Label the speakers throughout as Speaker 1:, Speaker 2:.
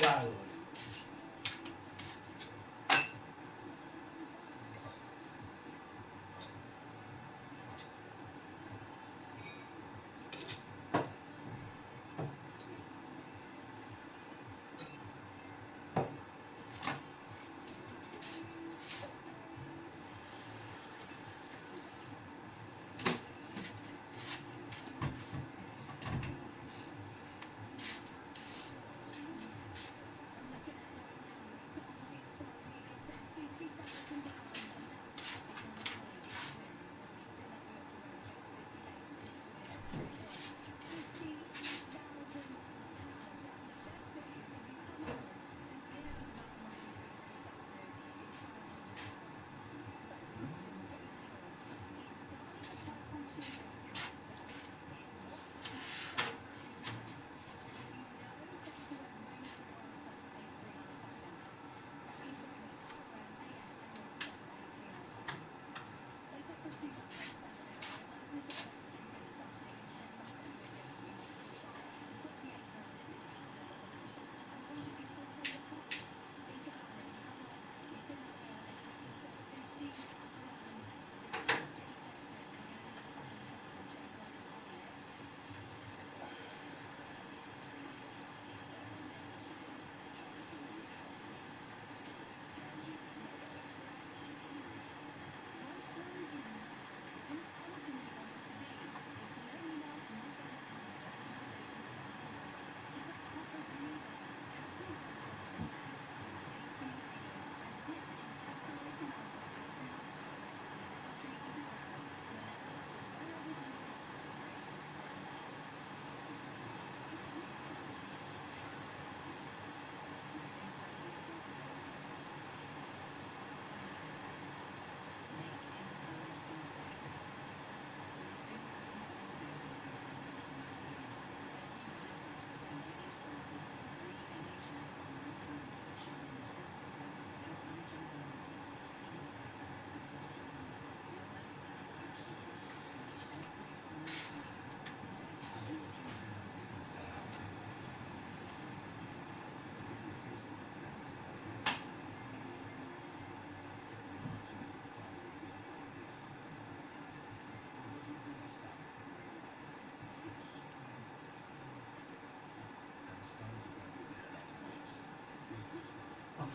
Speaker 1: Right.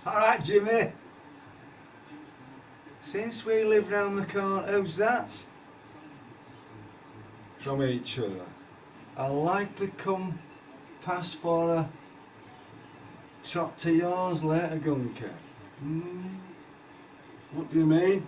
Speaker 1: Alright, Jimmy. Since we live round the corner, who's that? From each other. I'll likely come past for a trot to yours later, Gunker. Hmm, what do you mean?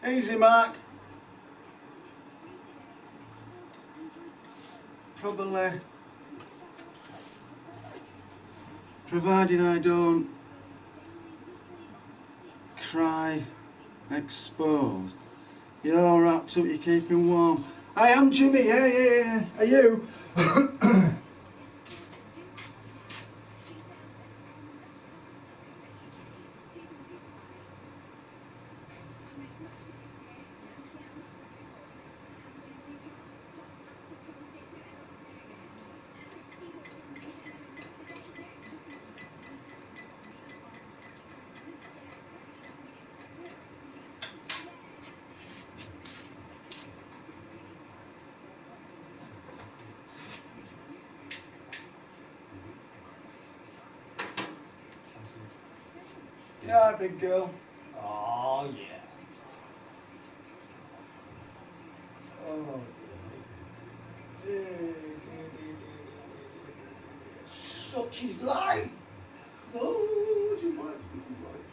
Speaker 1: Easy, Mark. Probably, providing I don't cry exposed. You're all wrapped up, you're keeping warm. I am Jimmy, yeah. Are you? Yeah, big girl. Oh, yeah. Oh, such is life. Such is life. Such is life.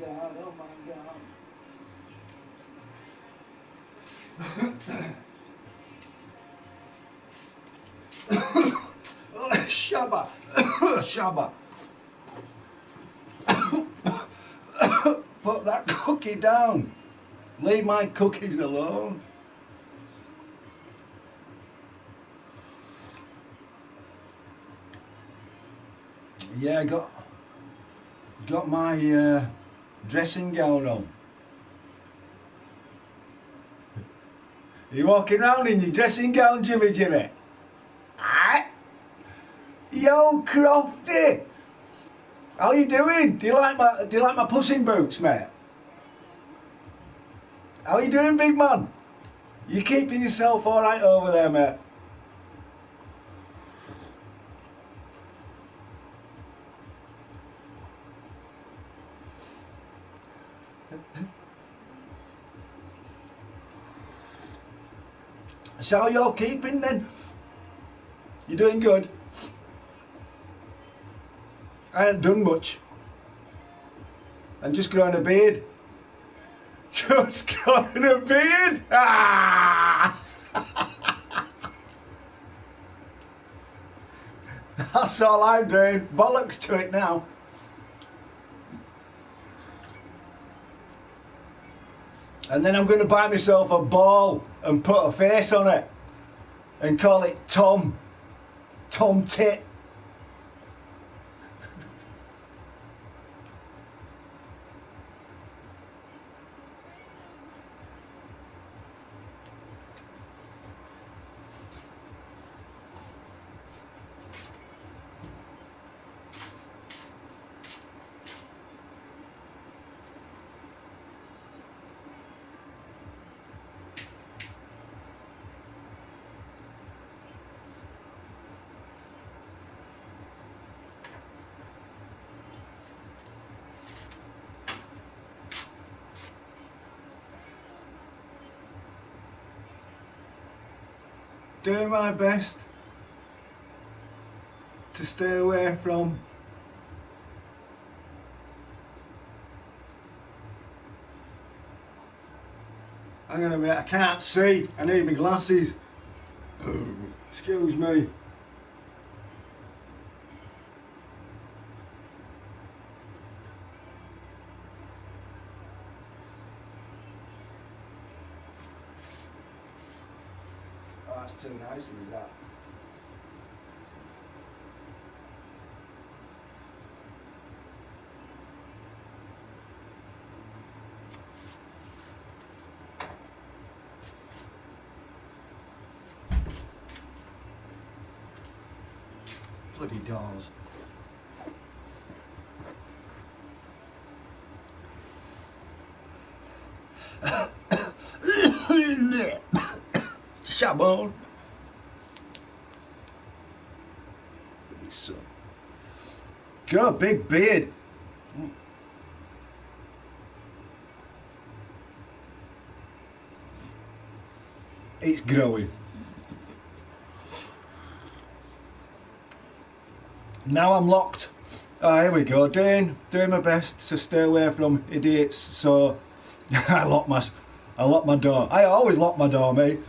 Speaker 1: God, oh my God. Shabba. Shabba. Put that cookie down. Leave my cookies alone. Yeah, got my dressing gown on. You walking around in your dressing gown, Jimmy Jimmy? Aye. Yo, Crofty. How you doing? Do you like my Puss in Boots, mate? How you doing, big man? You keeping yourself all right over there, mate? So how you're keeping then? You doing good? I ain't done much. I'm just growing a beard. Just growing a beard? Ah! That's all I'm doing. Bollocks to it now. And then I'm going to buy myself a ball and put a face on it and call it Tom Tit. Doing my best to stay away from hang on a minute, I can't see, I need my glasses. Excuse me. Oh, that's too nice, is that? Bloody dolls. Shabon. So, got a big beard. It's growing. Now I'm locked. Oh, here we go. Doing my best to stay away from idiots. So I lock my door. I always lock my door, mate.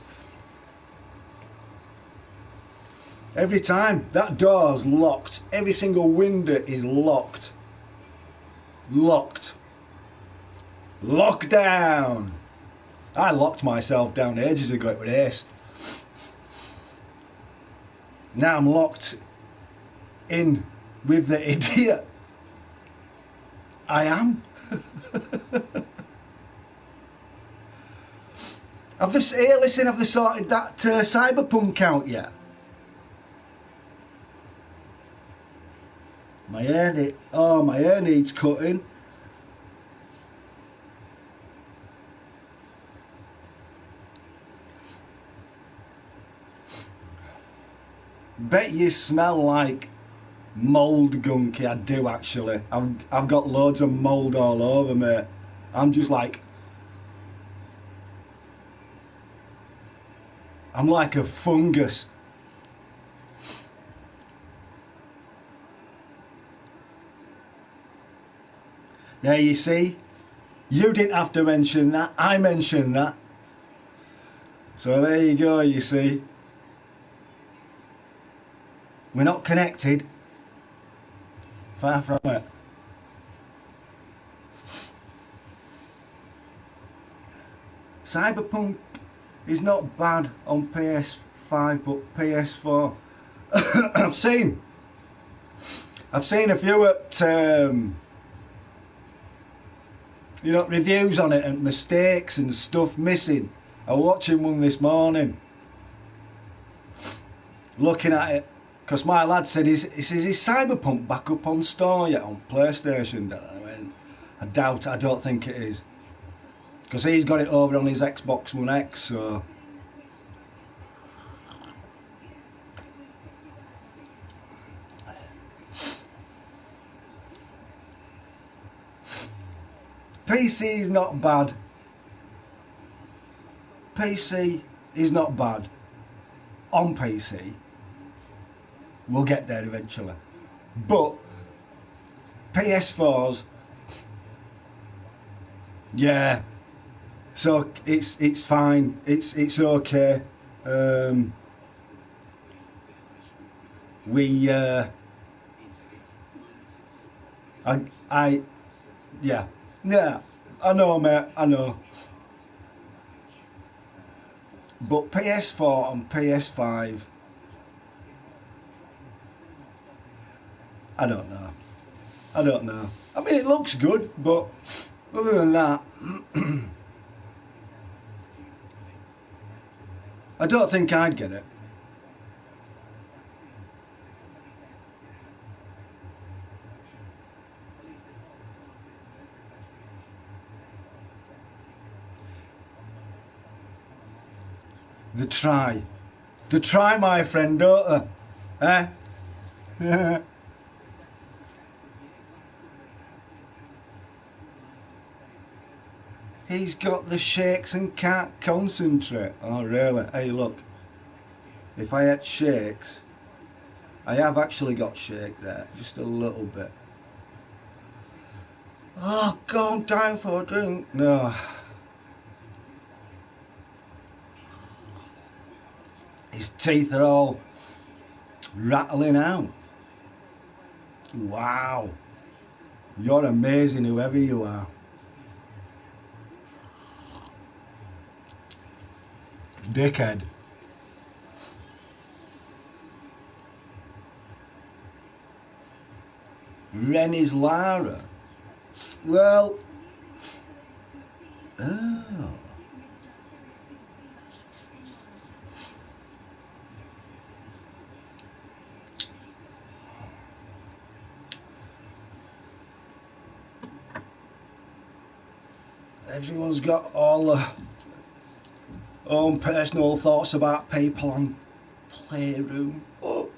Speaker 1: Every time that door's locked, every single window is locked. Locked. Lockdown. I locked myself down ages ago. It was ace. Now I'm locked in with the idiot. I am. Have they sorted that Cyberpunk out yet? My hair needs cutting. Bet you smell like mould, Gunky. I do actually. I've got loads of mould all over, mate. I'm just like, I'm like a fungus. There you see, you didn't have to mention that, I mentioned that. So there you go, you see. We're not connected. Far from it. Cyberpunk is not bad on PS5, but PS4. I've seen a few at you know, reviews on it and mistakes and stuff missing. I was watching one this morning, looking at it, because my lad said, is Cyberpunk back up on store yet on PlayStation? I went, I doubt, I don't think it is, because he's got it over on his Xbox One X, so. PC is not bad. PC is not bad on PC. We'll get there eventually. But PS4s, yeah. So it's fine. It's okay. Yeah, I know, mate, I know. But PS4 and PS5, I don't know. I don't know. I mean, it looks good, but other than that, I don't think I'd get it. They try, my friend, don't they? Eh? He's got the shakes and can't concentrate. Oh, really? Hey, look. If I had shakes, I have actually got shake there, just a little bit. Oh, go down for a drink. No. His teeth are all rattling out. Wow. You're amazing, whoever you are. Dickhead. Rennie's Lara. Well. Oh. Everyone's got all their own personal thoughts about people on Playroom. Oh.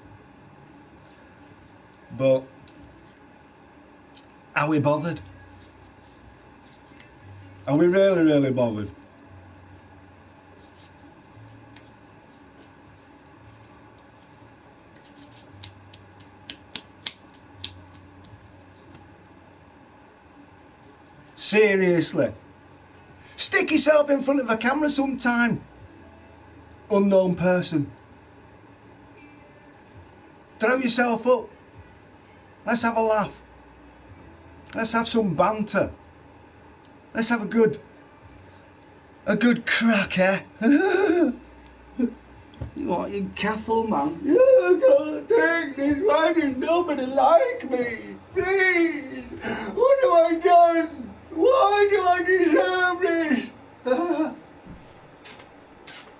Speaker 1: But are we bothered? Are we really, really bothered? Seriously. Stick yourself in front of a camera sometime. Unknown person. Throw yourself up. Let's have a laugh. Let's have some banter. Let's have a good crack, eh? You are in careful, man. I can't take this. Why does nobody like me? Please. What have I done? Why do I deserve this?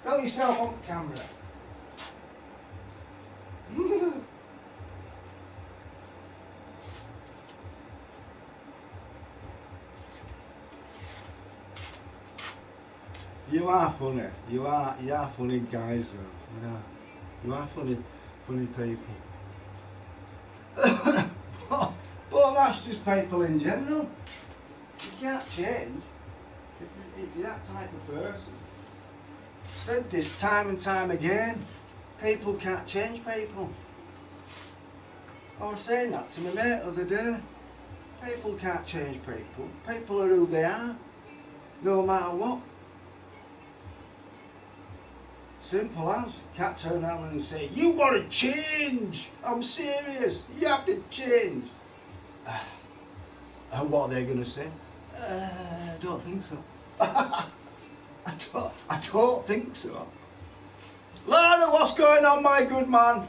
Speaker 1: Throw yourself on camera. You are funny. You are funny guys, though. You are funny people. But that's just people in general. You can't change if you're that type of person. I've said this time and time again. People can't change people. I was saying that to my mate the other day. People can't change people. People are who they are, no matter what. Simple as. Can't turn around and say, you want to change. I'm serious. You have to change. And what are they going to say? I don't think so. I don't think so. Lara, what's going on, my good man?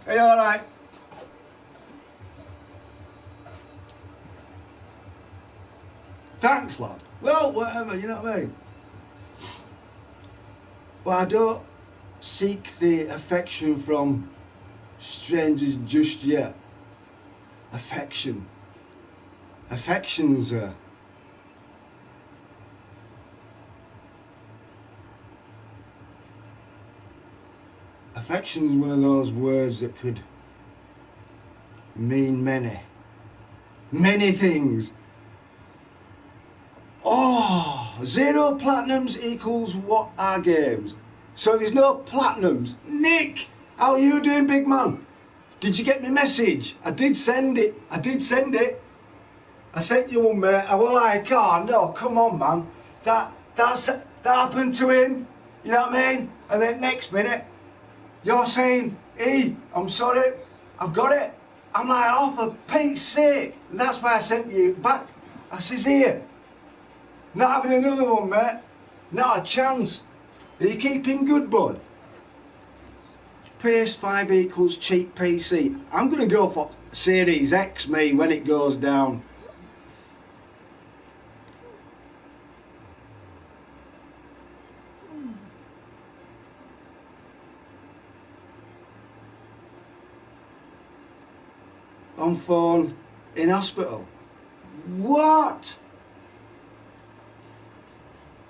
Speaker 1: Are you alright? Thanks, lad. Well, whatever, you know what I mean? But I don't seek the affection from strangers just yet. Affection. Affection's affection's one of those words that could mean many things. Oh, 0 platinums equals what are games? So there's no platinums. Nick, how are you doing, big man? Did you get my message? I did send it. I sent you one, mate. I was like, oh no, come on, man. That happened to him. You know what I mean? And then next minute, you're saying, hey, I'm sorry, I've got it. I'm like, oh, for Pete's sake. And that's why I sent you back. I says, here, not having another one, mate. Not a chance. Are you keeping good, bud? PS5 equals cheap PC. I'm going to go for Series X, me, when it goes down. On phone, in hospital. What?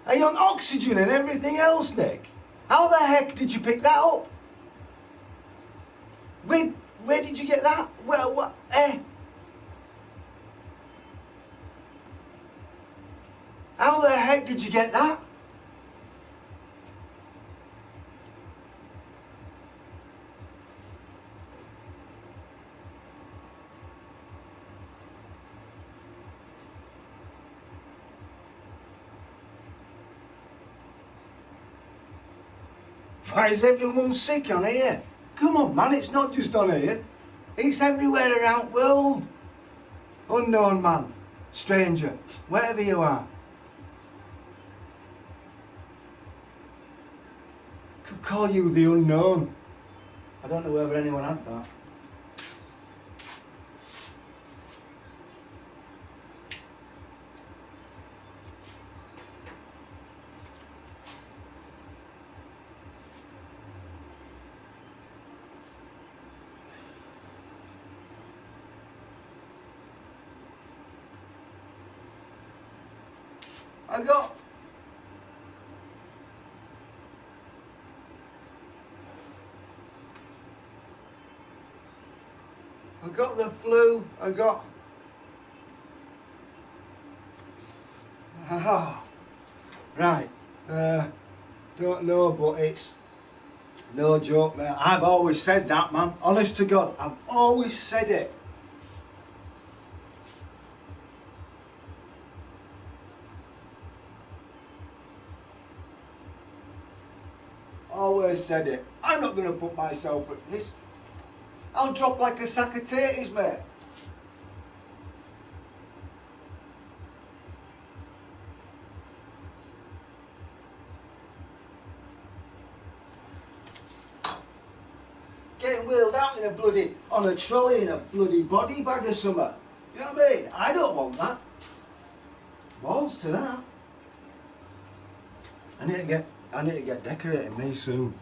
Speaker 1: Are you on oxygen and everything else, Nick? How the heck did you pick that up? Where did you get that? Well, what? How the heck did you get that? Why is everyone sick on here? Come on, man, it's not just on here. It's everywhere around the world. Unknown man, stranger, wherever you are. Could call you the unknown. I don't know whether anyone had that. I got the flu. I got. Right. Don't know, but it's no joke, mate. I've always said that, man. Honest to God, I've always said it. Always said it. I'm not going to put myself at risk. I'll drop like a sack of taters, mate. Getting wheeled out in a bloody, on a trolley in a bloody body bag or something. You know what I mean? I don't want that. Balls to that. I need to get decorating me soon.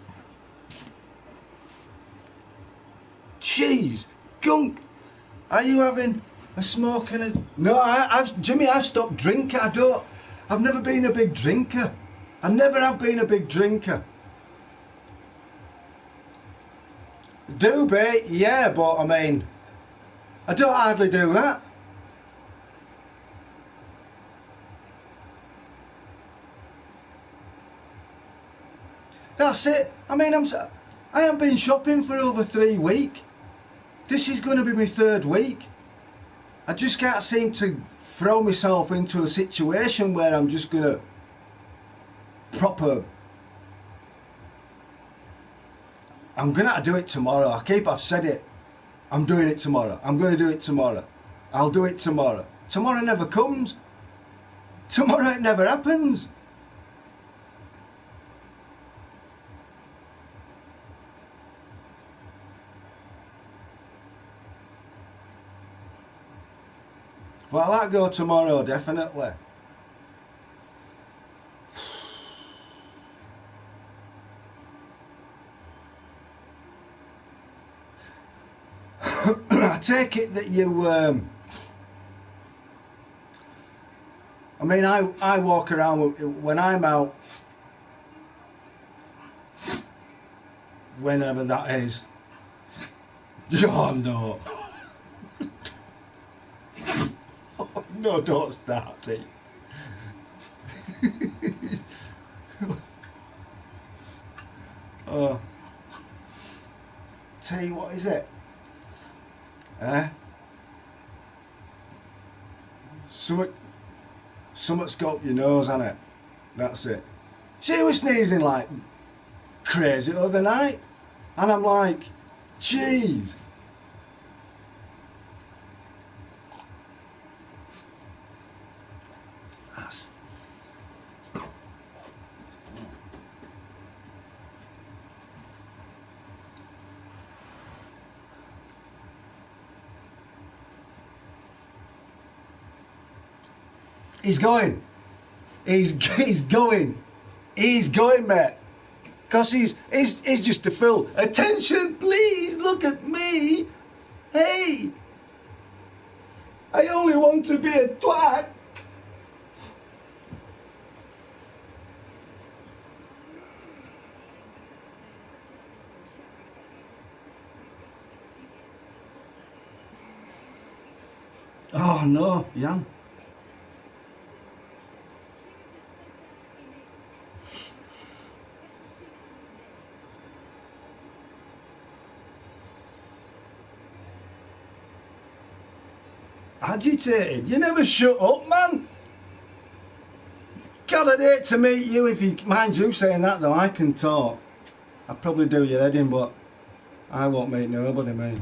Speaker 1: Jeez, Gunk, are you having a smoke and a... No, Jimmy, I've stopped drinking. I've never been a big drinker. I never have been a big drinker. Do be, yeah, but I mean, I don't hardly do that. That's it. I mean, I haven't been shopping for over 3 weeks. This is going to be my 3rd week. I just can't seem to throw myself into a situation where I'm just gonna I'm gonna have to do it tomorrow. I've said it. I'm doing it tomorrow. I'm gonna do it tomorrow. I'll do it tomorrow. Tomorrow never comes. Tomorrow it never happens. But I'll let go tomorrow, definitely. I take it that you, I mean, I walk around when I'm out, whenever that is. Oh no. Oh, no, don't start it. Oh. Tell you what, is it? Something's got up your nose, hasn't it? That's it. She was sneezing like crazy the other night, and I'm like, jeez. He's going. He's going. He's going, mate. Because he's just to fill. Attention, please, look at me. Hey. I only want to be a twat. Oh no, Jan. Agitated. You never shut up, man. God, I'd hate to meet you if you mind you saying that though. I can talk. I'd probably do your head in, but I won't meet nobody, mate.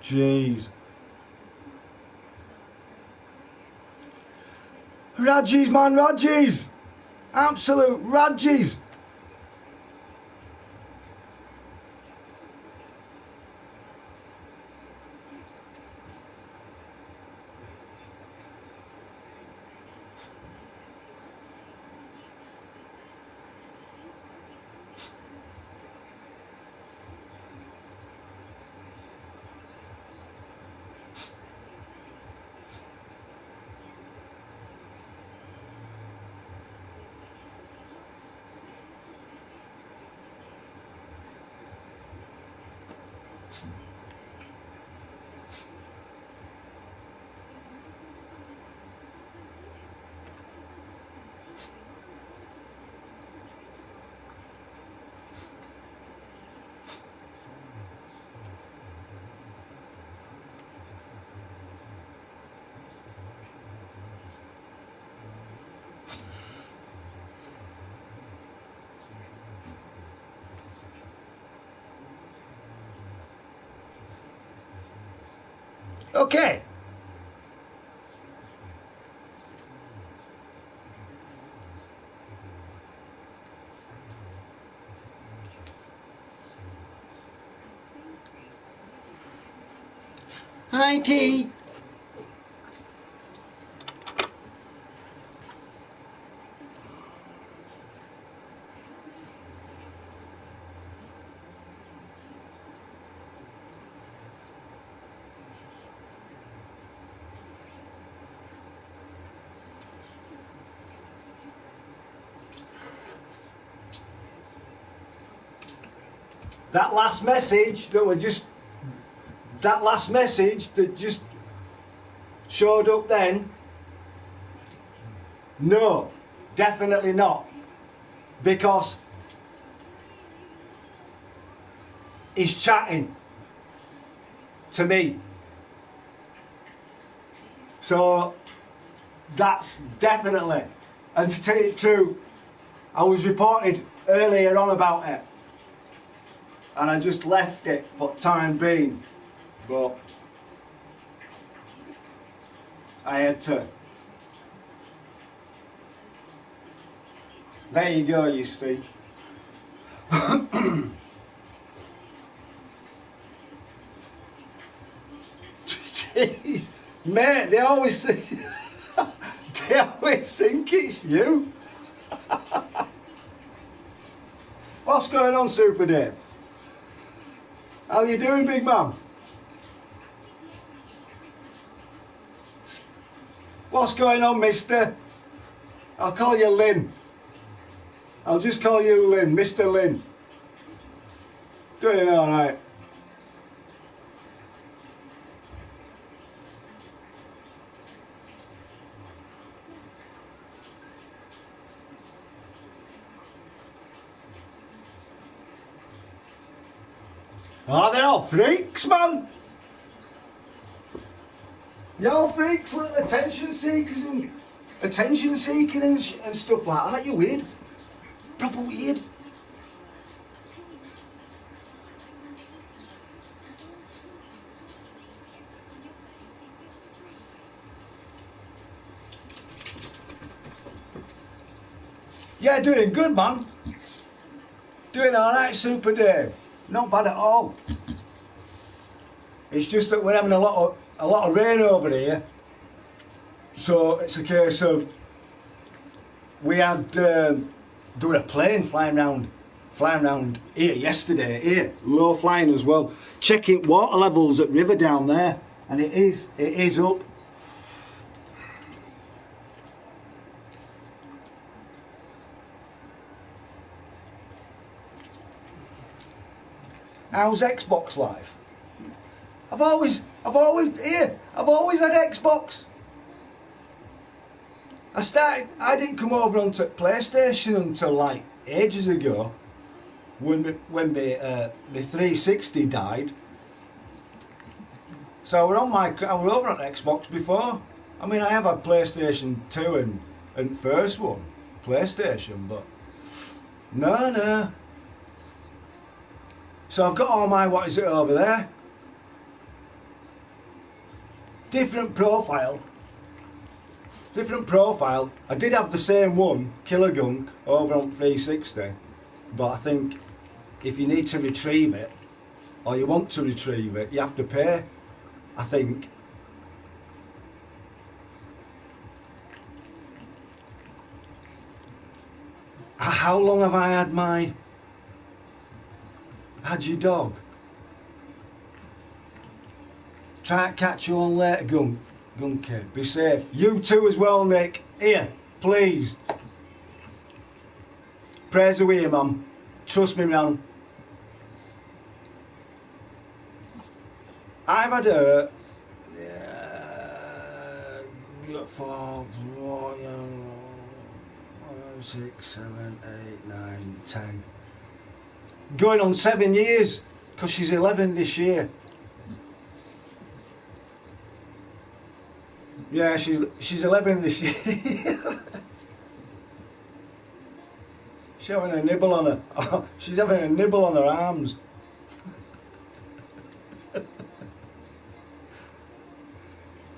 Speaker 1: Jeez. Radjies, man, Radjies. Absolute Radjies. Okay. Hi, T. That last message that just showed up then, no, definitely not, because he's chatting. to me. So that's definitely, and to tell you the truth, I was reported earlier on about it and I just left it for the time being, but I had to. There you go, you see. Jeez, mate, they always think, they always think it's you. What's going on, Super Dave? How you doing, big man? What's going on, mister? I'll call you Lynn. I'll just call you Lynn, Mr. Lynn. Doing alright. Oh, they're all freaks, man. You're all freaks, little attention seekers and attention seeking and stuff like that. You're weird. Proper weird. Yeah, doing good, man. Doing alright, Super Dave. Not bad at all. It's just that we're having a lot of rain over here, so it's a case of we had there were a plane flying around here yesterday. Here, low flying as well, checking water levels at river down there, and it is up. How's Xbox Live? I've always had Xbox. I didn't come over onto PlayStation until like ages ago, when the 360 died. So I were over on Xbox before. I mean, I have had PlayStation 2 and first one, PlayStation, but no. So I've got all my, what is it over there? Different profile. I did have the same one, KILLERGUNK, over on 360, but I think if you need to retrieve it, or you want to retrieve it, you have to pay, I think. How long have I had your dog? Try to catch you on later, Gunky. Be safe. You too as well, Nick. Here, please. Prayers away, man. Trust me, man. I've had a 6, 7, 8, 9, 10. Going on 7 years, because she's 11 this year. Yeah, she's 11 this year. She's having a nibble on her. Oh, she's having a nibble on her arms.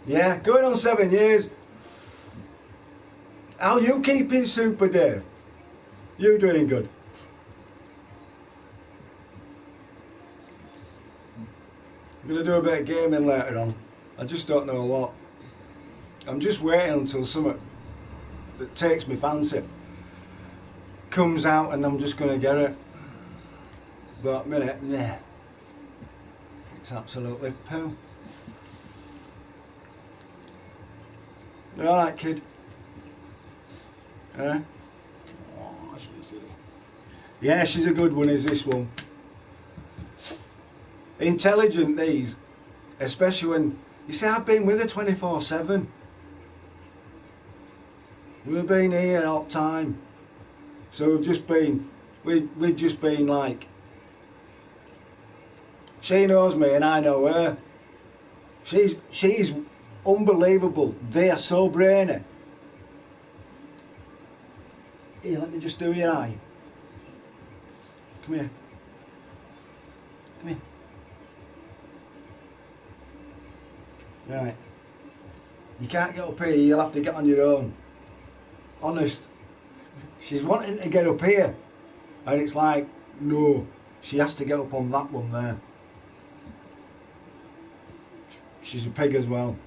Speaker 1: Yeah, going on 7 years. How you keeping, Super Dave? You doing good? I'm gonna do a bit of gaming later on. I just don't know what. I'm just waiting until something that takes me fancy comes out, and I'm just gonna get it. But at the minute, yeah, it's absolutely poo. You alright, kid? Oh, yeah, she's a good one, is this one. Intelligent, these. Especially when, you see, I've been with her 24/7. We've been here all the time. So we've just been like, she knows me and I know her. She's unbelievable. They are so brainy. Here, let me just do your eye. Come here. Come here. Right. You can't get up here, you'll have to get on your own. Honest. She's wanting to get up here. And it's like, no. She has to get up on that one there. She's a pig as well.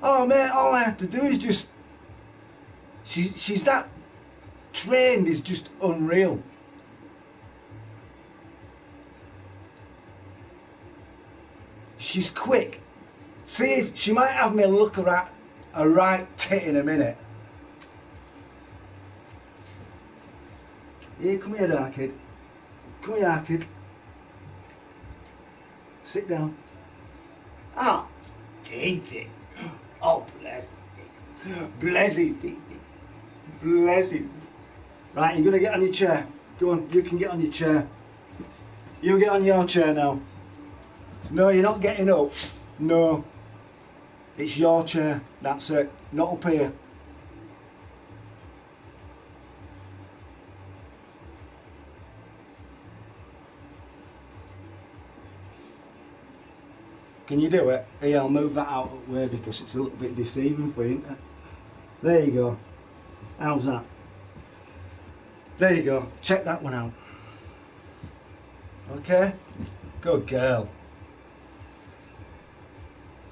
Speaker 1: Oh mate, all I have to do is just... She's that trained, is just unreal. She's quick. See if she might have me look at a right tit in a minute. Here, come here, our kid. Come here, our kid. Sit down. Ah, Titi. Oh, bless it. Bless it, Titi. Bless it. Right, you're going to get on your chair. Go on, you can get on your chair. You get on your chair now. No, you're not getting up. No. It's your chair. That's it. Not up here. Can you do it? Here, I'll move that out of the way because it's a little bit deceiving for you, isn't it? There you go. How's that? There you go. Check that one out. Okay? Good girl.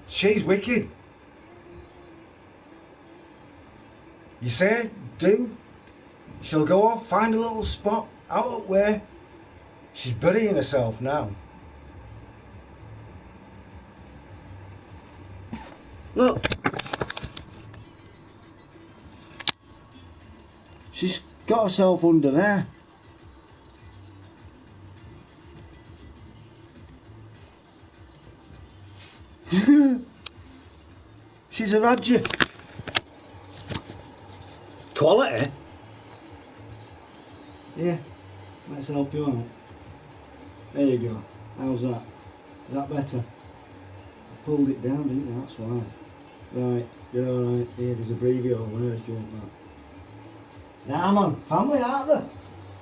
Speaker 1: She's wicked. You say, do. She'll go off, find a little spot out of the way. She's burying herself now. Look. She's got herself under there. She's a Radger. Quality? Yeah, let's help you out. There you go. How's that? Is that better? I pulled it down, didn't you? That's why. Right, you're alright. Here, there's a breathy over there if you want that. Nah, man, family, aren't they?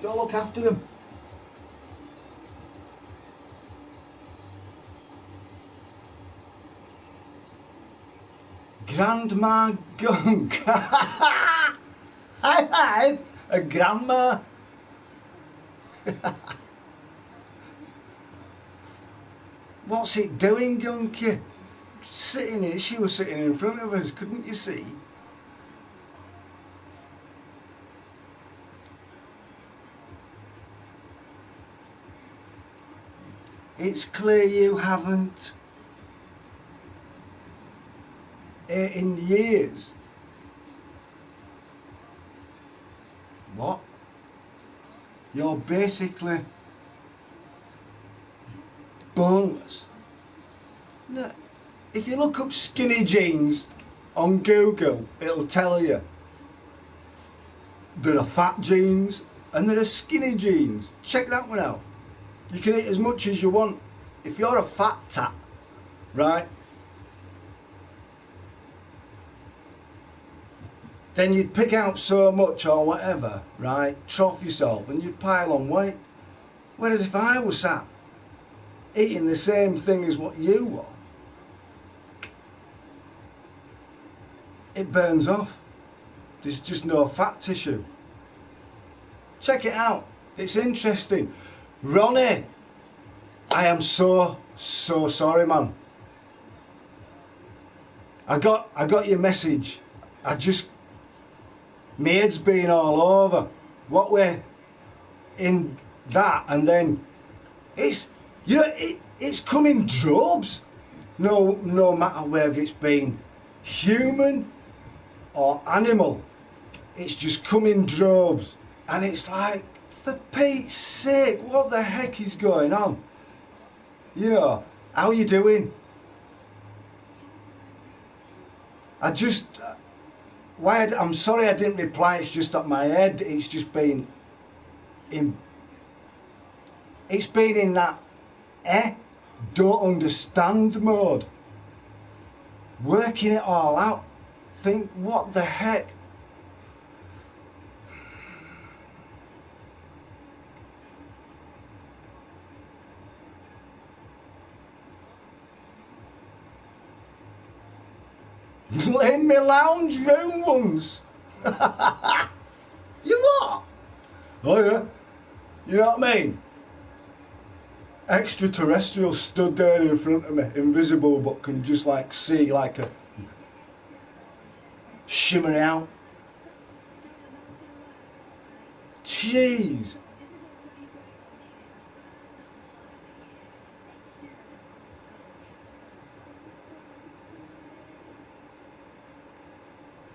Speaker 1: Go look after them. Grandma Gunk. Hi, a grandma. What's it doing, Gunky? Sitting here, she was sitting in front of us, couldn't you see? It's clear you haven't in years. What? You're basically boneless. No, if you look up skinny jeans on Google, it'll tell you there are fat jeans and there are skinny jeans. Check that one out. You can eat as much as you want. If you're a fat tat, right, then you'd pick out so much or whatever, right, trough yourself and you'd pile on weight. Whereas if I was sat eating the same thing as what you were, it burns off. There's just no fat tissue. Check it out. It's interesting. Ronnie, I am so sorry, man. I got your message. My head's been all over. What we're in that, and then it's, you know, it's come in droves. No matter whether it's been human or animal, it's just come in droves, and it's like, for Pete's sake, what the heck is going on? You know, how are you doing? I'm sorry I didn't reply. It's just that my head, it's just been in, it's been in that, don't understand mode. Working it all out. Think, what the heck? In my lounge room once. You what? Oh yeah. You know what I mean? Extraterrestrial stood there in front of me, invisible, but can just like see like a shimmering out. Jeez.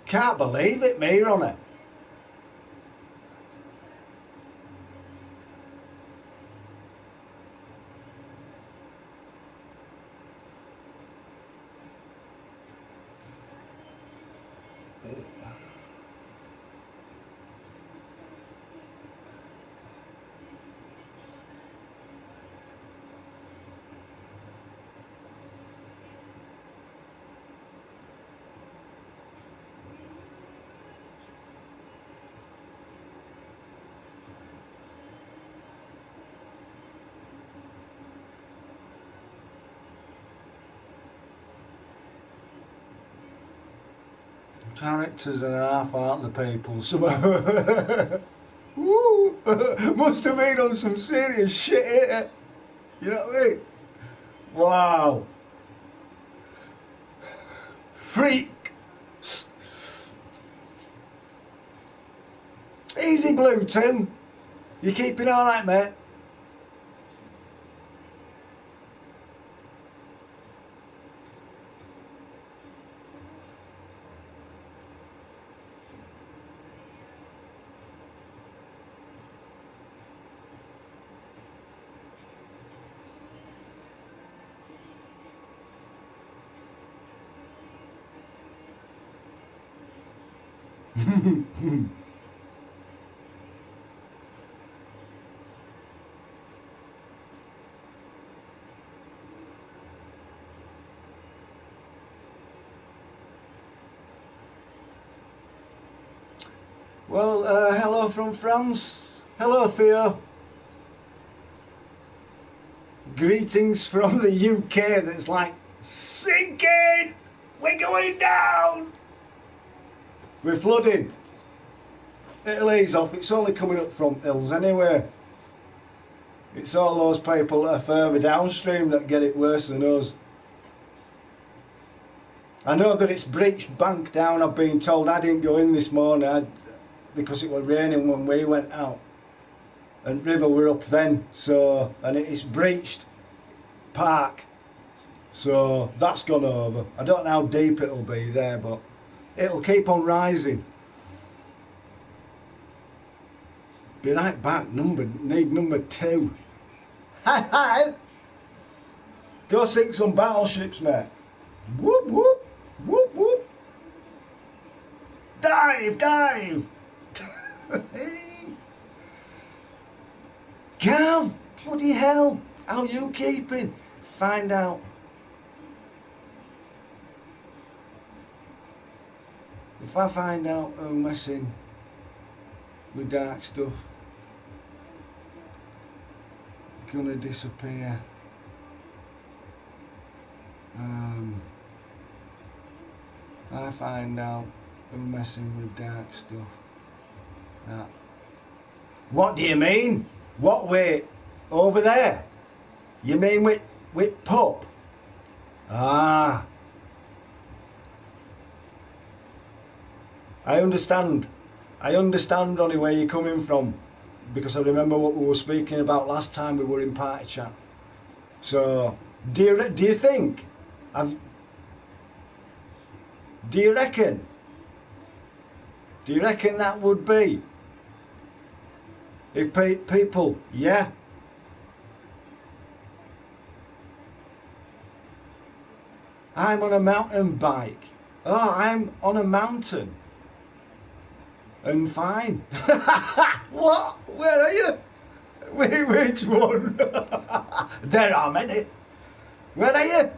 Speaker 1: Can't believe it, me, on it. Characters and a half, aren't the people? Woo! Must have been on some serious shit here. You know what I mean? Wow. Freak. Easy blue, Tim. You keeping alright, mate? Well, hello from France. Hello, Theo. Greetings from the UK that's like, sinking! We're going down! We're flooding. It'll ease off. It's only coming up from hills anyway. It's all those people that are further downstream that get it worse than us. I know that it's breached bank down, I've been told. I didn't go in this morning because it was raining when we went out. And river were up then, so, and it's breached park. So that's gone over. I don't know how deep it'll be there, but it'll keep on rising. Be right back, need number 2. Hi hi! Go sink some battleships, mate. Whoop whoop, whoop whoop. Dive, dive! Gav, bloody hell, how you keeping? Find out. If I find out I'm messing with dark stuff, it's gonna disappear. I find out I'm messing with dark stuff. That. What do you mean? What way? Over there? You mean with pup? Ah. I understand. I understand, Ronnie, where you're coming from, because I remember what we were speaking about last time we were in party chat. So, do you think? Do you reckon? Do you reckon that would be? If people, yeah. I'm on a mountain bike. Oh, I'm on a mountain. And fine. What? Where are you? Which one? There are many. Where are you?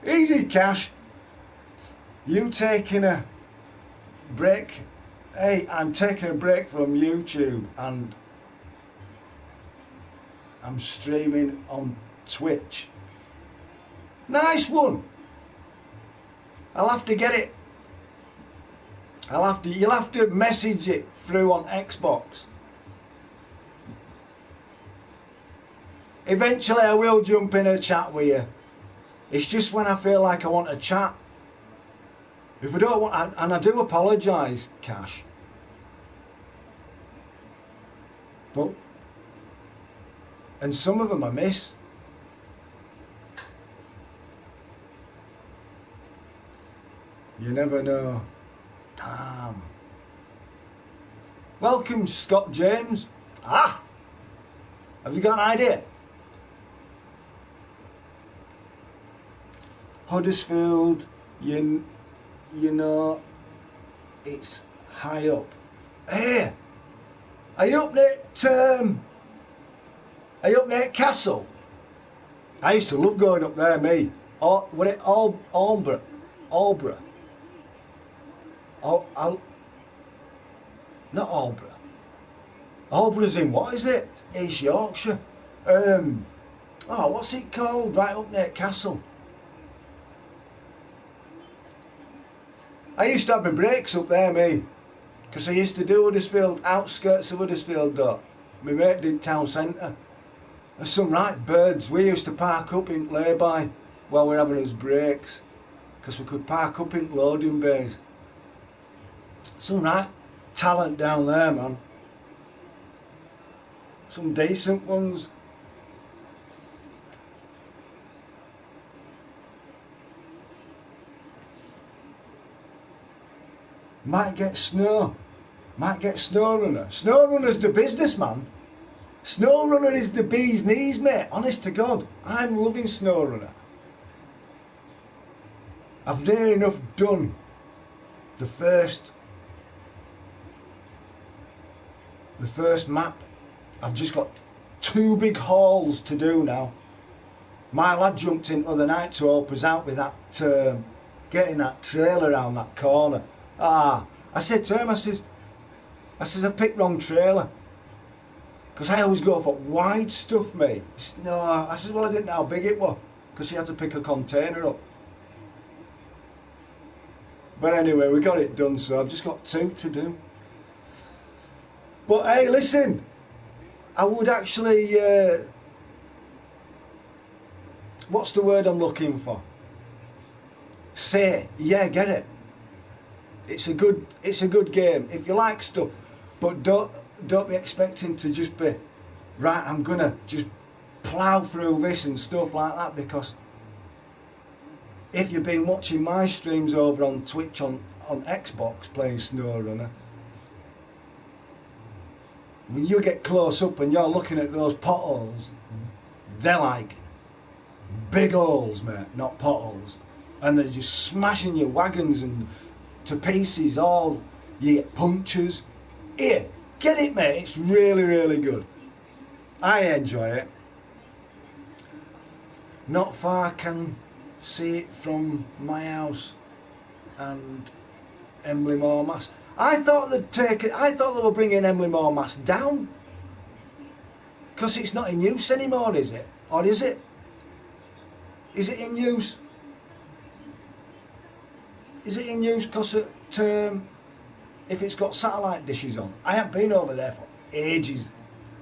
Speaker 1: Easy, Cash. You taking a break? Hey, I'm taking a break from YouTube and I'm streaming on Twitch. Nice one. I'll have to get it. You'll have to message it through on Xbox. Eventually I will jump in a chat with you. It's just when I feel like I want to chat. If I don't want, and I do apologise, Cash. But, and some of them I miss. You never know. Damn. Welcome, Scott James. Ah! Have you got an idea? Huddersfield, you know, it's high up. Hey, are you up near Castle? I used to love going up there, me. Or what it Albury. Not Albury. Albury's in, what is it? East Yorkshire. What's it called? Right up near Castle. I used to have my breaks up there, me. Because I used to do Huddersfield, outskirts of Huddersfield though. My mate did town centre. There's some right birds. We used to park up in lay-by while we were having his breaks. Because we could park up in loading bays. Some right talent down there, man. Some decent ones. Might get snow. Might get SnowRunner. SnowRunner's the businessman. SnowRunner is the bee's knees, mate. Honest to God. I'm loving SnowRunner. I've near enough done the first map. I've just got 2 big hauls to do now. My lad jumped in the other night to help us out with that, getting that trailer around that corner. I said to him, I says, I picked wrong trailer. Because I always go for wide stuff, mate. No, I said, well, I didn't know how big it was. Because he had to pick a container up. But anyway, we got it done, so I've just got 2 to do. But hey, listen, I would actually, what's the word I'm looking for? Say, yeah, get it. It's a good game if you like stuff, but don't be expecting to just be right. I'm gonna just plough through this and stuff like that, because if you've been watching my streams over on Twitch on Xbox playing SnowRunner, when you get close up and you're looking at those potholes, they're like big holes, mate, not potholes, and they're just smashing your wagons and to pieces. All you get punctures. Here, get it, mate. It's really, really good. I enjoy it. Not far can see it from my house and Embley Moor Mast. I thought they'd take it. I thought they were bringing Embley Moor Mast down because it's not in use anymore, is it? Or is it? Is it in use? Is it in use because if it's got satellite dishes on? I haven't been over there for ages,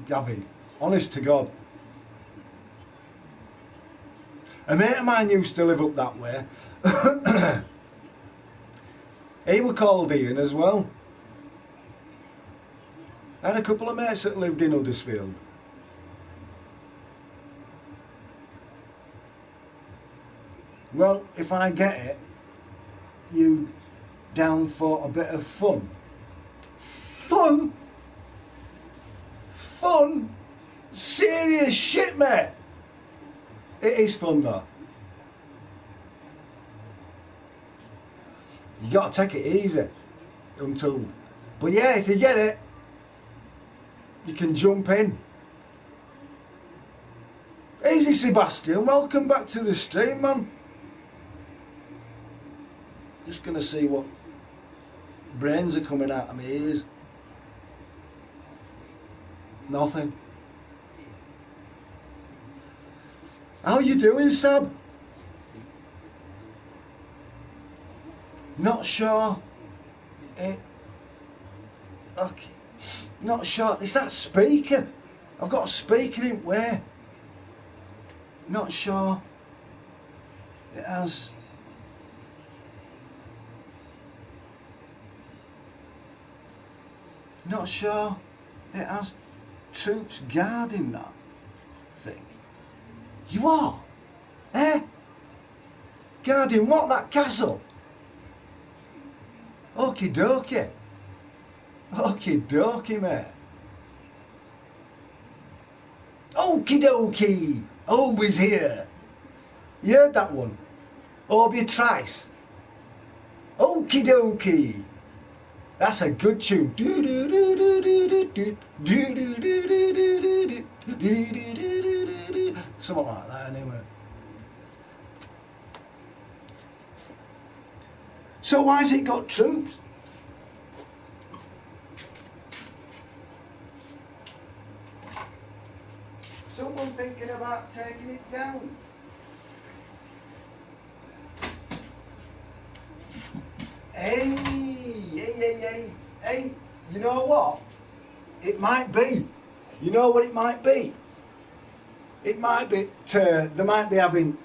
Speaker 1: Gavin. Honest to God. A mate of mine used to live up that way. He was called Ian as well. I had a couple of mates that lived in Huddersfield. Well, if I get it, you down for a bit of fun? Fun? Fun? Serious shit, mate. It is fun though. You gotta take it easy until, but yeah, if you get it, you can jump in. Easy, Sebastian. Welcome back to the stream, man. Just gonna see what brains are coming out of my ears. Nothing. How you doing, Sab? Not sure. Okay. Not sure. Is that speaker? I've got a speaker in where? Not sure. It has. Not sure. It has troops guarding that thing. You are? Eh? Guarding what? That castle? Okie dokie. Okie dokie, mate. Okie dokie. Always here. You heard that one? Orbia Trice. Okie dokie. That's a good tune. Something like that, anyway. So why's it got troops? Someone thinking about taking it down. Hey, you know what? It might be. You know what it might be? It might be, they might be having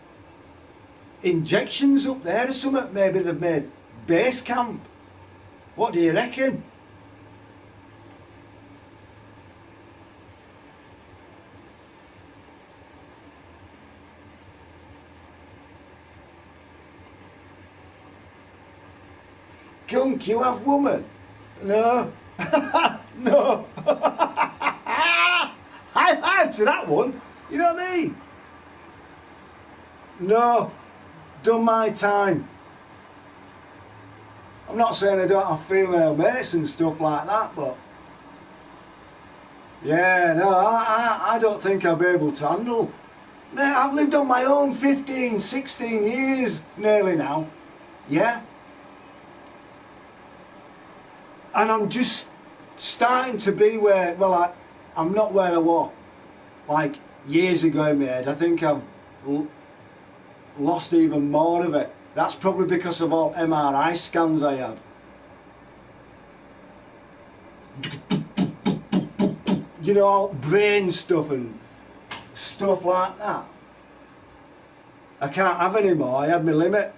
Speaker 1: injections up there or something. Maybe they've made base camp. What do you reckon? Gunk, you have woman? No. No. High five to that one. You know what I mean? No. Done my time. I'm not saying I don't have female mates and stuff like that, but yeah, no, I don't think I'll be able to handle. Mate, I've lived on my own 15, 16 years nearly now. Yeah? And I'm just starting to be where, well, I'm not where I was like years ago in my head. I think I've lost even more of it. That's probably because of all MRI scans I had. You know, all brain stuff and stuff like that. I can't have any more. I had my limit.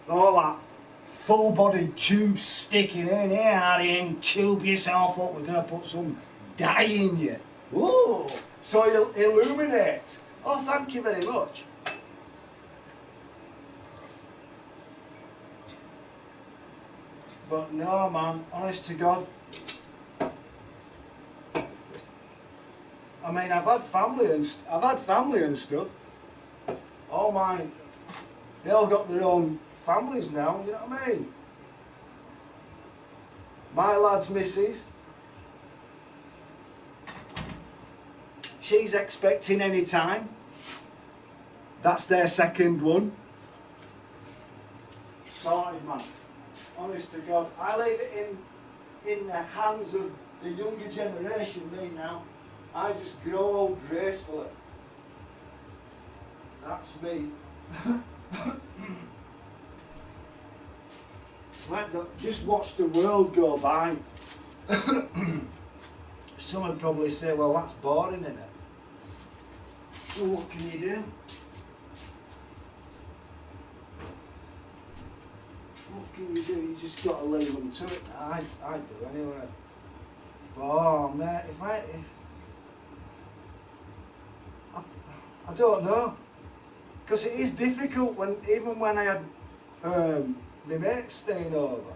Speaker 1: All that full body tube sticking in here, Harry, tube yourself up. We're going to put some dye in you. Whoa! So you'll illuminate. Oh, thank you very much. But no, man, honest to God. I mean, I've had family and stuff. All mine, they all got their own families now. You know what I mean? My lad's missus, she's expecting any time. That's their second one. Sorted, man. Honest to God, I leave it in the hands of the younger generation. Me now, I just grow old gracefully. That's me. Just watch the world go by. Some would probably say, well, that's boring, isn't it? Well, what can you do? What can you do? You just got to leave them to it. I do anyway. Oh, mate, I don't know. Because it is difficult even when I had my mates staying over.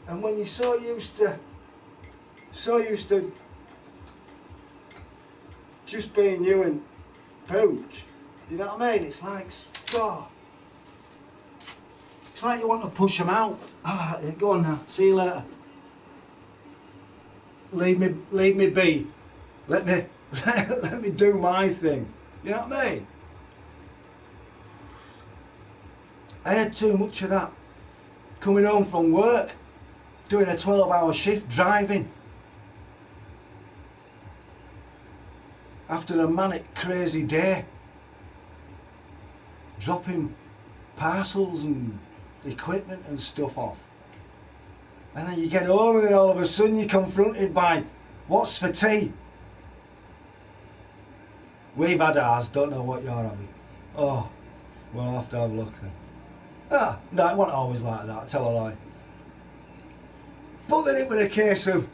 Speaker 1: And when you're so used to just being you and Pooch, you know what I mean? It's like, oh, it's like you want to push them out. Ah, go on now, see you later. leave me be. Let me let me do my thing. You know what I mean? I had too much of that. Coming home from work, doing a 12-hour shift driving. After a manic, crazy day. Dropping parcels and equipment and stuff off. And then you get home and then all of a sudden you're confronted by, what's for tea? We've had ours, don't know what you're having. Oh, we'll have to have a look then. Ah, no, it wasn't always like that, tell a lie. But then it was a case of,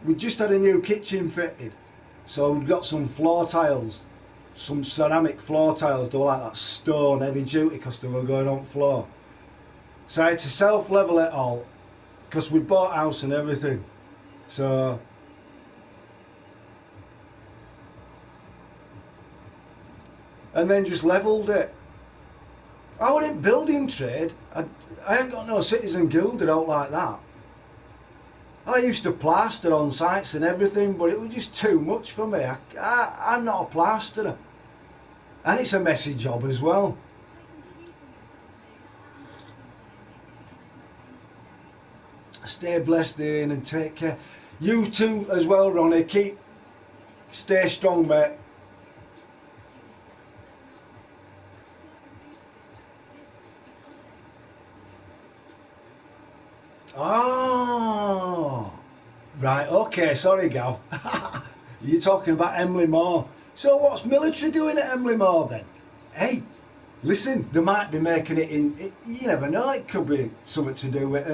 Speaker 1: we just had a new kitchen fitted. So we've got some floor tiles, some ceramic floor tiles, they were like that stone, heavy duty, because they were going on floor. So I had to self-level it all, because we bought a house and everything. So and then just levelled it. I wouldn't building trade. I ain't got no citizen guild or out like that. I used to plaster on sites and everything, but it was just too much for me. I'm not a plasterer. And it's a messy job as well. Stay blessed in and take care. You too as well, Ronnie. Stay strong, mate. Oh, right, okay, sorry Gav. You're talking about Emily Moore. So what's military doing at Emily Moore then? Hey, listen, they might be making it in, you never know, it could be something to do with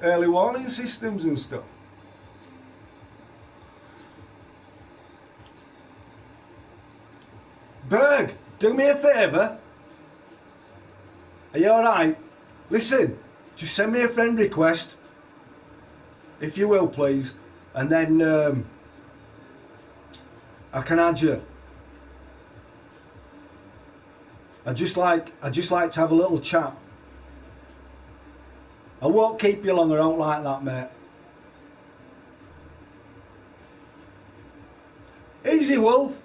Speaker 1: early warning systems and stuff. Berg, do me a favour. Are you alright? Listen, just send me a friend request, if you will please, and then I can add you. I just like to have a little chat. I won't keep you long, I don't like that, mate. Easy, Wolf.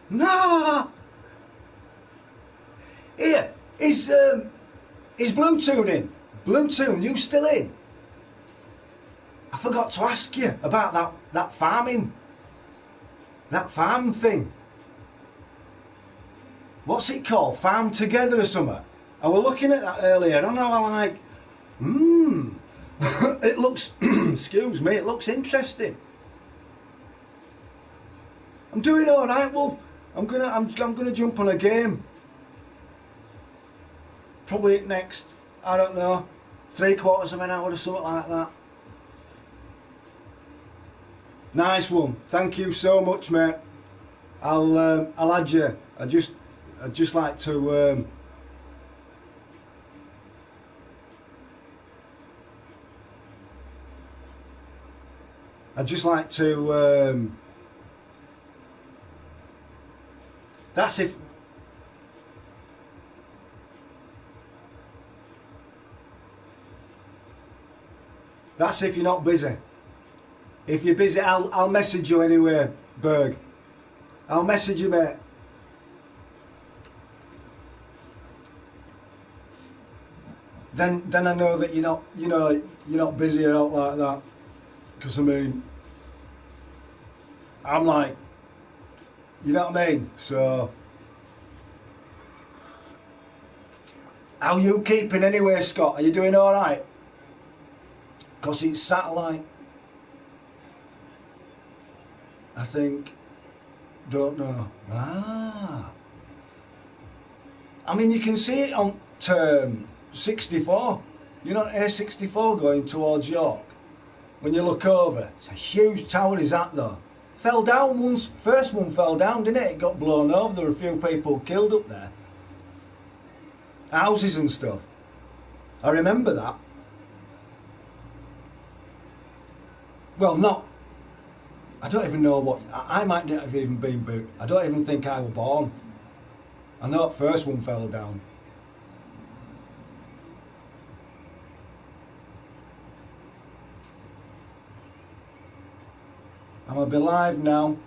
Speaker 1: Nah. Here, is Bluetooth in? Bluetooth, you still in? I forgot to ask you about that farming, that farm thing. What's it called? Farm Together or something? I was looking at that earlier. I don't know. I like, it looks. Excuse me. It looks interesting. I'm doing all right, Wolf. I'm gonna jump on a game. Probably next, I don't know, 3/4 of an hour or something like that. Nice one. Thank you so much, mate. I'll add you. I'd just like to that's if you're not busy. If you're busy, I'll message you anyway, Berg. I'll message you, mate. Then I know that you're not busy or out like that. Because I mean, I'm like, you know what I mean? So, how you keeping anyway, Scott? Are you doing all right? Because it's satellite. I think. Don't know. Ah. I mean, you can see it on 64. You know, A64 going towards York. When you look over, it's a huge tower. Is that though? Fell down once. First one fell down, didn't it? It got blown over. There were a few people killed up there. Houses and stuff. I remember that. Well, not. I don't even know what. I might not have even been born. I don't even think I was born. I know the first one fell down. I'm gonna be live now.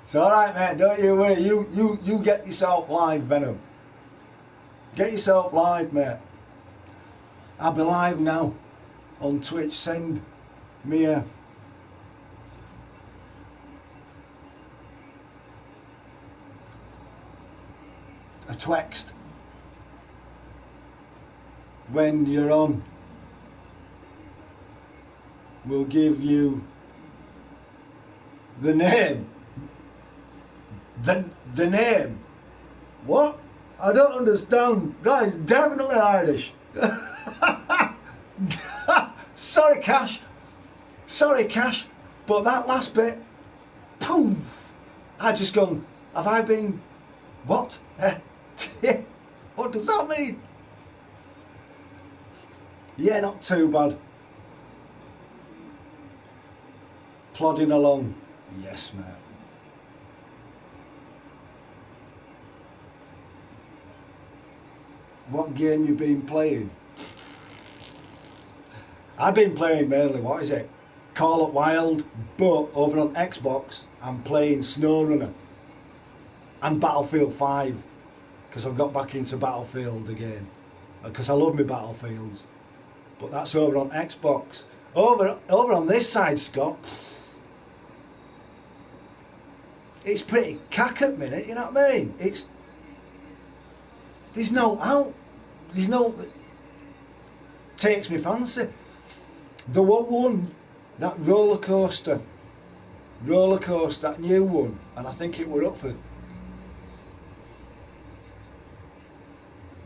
Speaker 1: It's alright, mate, don't you worry. You get yourself live, Venom. Get yourself live, mate. I'll be live now on Twitch. Send me a text when you're on. We'll give you the name. The name. What? I don't understand. That is definitely Irish. Sorry, Cash. Sorry, Cash. But that last bit, boom. I just gone, have I been, what? What does that mean? Yeah, not too bad. Plodding along. Yes, mate. What game you been playing? I've been playing mainly, what is it? Call It Wild, but over on Xbox I'm playing SnowRunner and Battlefield 5 because I've got back into Battlefield again because I love my Battlefields, but that's over on Xbox. Over on this side, Scott, it's pretty cack at minute, you know what I mean? There's no takes me fancy. The one, that roller coaster, that new one, and I think it were up for,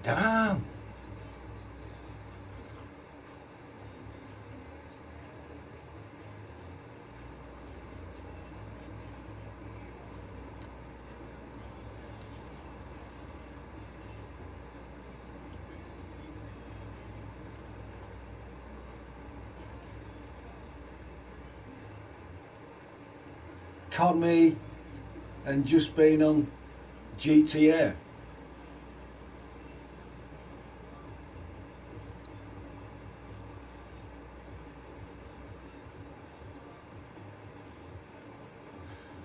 Speaker 1: damn. Caught me and just been on GTA.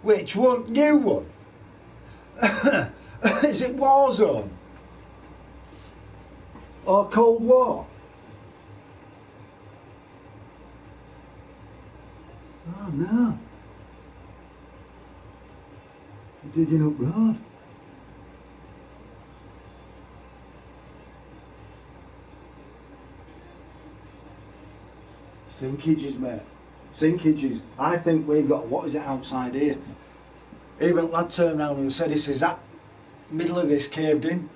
Speaker 1: Which one? New one? Is it Warzone? Or Cold War? Oh no. You're digging up road. Sinkages, mate. Sinkages. I think we got, what is it outside here? Even lad turned around and said, he says, that middle of this caved in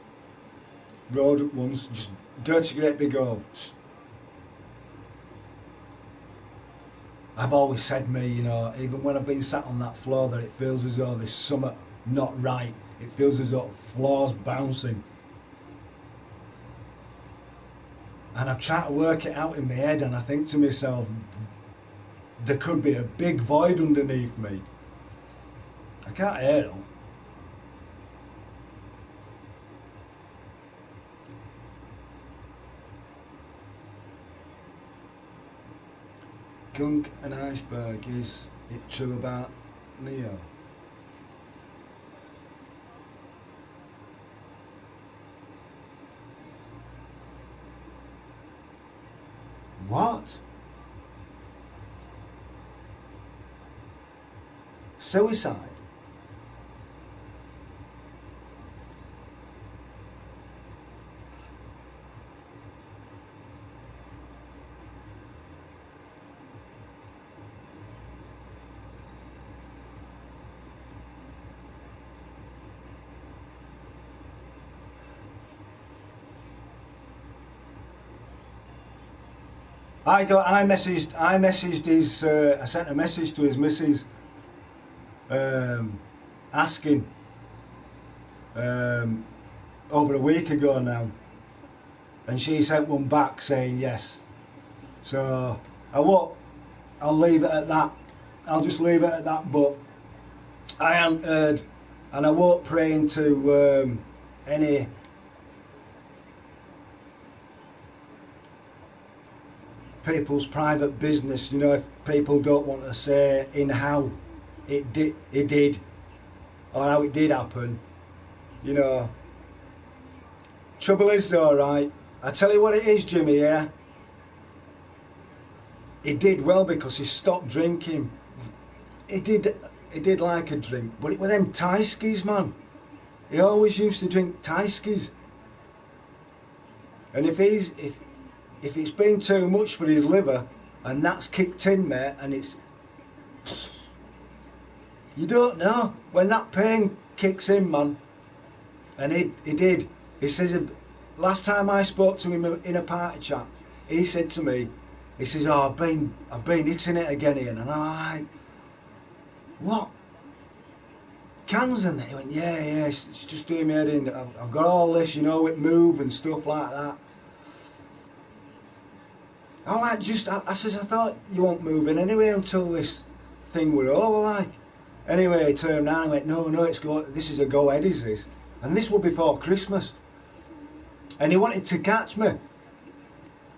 Speaker 1: road at once, just dirty great big holes. I've always said, me, you know, even when I've been sat on that floor, that it feels as though there's something not right. It feels as though the floor's bouncing. And I try to work it out in my head, and I think to myself, there could be a big void underneath me. I can't hear them. Gunk and iceberg, is it true about Neo? What? Suicide? I messaged his, I sent a message to his missus, asking, over a week ago now, and she sent one back saying yes. So I'll leave it at that. I'll just leave it at that, but I haven't heard, and I won't pray into people's private business, you know, if people don't want to say in how it did, or how it did happen, you know. Trouble is though, right, I tell you what it is, Jimmy, yeah, he did well because he stopped drinking. He did like a drink, but it were them Taiskis, man. He always used to drink Taiskis. And if it's been too much for his liver and that's kicked in, mate, and it's, you don't know when that pain kicks in, man. And he did. He says, last time I spoke to him in a party chat, he said to me, he says, oh, I've been hitting it again, Ian. And I'm like, what? Cans and that? He went, yeah, it's just doing me head in. I've got all this, you know, with move and stuff like that. I like I says, I thought you won't move in anyway until this thing were over, like. Anyway, he turned around and went, no, this is a go-ahead, is this? And this was before Christmas. And he wanted to catch me.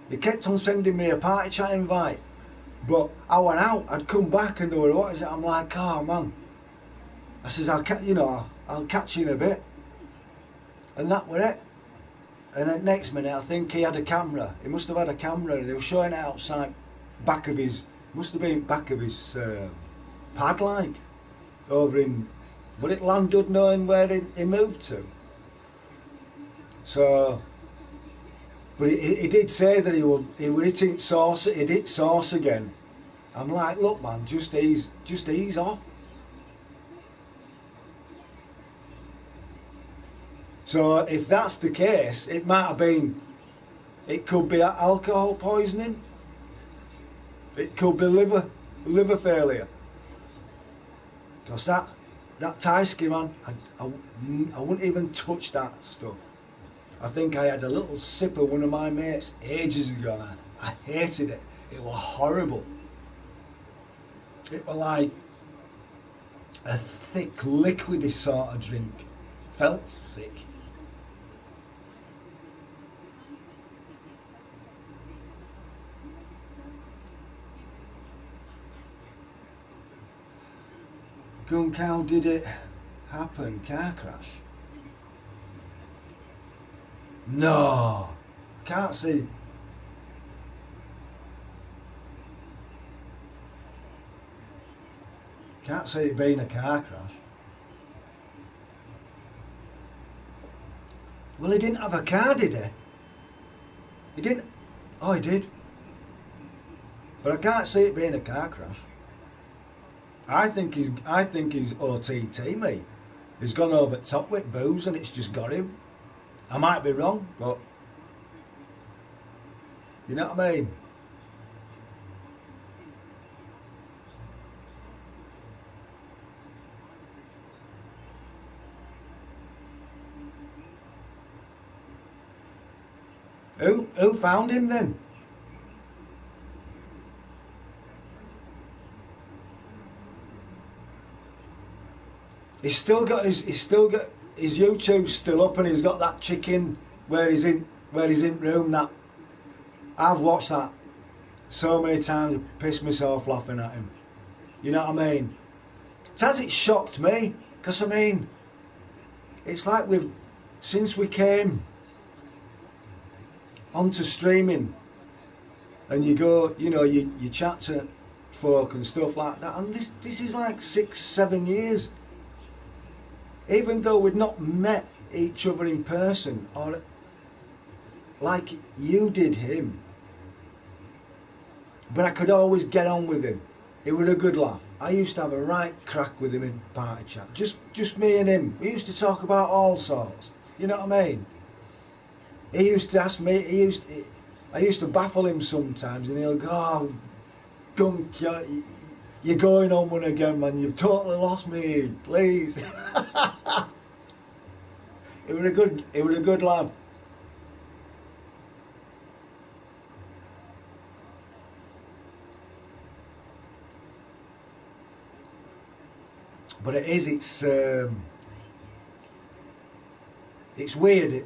Speaker 1: He kept on sending me a party chat invite. But I went out, I'd come back and they were, what is it? I'm like, oh man. I says, I'll catch you in a bit. And that was it. And then next minute, I think he had a camera. He must have had a camera, and they were showing it outside, back of his pad, like, over in, was it Landud, knowing where he moved to? So, but he did say that he would hitting sauce. He'd hit sauce again. I'm like, look, man, just ease off. So if that's the case, it could be alcohol poisoning. It could be liver failure. Because that Taiski, man, I wouldn't even touch that stuff. I think I had a little sip of one of my mates ages ago, man. I hated it. It was horrible. It was like a thick, liquidy sort of drink. Felt thick. Gunk, how did it happen? Car crash? No, can't see. Can't see it being a car crash. Well, he didn't have a car, did he? He didn't. Oh, he did. But I can't see it being a car crash. I think he's OTT, mate. He's gone over the top with booze and it's just got him. I might be wrong, but you know what I mean? Who found him then? He's still got his YouTube still up, and he's got that chicken where he's in room. That I've watched that so many times, pissed myself laughing at him. You know what I mean? It shocked me, because I mean, it's like since we came onto streaming, and you go, you know, you chat to folk and stuff like that, and this is like 6-7 years. Even though we'd not met each other in person, or like you did him, but I could always get on with him. He was a good laugh. I used to have a right crack with him in party chat. Just me and him. We used to talk about all sorts. You know what I mean? He used to ask me, I used to baffle him sometimes, and he'll go, oh, Gunk, you're going on one again, man. You've totally lost me, please. He was a good lad. But it's weird,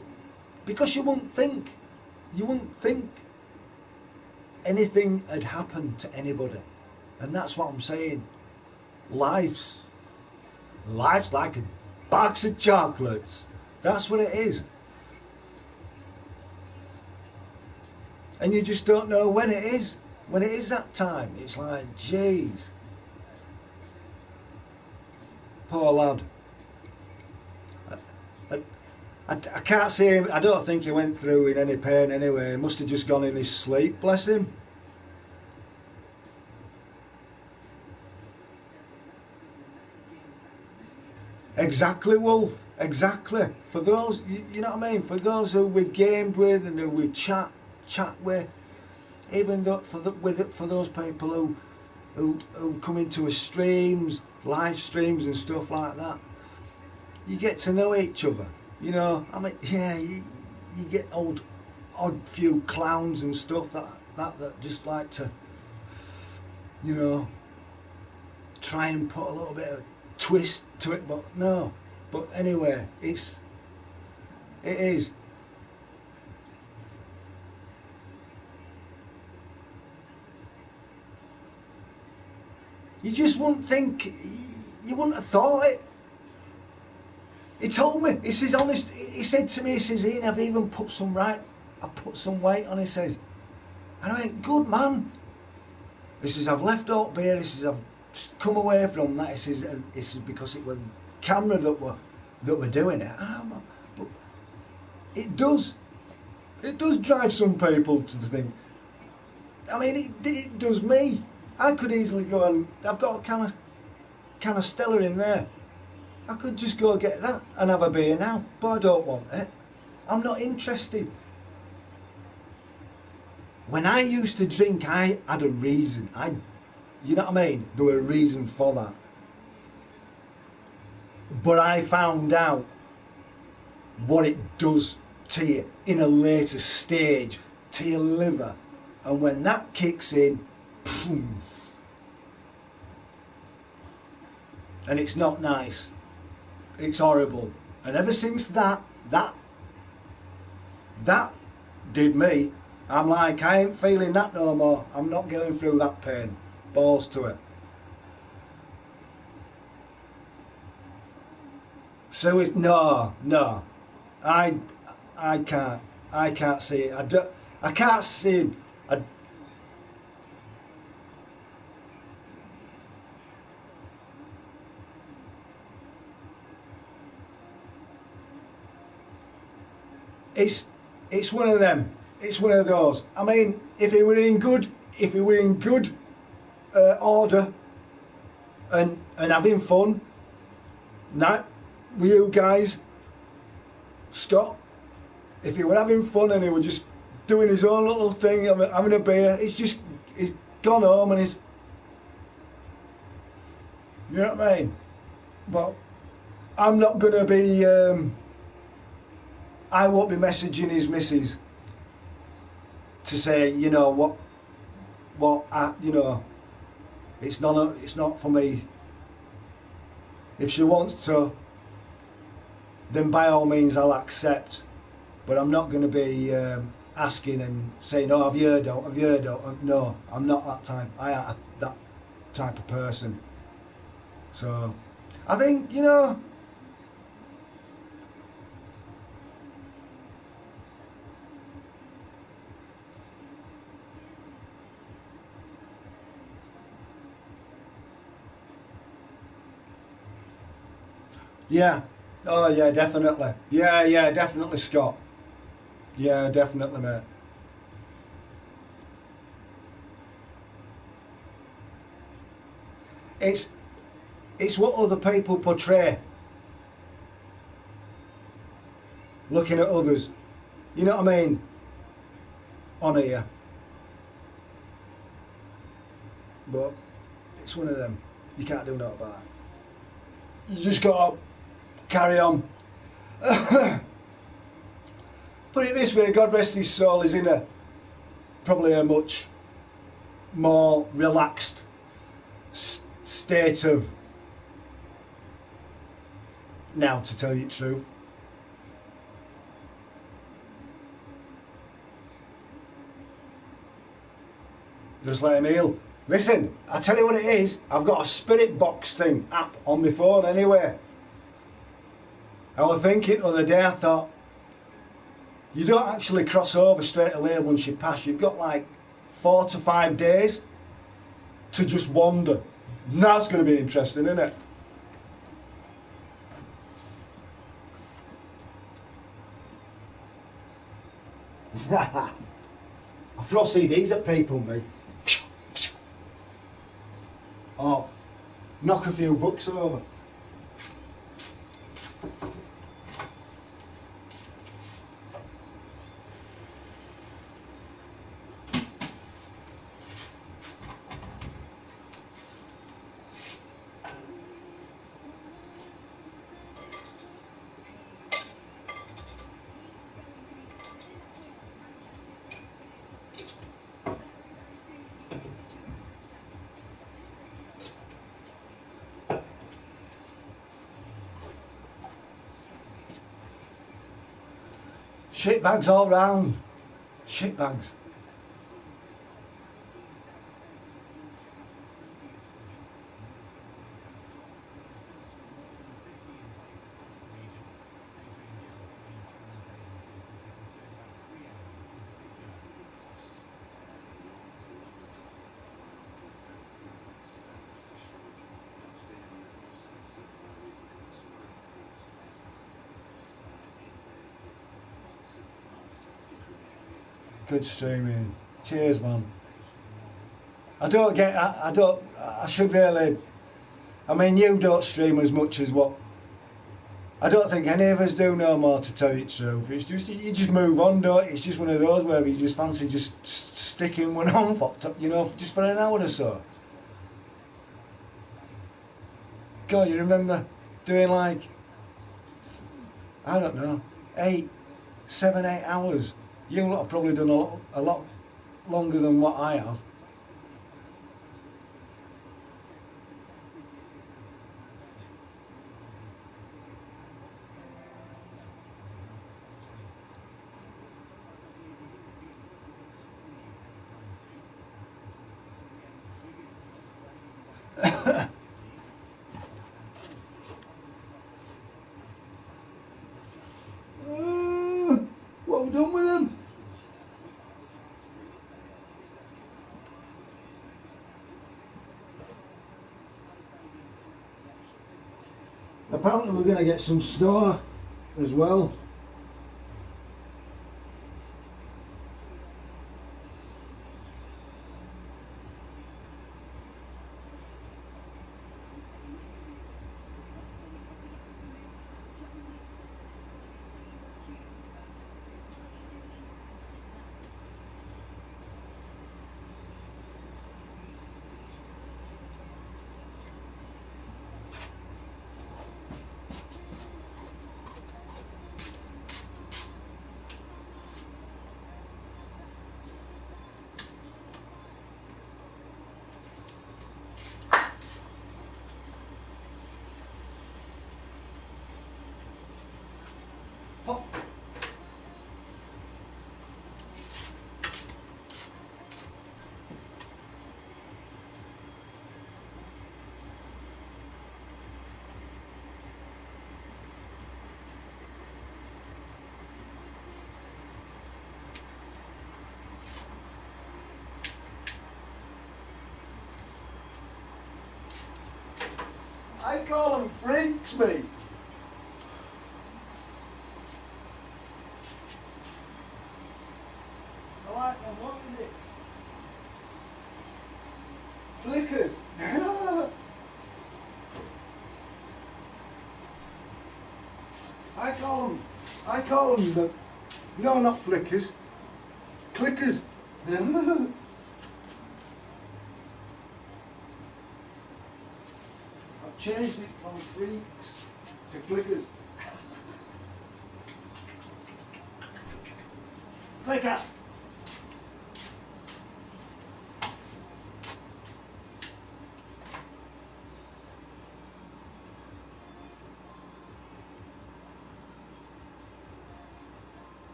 Speaker 1: because you wouldn't think anything had happened to anybody. And that's what I'm saying. Life's like a box of chocolates. That's what it is. And you just don't know when it is. When it is that time, it's like, jeez. Poor lad. I can't see him. I don't think he went through in any pain anyway. He must have just gone in his sleep, bless him. Exactly, Wolf. Exactly. For those, you know what I mean? For those who we've gamed with and who we chat with, even though for those people who come into streams, live streams and stuff like that, you get to know each other. You know, I mean, yeah, you get odd few clowns and stuff that just like to, you know, try and put a little bit of twist to it, but no. But anyway, it is. You just wouldn't think, you wouldn't have thought it. He told me, he says, honest, he said to me, he says, Ian, I've even put some I put some weight on, he says. And I went, good man. He says, I've left out beer, he says, I've come away from that, he says, because it was camera that were doing it. But it does drive some people to think. I mean, it does me. I could easily go and, I've got a can of Stella in there. I could just go get that and have a beer now, but I don't want it. I'm not interested. When I used to drink, I had a reason. You know what I mean? There were a reason for that. But I found out what it does to you in a later stage, to your liver. And when that kicks in, boom, and it's not nice. It's horrible. And ever since that did me, I'm like, I ain't feeling that no more. I'm not going through that pain. Balls to it. So it's no. I can't see it. I can't see. It's one of them. It's one of those. I mean, if it were in good order and having fun, not with you guys, Scott. If he were having fun and he were just doing his own little thing, having a beer, he's gone home and he's, you know what I mean? But I'm not gonna be. I won't be messaging his missus to say, you know it's not for me. If she wants to, then by all means I'll accept. But I'm not going to be asking and saying, oh, have you heard of? No, I'm not that type. I am that type of person. So I think, you know, yeah. Oh yeah, definitely. Yeah, definitely, Scott. Yeah, definitely, mate. It's what other people portray. Looking at others. You know what I mean? On here. But it's one of them. You can't do nothing about it. You just gotta carry on. Put it this way, God rest his soul, is in probably a much more relaxed state of now, to tell you the truth. Just let him heal. Listen, I tell you what it is. I've got a spirit box thing app on my phone anyway. I was thinking the other day, I thought, you don't actually cross over straight away once you pass. You've got like 4 to 5 days to just wander. And that's going to be interesting, isn't it? I throw CDs at people, me. Oh, knock a few books over. Shit bags all round. Shit bags. Good streaming. Cheers, man. I should really, I mean, you don't stream as much as what, I don't think any of us do no more, to tell you the truth. It's just, you just move on, don't you? It's just one of those where you just fancy just sticking one on for, you know, just for an hour or so. God, you remember doing like, I don't know, 7, 8 hours. You lot have probably done a lot longer than what I have. What have we done with them? Apparently we're going to get some snow as well. Pop. I call them freaks, me. I like them. What is it? Flickers. I call them the, no, not flickers, clickers. I've changed it from freaks to clickers. Clicker.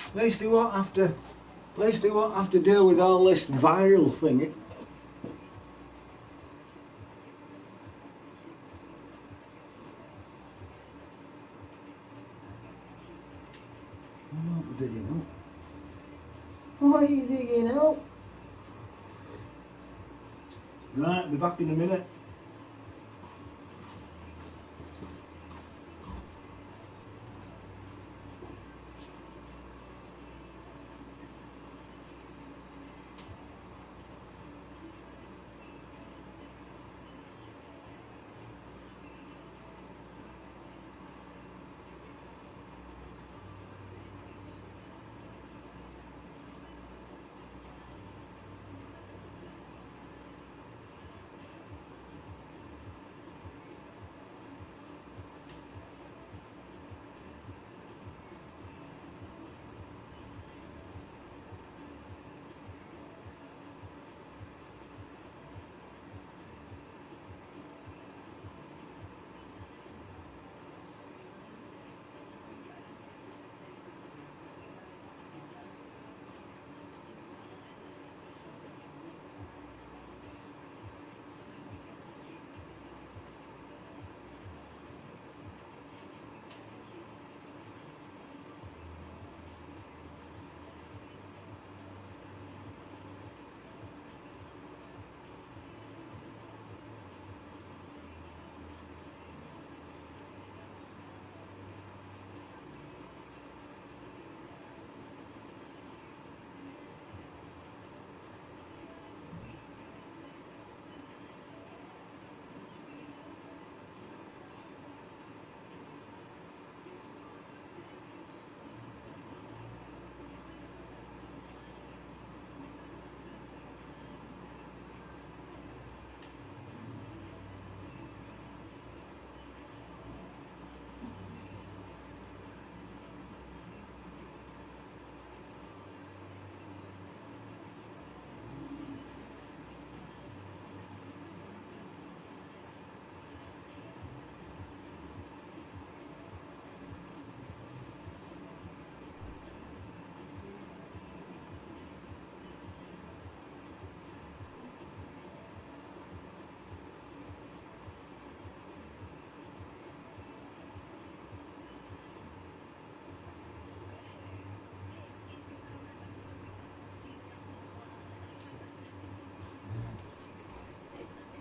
Speaker 1: At least he won't have to. At least he won't have to deal with all this viral thing. What are you digging up? What are you digging up? Right, I'll be back in a minute.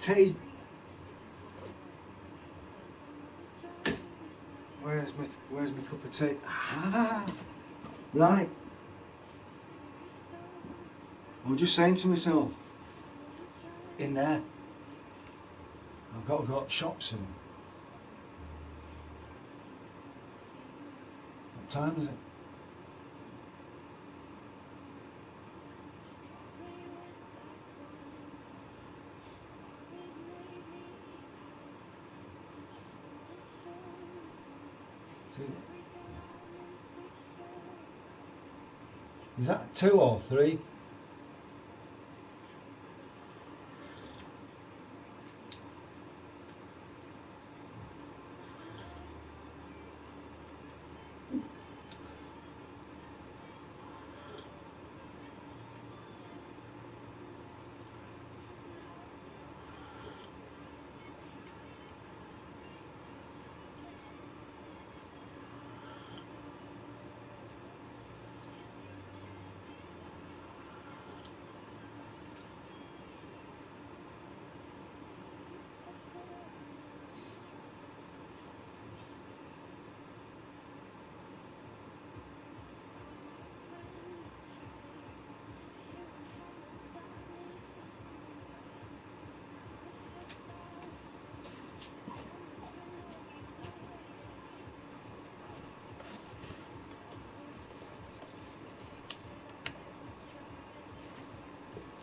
Speaker 1: Tea. Where's my cup of tea? Ah, right. I was just saying to myself, in there, I've got to go to shop soon. What time is it? Is that 2 or 3?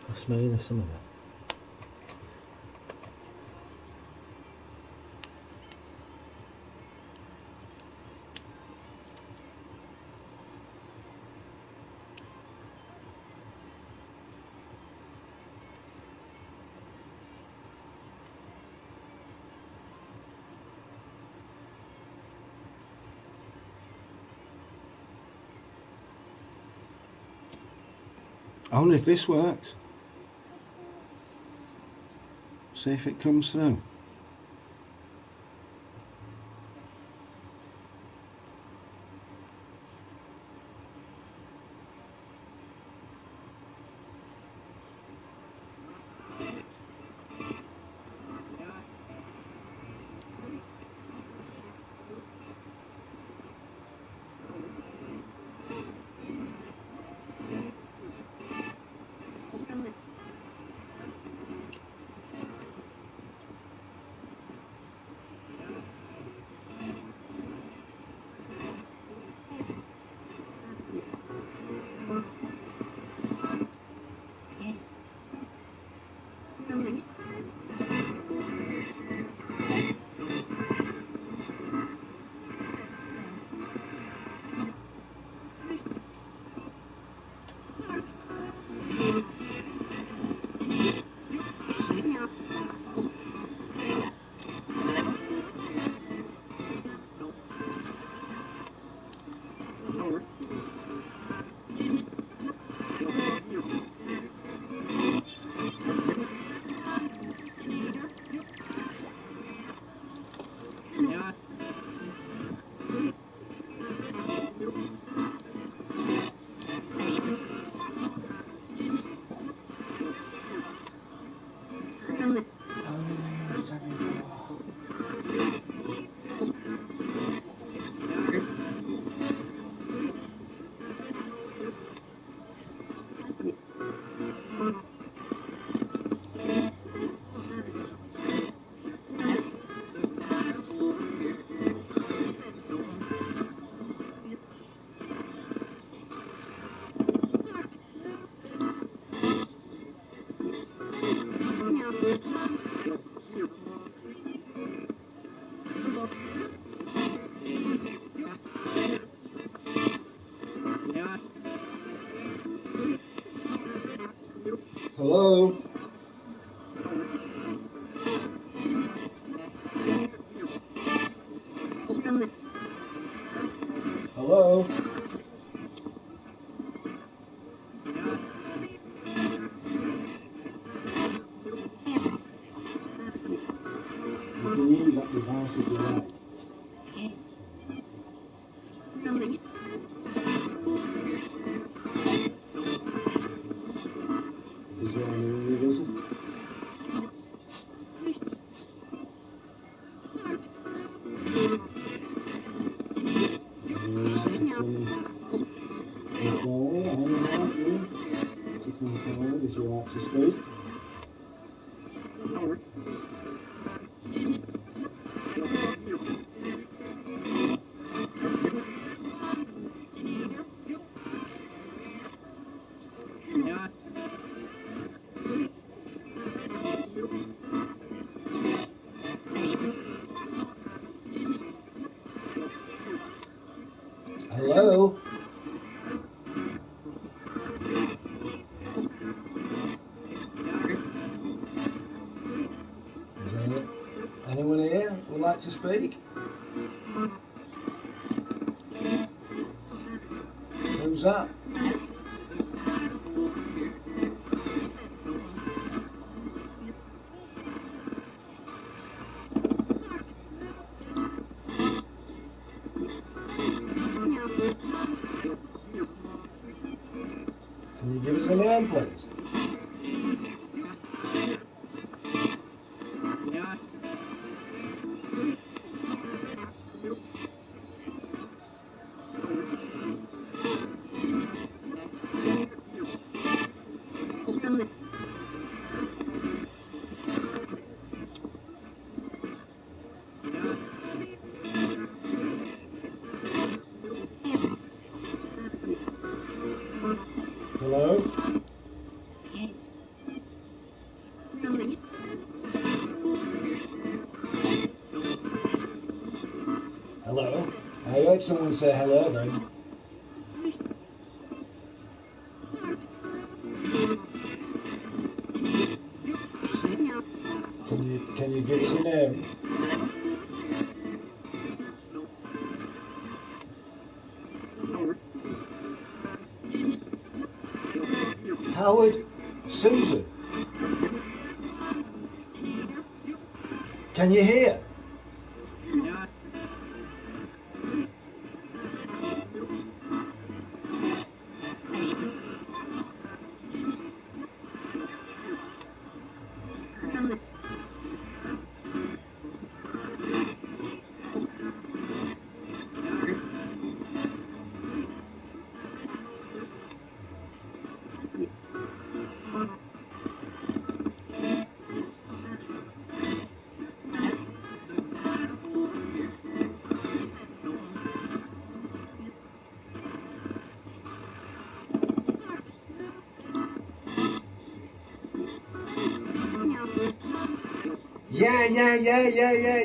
Speaker 1: That's me, there's some of it. I wonder if this works. See if it comes through. Hello? Hello? You can use that device if you like. Is there anyone who doesn't? Anyone like to come forward? I invite you to come forward if you like to speak. Hello? Is there anyone here who would like to speak? Who's that? Can you give us a name, please? Hello? Hello? I heard someone say hello then. Can you give us a name? Howard, Susan, can you hear?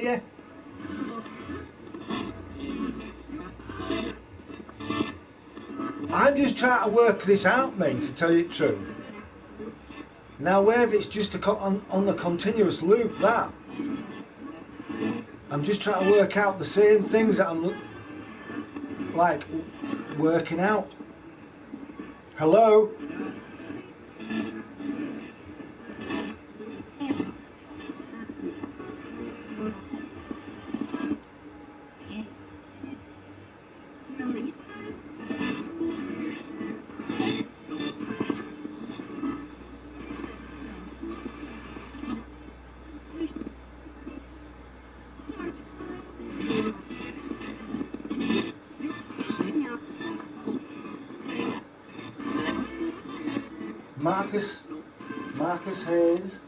Speaker 1: Yeah. I'm just trying to work this out, mate, to tell you the truth. Now, whether it's just on the continuous loop, that I'm just trying to work out the same things that I'm like working out. Hello? Marcus Hayes.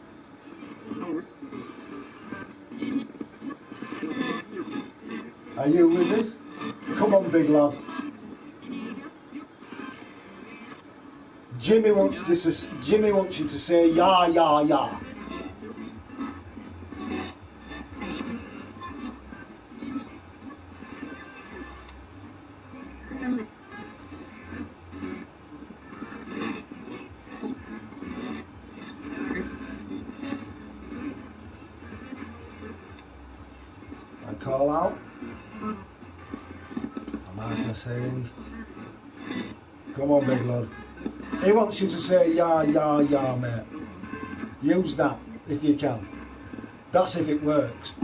Speaker 1: Are you with us? Come on, big lad. Jimmy wants you to say yeah. I call out. Marcus Hayes. Come on, big lad. He wants you to say yeah, mate. Use that if you can. That's if it works.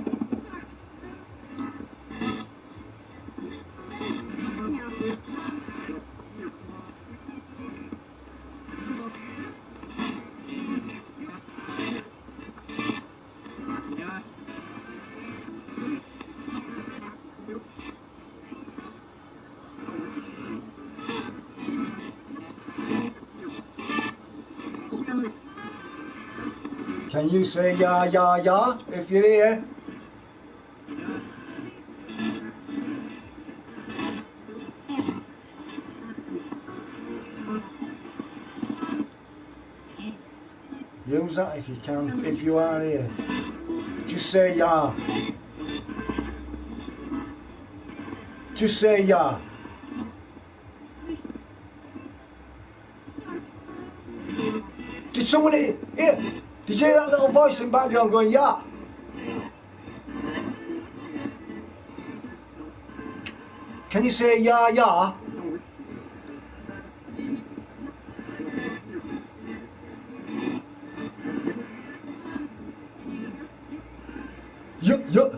Speaker 1: Can you say yeah if you're here? Use that if you can, if you are here. Just say yeah. Just say yeah. Did someone here? Did you hear that little voice in the background going yeah? Can you say yeah? Yup.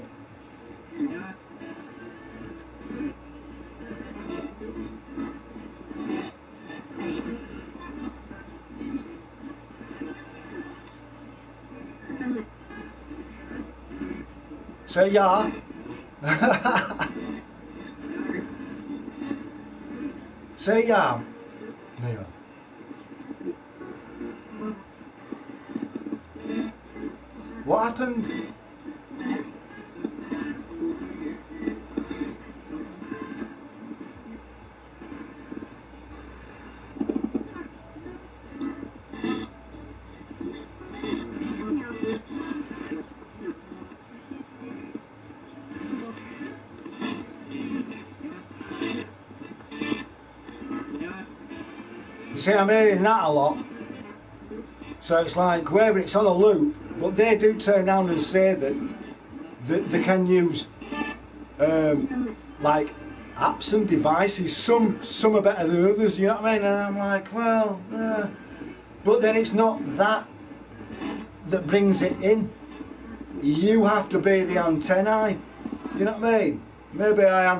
Speaker 1: Say yeah. Say yeah. There you are. What happened? You see, I'm hearing that a lot. So it's like, whether it's on a loop, but they do turn around and say that they can use like apps and devices. Some are better than others, you know what I mean? And I'm like, well, But then it's not that brings it in. You have to be the antennae. You know what I mean? Maybe I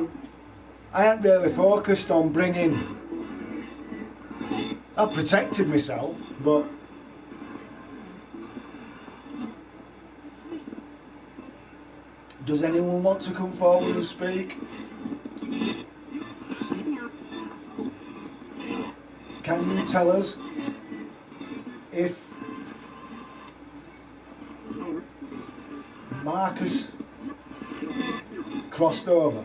Speaker 1: ain't really focused on bringing. I've protected myself, but does anyone want to come forward and speak? Can you tell us if Marcus crossed over?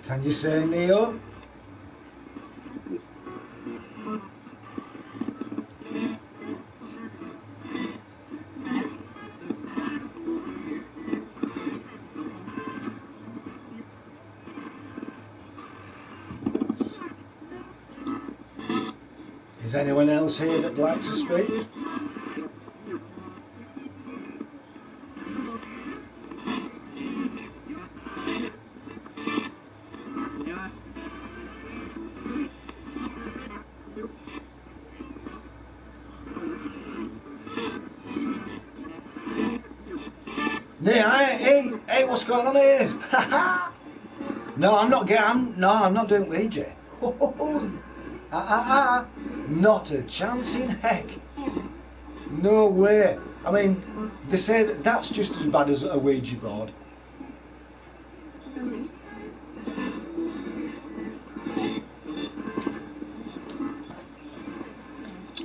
Speaker 1: Can you say Neo? Is anyone else here that'd like to speak? Hey, what's going on here? No, I'm not doing Ouija. Not a chance in heck. No way. I mean, they say that that's just as bad as a Ouija board.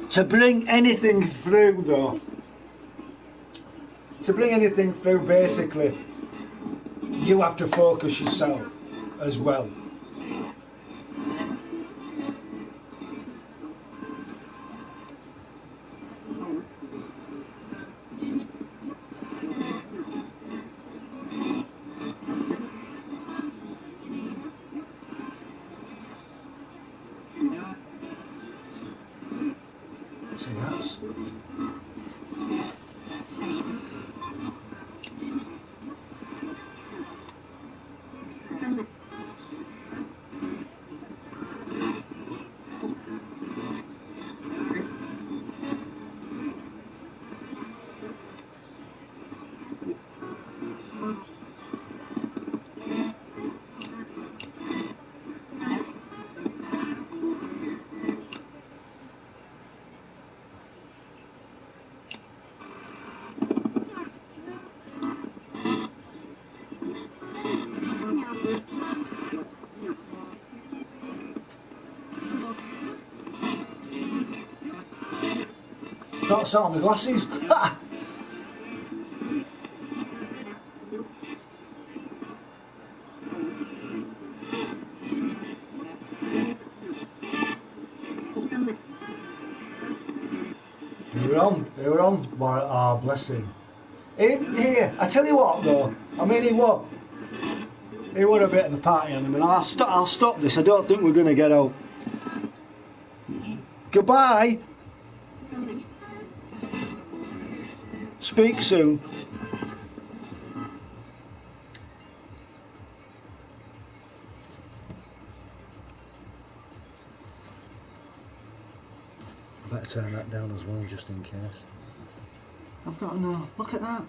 Speaker 1: To bring anything through though, basically, you have to focus yourself as well. See, that's... Thought I saw my glasses. They were on. Ah, bless him. Here, I tell you what though, I mean he was a bit of a party animal. I'll stop this, I don't think we're going to get out. Goodbye. Speak soon. Better turn that down as well, just in case. I've got to know. Look at that.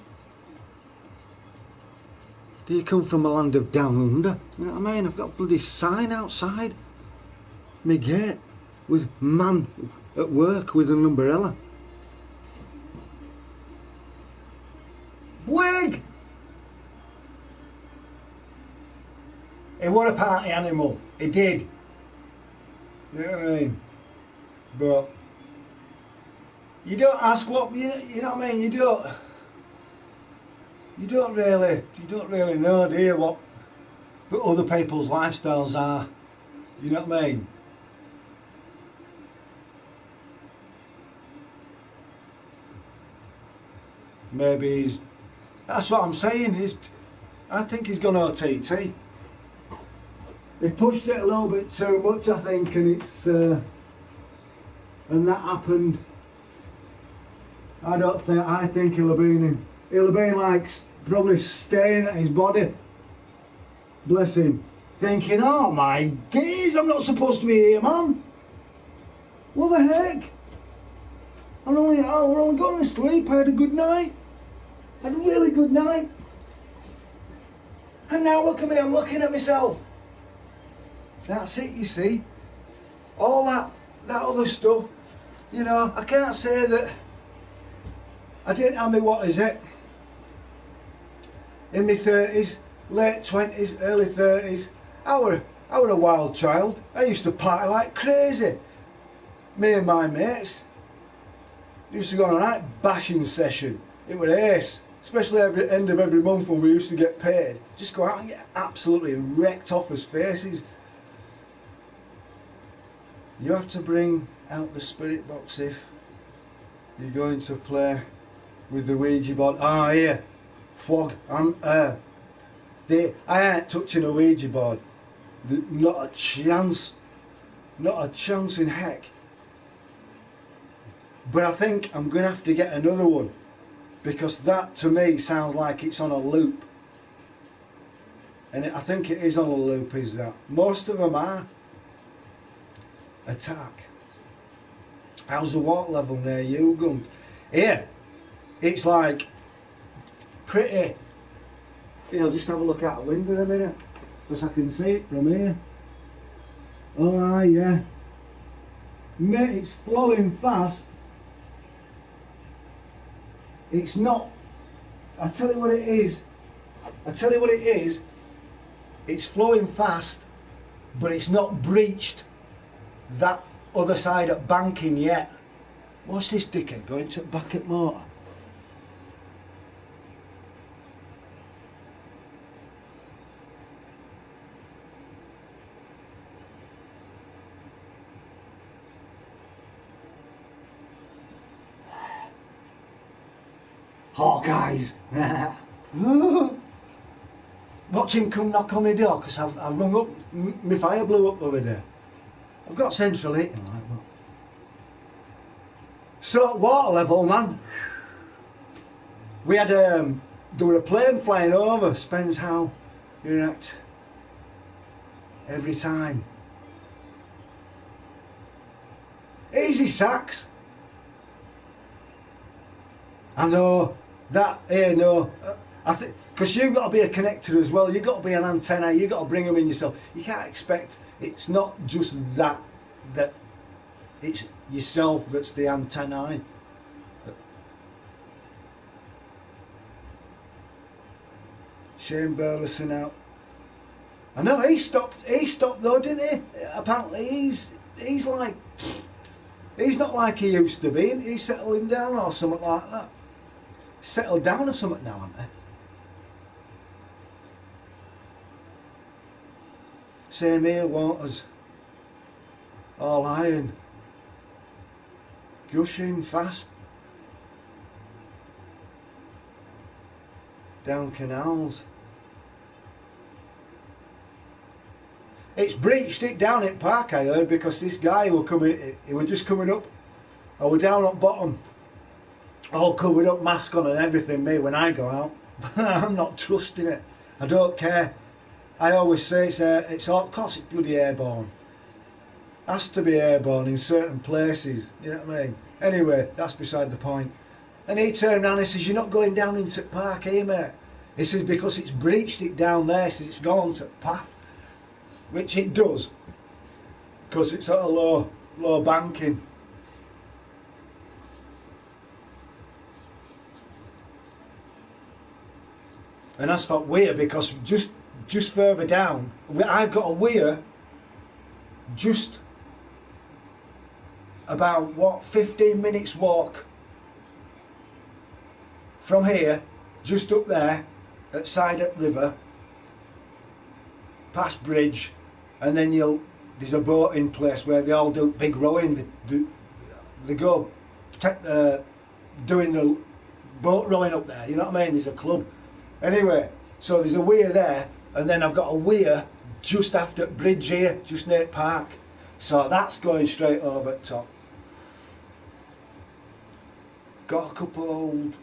Speaker 1: Do you come from a land of down under? You know what I mean? I've got a bloody sign outside my gate with man at work with an umbrella. Wig! He was a party animal. He did. You know what I mean? But you don't ask what you know what I mean. You don't really know, do you, what other people's lifestyles are. You know what I mean? Maybe he's... That's what I'm saying. I think he's gone OTT. He pushed it a little bit too much, I think, and that happened. I think he'll have been like probably staring at his body. Bless him. Thinking, oh my days, I'm not supposed to be here, man. What the heck? We're only going to sleep. I had a good night. I had a really good night. And now look at me, I'm looking at myself. That's it, you see. All that other stuff, you know, I can't say that I didn't have me, what is it, in my 30s, late 20s, early 30s. I were a wild child. I used to party like crazy. Me and my mates used to go on a right bashing session. It was ace, especially at the end of every month when we used to get paid. Just go out and get absolutely wrecked off us faces. You have to bring out the spirit box if you're going to play with the Ouija board. Ah, here, flog. I ain't touching a Ouija board. Not a chance. Not a chance in heck. But I think I'm going to have to get another one, because that to me sounds like it's on a loop. And I think it is on a loop, is that. Most of them are. Attack. How's the water level near you, Gunk? Here, it's like pretty. Here, I'll just have a look out the window in a minute, because I can see it from here. Oh yeah. Mate, it's flowing fast. It's not. I tell you what it is. It's flowing fast, but it's not breached that other side at banking yet. What's this dickhead going to back at motor? Hawkeyes. Watch him come knock on my door, because I've rung up, my fire blew up the other day. I've got central heating like that. So water level, man. We had there were a plane flying over. Spends how you react every time. Easy sacks. I know that. Hey, no. I think because you've got to be a connector as well. You've got to be an antenna. You've got to bring them in yourself. You can't expect. It's not just that it's yourself that's the antennae. Shane Burleson out. I know he stopped though, didn't he? Apparently he's like, he's not like he used to be. He's settling down or something like that. Settled down or something now, aren't they? Same here, waters. All iron. Gushing fast. Down canals. It's breached it down at Park, I heard, because this guy were coming, he was just coming up. I was down at bottom, all covered up, mask on and everything, me, when I go out. I'm not trusting it. I don't care. I always say it's all, of course it's bloody airborne. Has to be airborne in certain places, you know what I mean? Anyway, that's beside the point. And he turned around and he says, you're not going down into Park here, mate. He says, because it's breached it down there, he says it's gone onto path. Which it does, because it's at a low banking. And that's for weir, because just further down, I've got a weir just about 15 minutes walk from here, just up there at side at river, past bridge, and then there's a boating place where they all do big rowing. They go doing the boat rowing up there, you know what I mean? There's a club Anyway, so there's a weir there, and then I've got a weir just after bridge here, just near Park. So that's going straight over at top. Got a couple old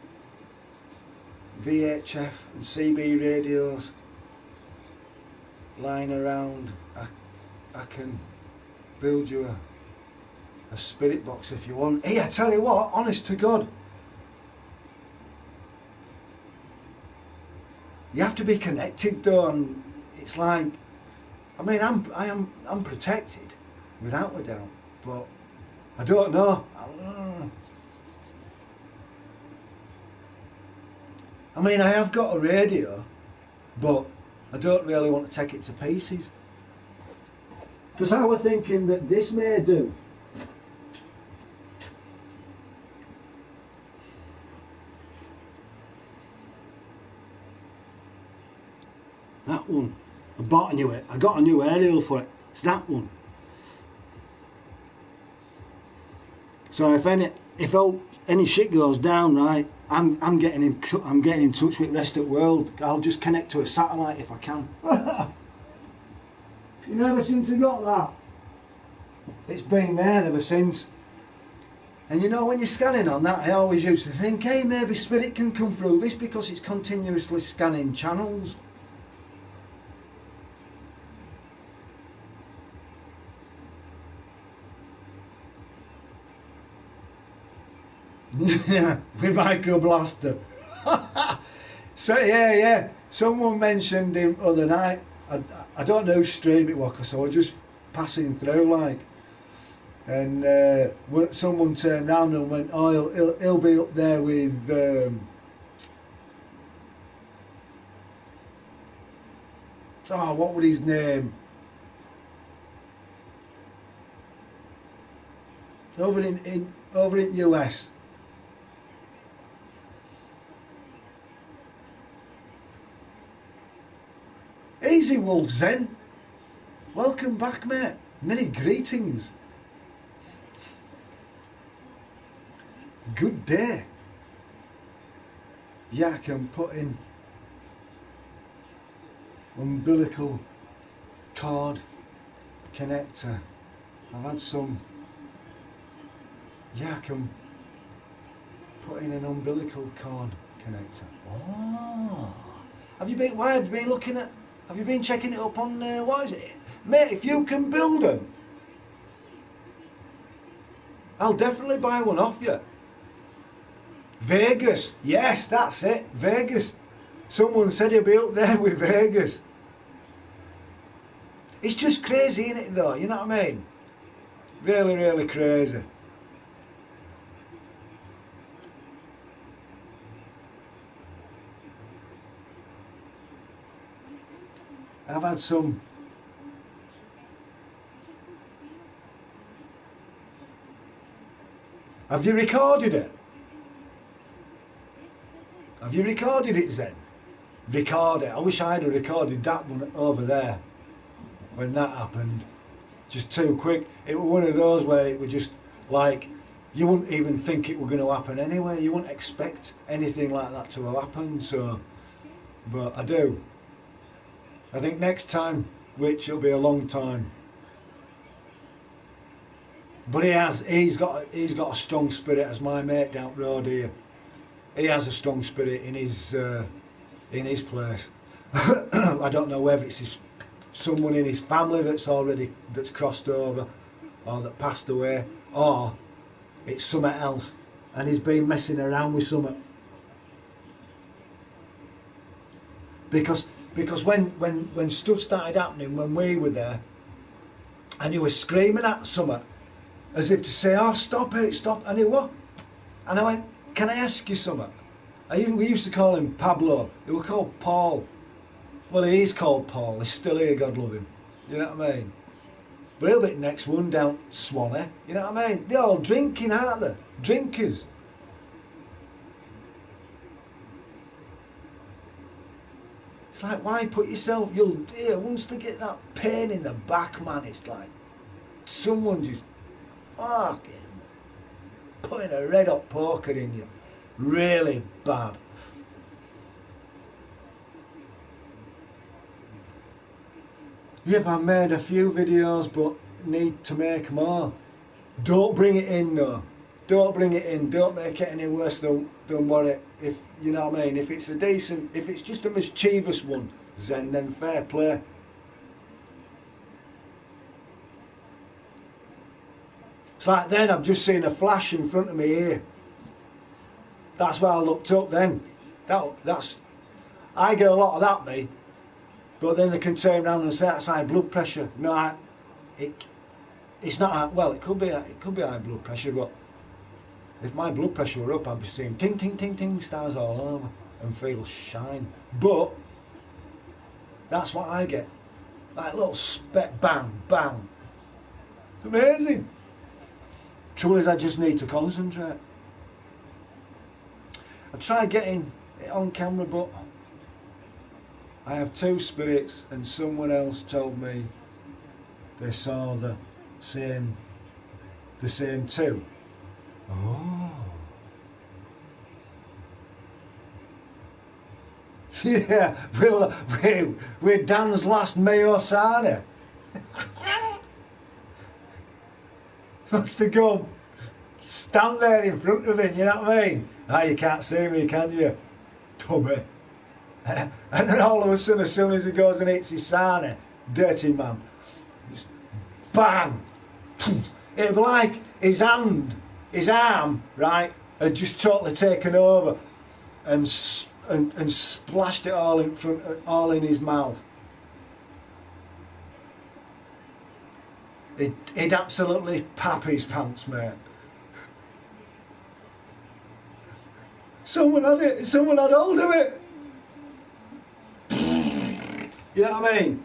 Speaker 1: VHF and CB radios lying around. I can build you a spirit box if you want. Hey, I tell you what, honest to God, you have to be connected though, and it's like, I mean, I'm protected without a doubt, but I don't know. I mean, I have got a radio, but I don't really want to take it to pieces. Because I was thinking that this may do. That one. I got a new aerial for it. It's that one. So if any shit goes down, right, I'm getting in touch with the rest of the world. I'll just connect to a satellite if I can. You know, ever since I got that, it's been there ever since. And you know, when you're scanning on that, I always used to think, hey, maybe spirit can come through this because it's continuously scanning channels. Yeah, with microblaster. So yeah. Someone mentioned him other night. I don't know whose stream it was, because I was just passing through like, and someone turned around and went, "Oh, he'll be up there with." Oh, what was his name? Over in US. Easy Wolf Zen. Welcome back, mate. Many greetings. Good day. Yeah, I can put in umbilical cord connector. I've had some. Yeah, I can put in an umbilical cord connector. Oh, why have you been looking at? Have you been checking it up on? What is it, mate? If you can build them, I'll definitely buy one off you. Vegas, yes, that's it. Vegas. Someone said he'll be up there with Vegas. It's just crazy, isn't it, though? You know what I mean? Really, really crazy. I've had some. Have you recorded it? Have you recorded it, Zen? Record it. I wish I'd have recorded that one over there when that happened. Just too quick. It was one of those where it was just like, you wouldn't even think it were going to happen anyway. You wouldn't expect anything like that to have happened. So, but I do. I think next time, which will be a long time. But he's got a strong spirit, as my mate down the road here. He has a strong spirit in his place. I don't know whether it's someone in his family that's crossed over, or that passed away, or it's something else, and he's been messing around with something. Because when stuff started happening when we were there, and he was screaming at something, as if to say, "Oh, stop it, stop!" And he what? And I went, "Can I ask you something?" We used to call him Pablo. He was called Paul. Well, he is called Paul. He's still here, God love him. You know what I mean? But he'll be next one down Swanee. You know what I mean? They're all drinking, aren't they? Drinkers. It's like, why put yourself... once they get that pain in the back, man, it's like someone just fucking putting a red hot poker in you. Really bad. Yep, I made a few videos, but need to make more. Don't bring it in though. Don't bring it in. Don't make it any worse than what it. If you know what I mean. If it's a decent, if it's just a mischievous one, then fair play. It's like then I've just seen a flash in front of me here. That's why I looked up then. That's I get a lot of that, me. But then they can turn around and say that's high blood pressure. No, it's not. Well, it could be high blood pressure, but if my blood pressure were up, I'd be seeing ting ting ting ting stars all over and feel shine. But that's what I get, like little bang bang. It's amazing. Trouble is, I just need to concentrate. I try getting it on camera, but I have two spirits, and someone else told me they saw the same two. Oh. Yeah, we're Dan's last Mayo Sana. Must have gone stand there in front of him, you know what I mean? Ah, you can't see me, can you? Tubby. And then all of a sudden, as soon as he goes and eats his sarnie, dirty man, just bang! It'd be like his arm, right, had just totally taken over and splashed it all in his mouth. He'd absolutely pap his pants, mate. Someone had hold of it. You know what I mean?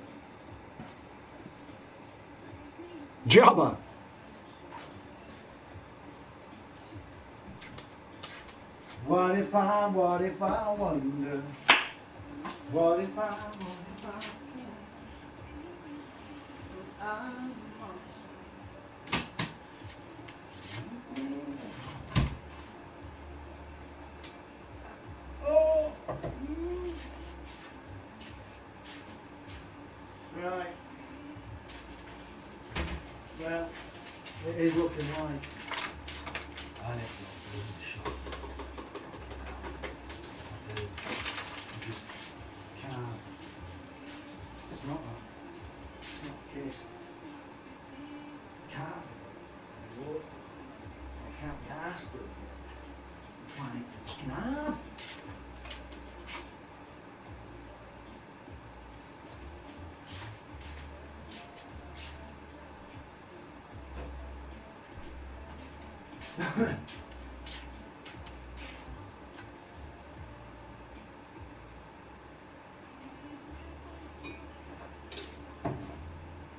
Speaker 1: Jobber. What if I wonder? What if I Oh! Right. Well, it is looking like I need to go in the shop. I just can't. It's not the case. Can't. I can't be asked with it. I'm trying fucking hard.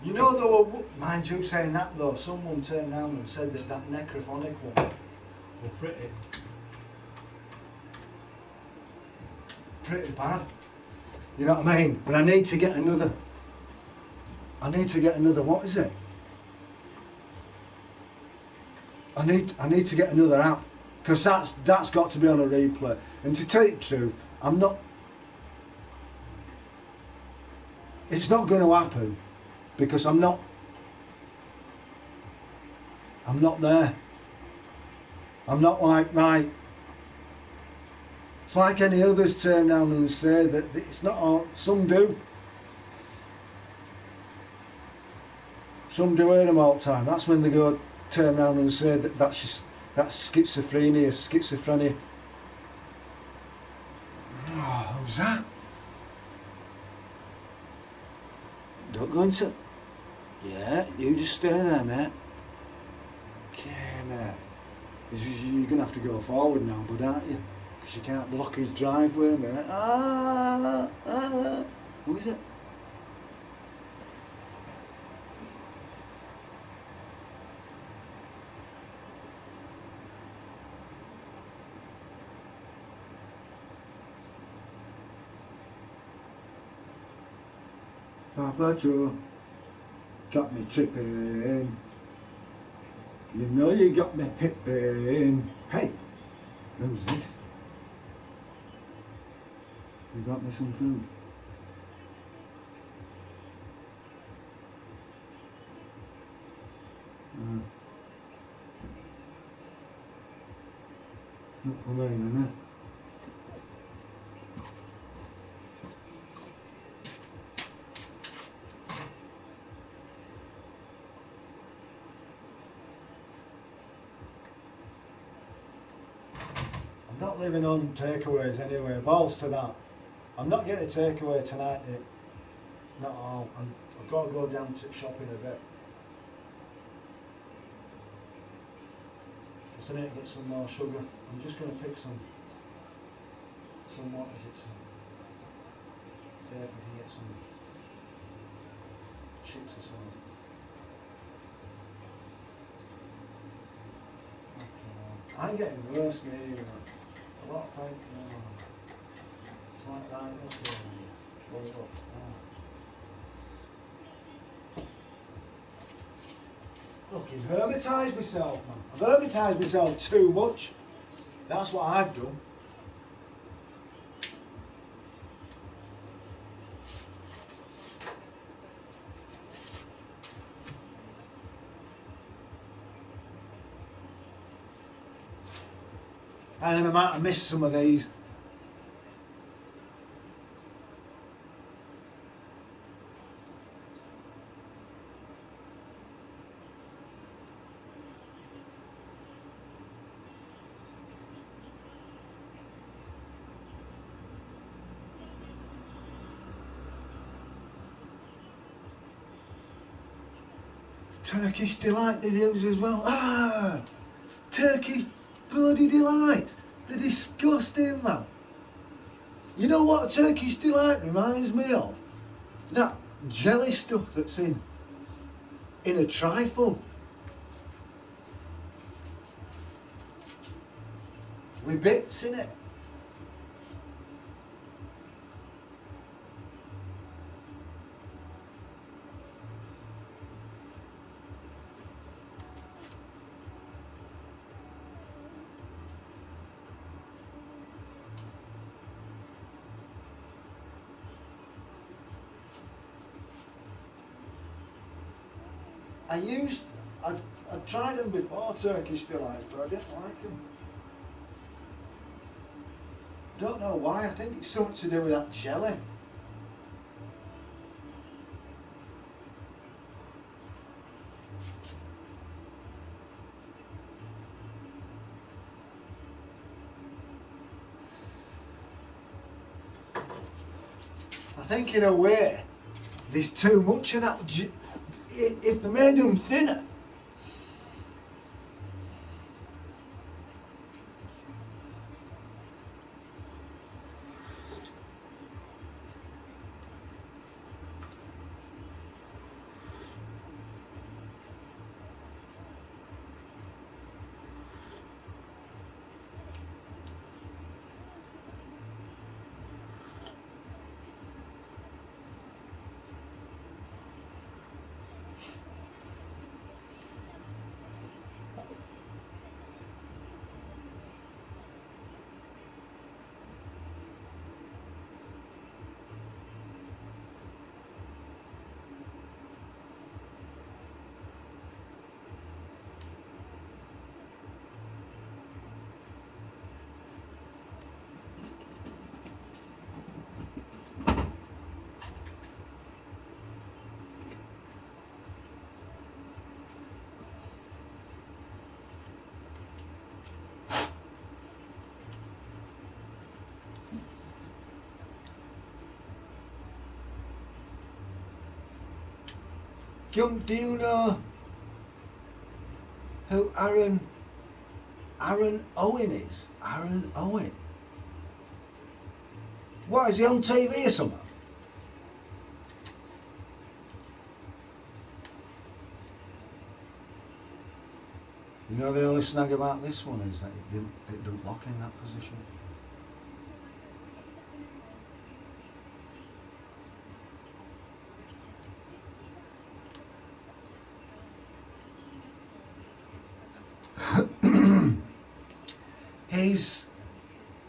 Speaker 1: You know, though, mind you saying that though, someone turned around and said that necrophonic one were pretty bad. You know what I mean? But I need to get another. What is it? I need to get another app, because that's got to be on a replay. And to tell you the truth, it's not going to happen, because I'm not there. I'm not like my. It's like any others turn around and say that it's not all. Some do. Some do hear them all the time. That's when they go turn around and say that's schizophrenia. Oh, who's that? Don't go into. Yeah, you just stay there, mate. Okay, mate. You're going to have to go forward now, bud, aren't you? Because you can't block his driveway, mate. Who is it? Papa Joe got me tripping. You know you got me pipping. Hey, who's this? You got me some food. Not for me, innit? I'm not living on takeaways anyway, balls to that. I'm not getting a takeaway tonight, Nick. Not at all. I've got to go down to shopping a bit. So I need to get some more sugar. I'm just going to pick some what is it? See if I can get some chips or something. Okay. I'm getting worse, maybe. A lot of pain. No. It's like that. Okay. Close up. Look, I've hermetised myself, man. I've hermetised myself too much. That's what I've done. And I might have missed some of these. Turkish Delight they use as well. Ah! Turkish bloody Delight. They're disgusting, man. You know what a Turkish Delight reminds me of? That jelly stuff that's in a trifle. With bits in it. I tried them before, Turkish Delights, but I didn't like them. Don't know why, I think it's something to do with that jelly. I think in a way, there's too much of that. If they made them thinner, do you know who Aaron Owen is? Aaron Owen. What, is he on TV or something? You know, the only snag about this one is that it didn't lock in that position.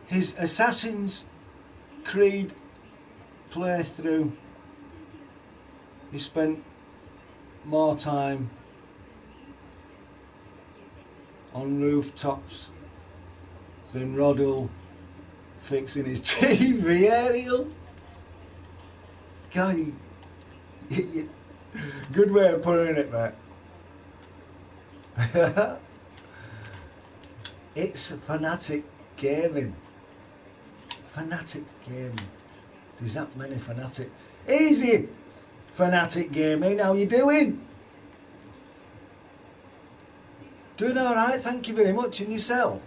Speaker 1: His Assassin's Creed playthrough, he spent more time on rooftops than Roddle fixing his TV aerial. God, good way of putting it, mate. It's fanatic gaming. Fanatic gaming. There's that many fanatic. Easy, fanatic gaming. How you doing? Doing all right. Thank you very much. And yourself?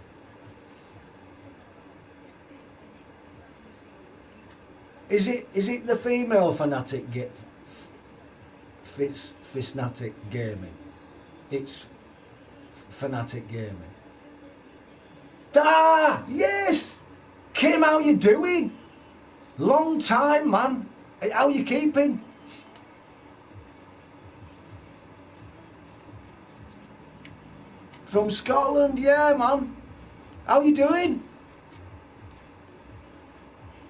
Speaker 1: Is it the female fanatic fanatic gaming? It's fanatic gaming. Ah, yes. Kim, how you doing? Long time, man. How you keeping? From Scotland, yeah, man. How you doing?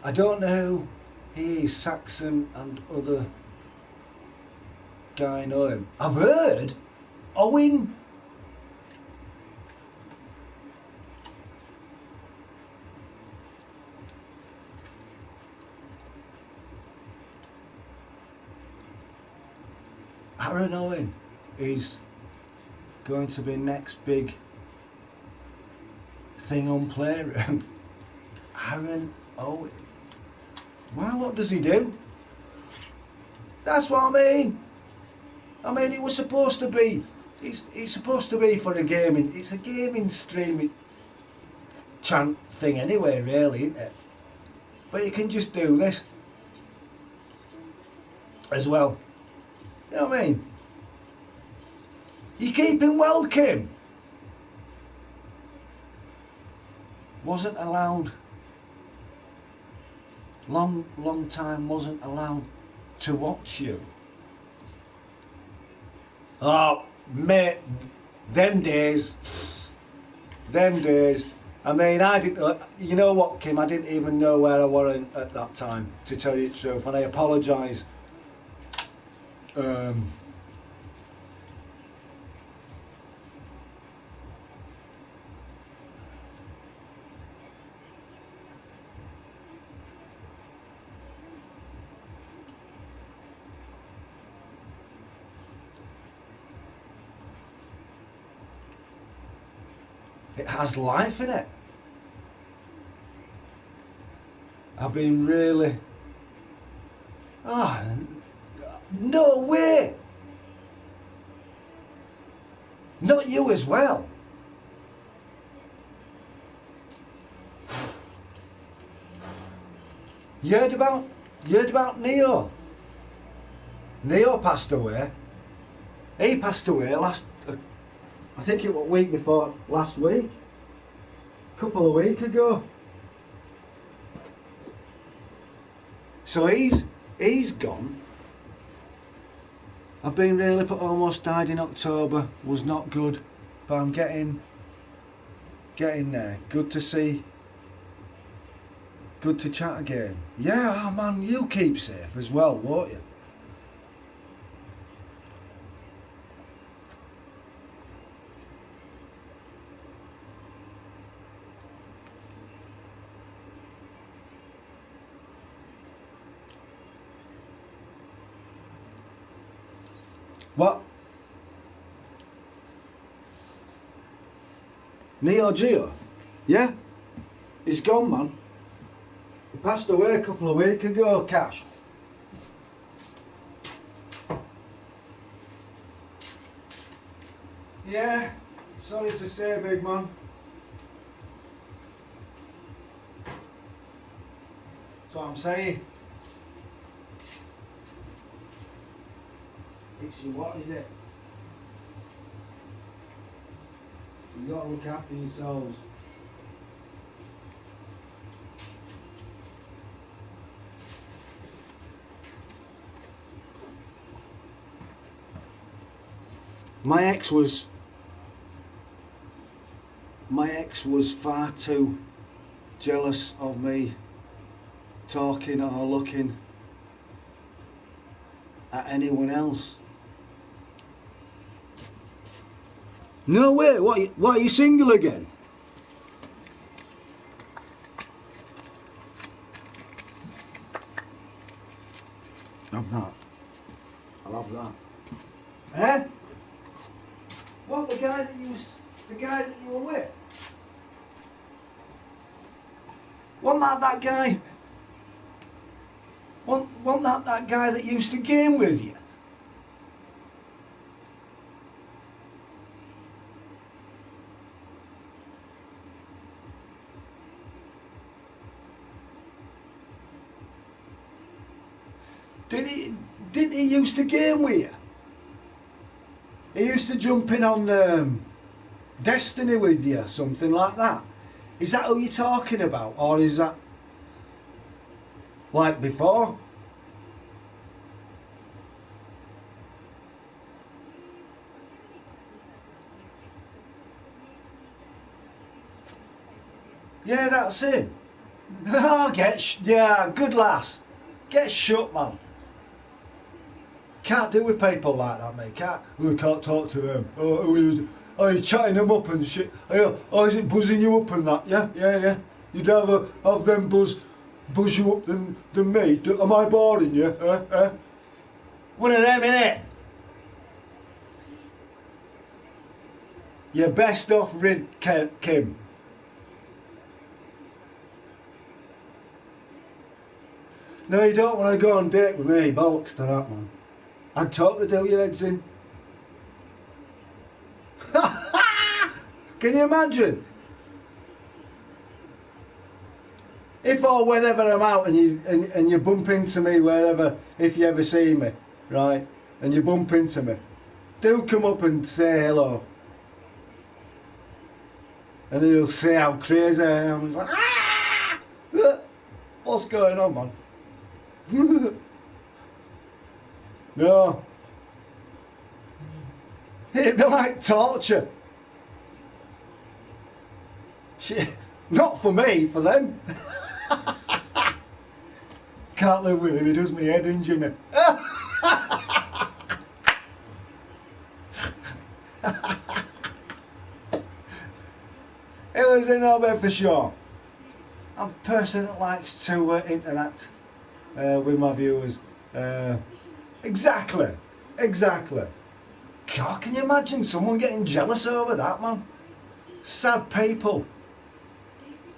Speaker 1: I don't know. He is Saxon and other guy know him. I've heard Owen. Aaron Owen is going to be next big thing on Playroom. Aaron Owen. Wow, what does he do? That's what I mean. I mean, it was supposed to be. It's supposed to be for a gaming. It's a gaming streaming chant thing anyway, really, isn't it? But you can just do this as well. You know what I mean? You keeping well, Kim? Wasn't allowed. Long time wasn't allowed to watch you. Oh, mate, them days. I mean, I didn't. You know what, Kim? I didn't even know where I was at that time, to tell you the truth, and I apologise. It has life in it. I've been really. Ah, no way. Not you as well. You heard about Neo? Neo passed away. He passed away last. I think it was a week before last week. A couple of weeks ago. So he's gone. I've been really put. Almost died in October. Was not good, but I'm getting there. Good to see. Good to chat again. Yeah, oh man, you keep safe as well, won't you? What? Neo Geo? Yeah? He's gone, man. He passed away a couple of weeks ago, Cash. Yeah, sorry to say, big man. That's what I'm saying. It's you, what is it? You gotta look after yourselves. My ex was far too jealous of me talking or looking at anyone else. No way, what are you single again? Have that. I'll have that. Eh? What, the guy that you were with? Wasn't that guy? Wasn't that guy that used to game with you? Did he used to game with you? He used to jump in on Destiny with you, something like that. Is that who you're talking about, or is that like before? Yeah, that's him. Oh, yeah, good lass. Get shut, man. Can't deal with people like that, mate. Can't talk to them. Oh, you're chatting them up and shit. Oh, is it buzzing you up and that? Yeah. You'd rather have them buzz you up than me. Am I boring you? One of them, innit? You're best off rid, Kim. No, you don't want to go on a date with me. Bollocks to that, man. I'd totally do your heads in. Can you imagine? If or whenever I'm out and you bump into me wherever, if you ever see me, right, and you bump into me, do come up and say hello. And you'll see how crazy I am. It's like, ah! What's going on, man? No. It'd be like torture. Shit. Not for me, for them. Can't live with him, he does me head in, Jimmy. It was in our bed for sure. I'm a person that likes to interact with my viewers. Exactly. God, can you imagine someone getting jealous over that, man? Sad people.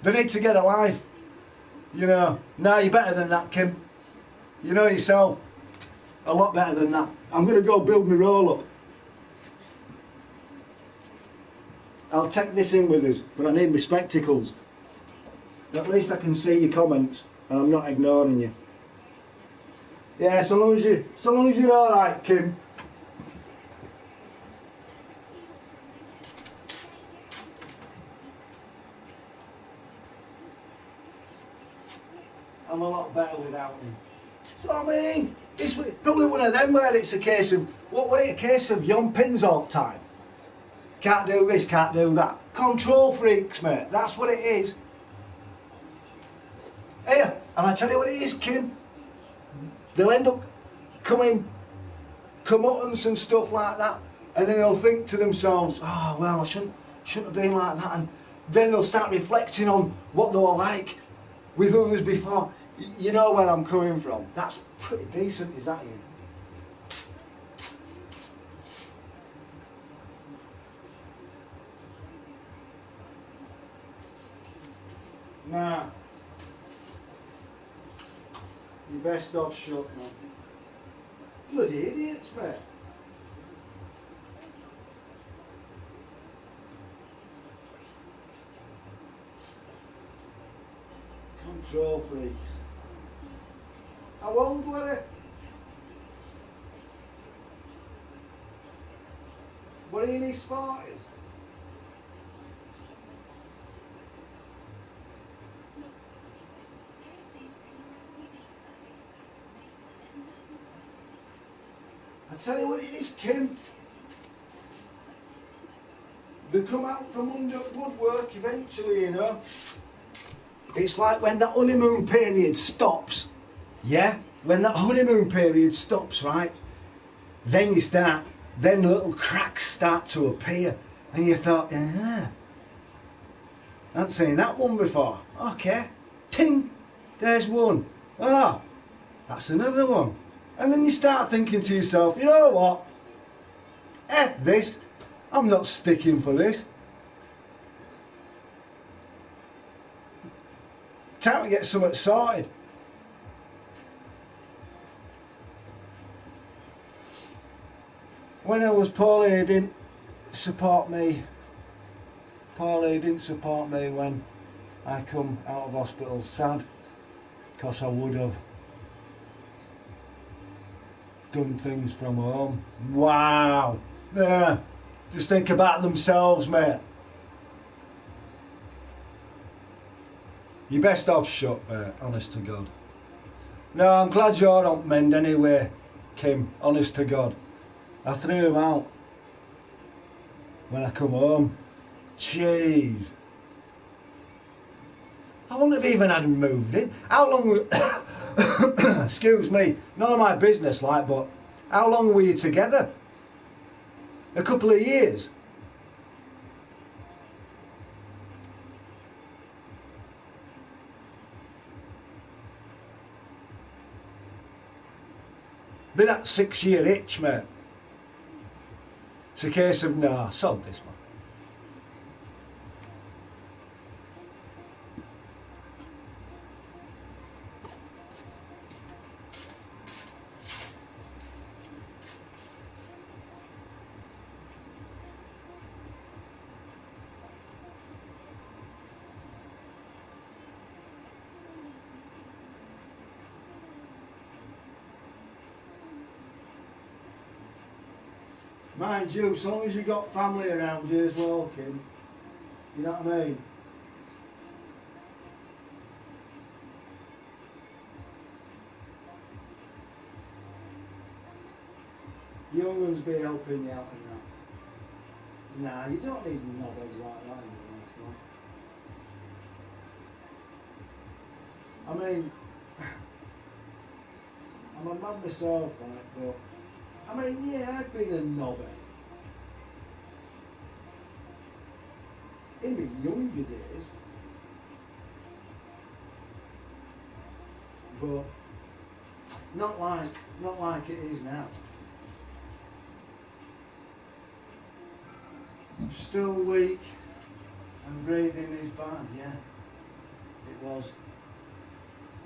Speaker 1: They need to get a life. You know, nah, you're better than that, Kim. You know yourself. A lot better than that. I'm going to go build my roll up. I'll take this in with us, but I need my spectacles. At least I can see your comments, and I'm not ignoring you. Yeah, so long as you're all right, Kim. I'm a lot better without him. So I mean, it's probably one of them where it's a case of, what would it a case of, you on pins all the time? Can't do this, can't do that. Control freaks, mate. That's what it is. Here, and I tell you what it is, Kim. They'll end up comeuppance and stuff like that, and then they'll think to themselves, oh well, I shouldn't have been like that, and then they'll start reflecting on what they were like with others before. You know where I'm coming from. That's pretty decent, is that you? Nah. You're best off shut, man. Bloody idiots, mate. Control freaks. How old were they? Were he in his 40s? I tell you what it is, Kim. They come out from under woodwork eventually, you know. It's like when that honeymoon period stops. Yeah? When that honeymoon period stops, right? Then little cracks start to appear. And you thought, yeah, I hadn't seen that one before. Okay, ting, there's one. Ah, that's another one. And then you start thinking to yourself, you know what? This, I'm not sticking for this. Time to get something sorted. When I was poorly, he didn't support me. Poorly, he didn't support me when I come out of hospital. Sad, because I would have done things from home. Wow. Yeah. Just think about themselves, mate. You're best off shut, mate, honest to God. No, I'm glad you're on mend anyway, Kim, honest to God. I threw him out when I come home. Jeez. I wouldn't have even had him moved in. How long excuse me, none of my business like, but how long were you together? A couple of years? Been that 6-year itch, mate. It's a case of, nah, sod this, man. Mind you, as long as you've got family around you as well, Kim, you know what I mean? Young ones be helping you out in that. Nah, you don't need knobheads like that in your life, man. I mean, I'm a man myself, like, but I mean, yeah, I've been a knobhead in my younger days, but not like it is now. Still weak and breathing is bad, yeah. It was.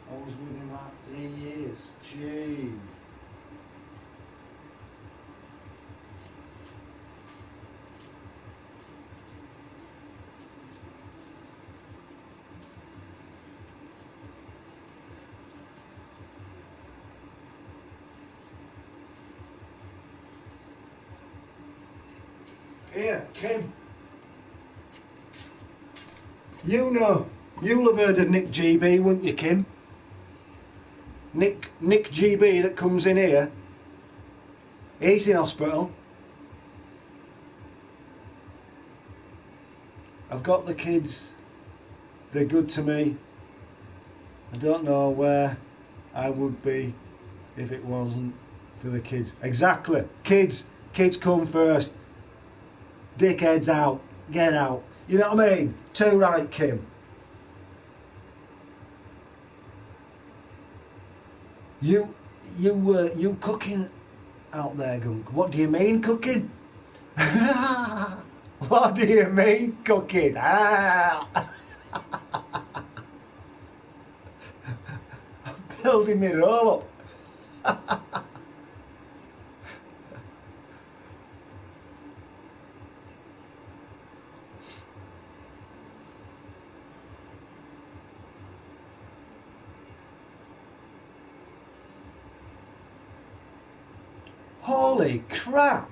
Speaker 1: I was with him like 3 years. Jeez. Here, Kim. You know, you'll have heard of Nick GB, wouldn't you, Kim? Nick GB that comes in here. He's in hospital. I've got the kids. They're good to me. I don't know where I would be if it wasn't for the kids. Exactly. Kids come first. Dickheads out. Get out. You know what I mean? Too right, Kim. You cooking out there, Gunk? What do you mean cooking? What do you mean cooking? I'm building me roll up. Holy crap!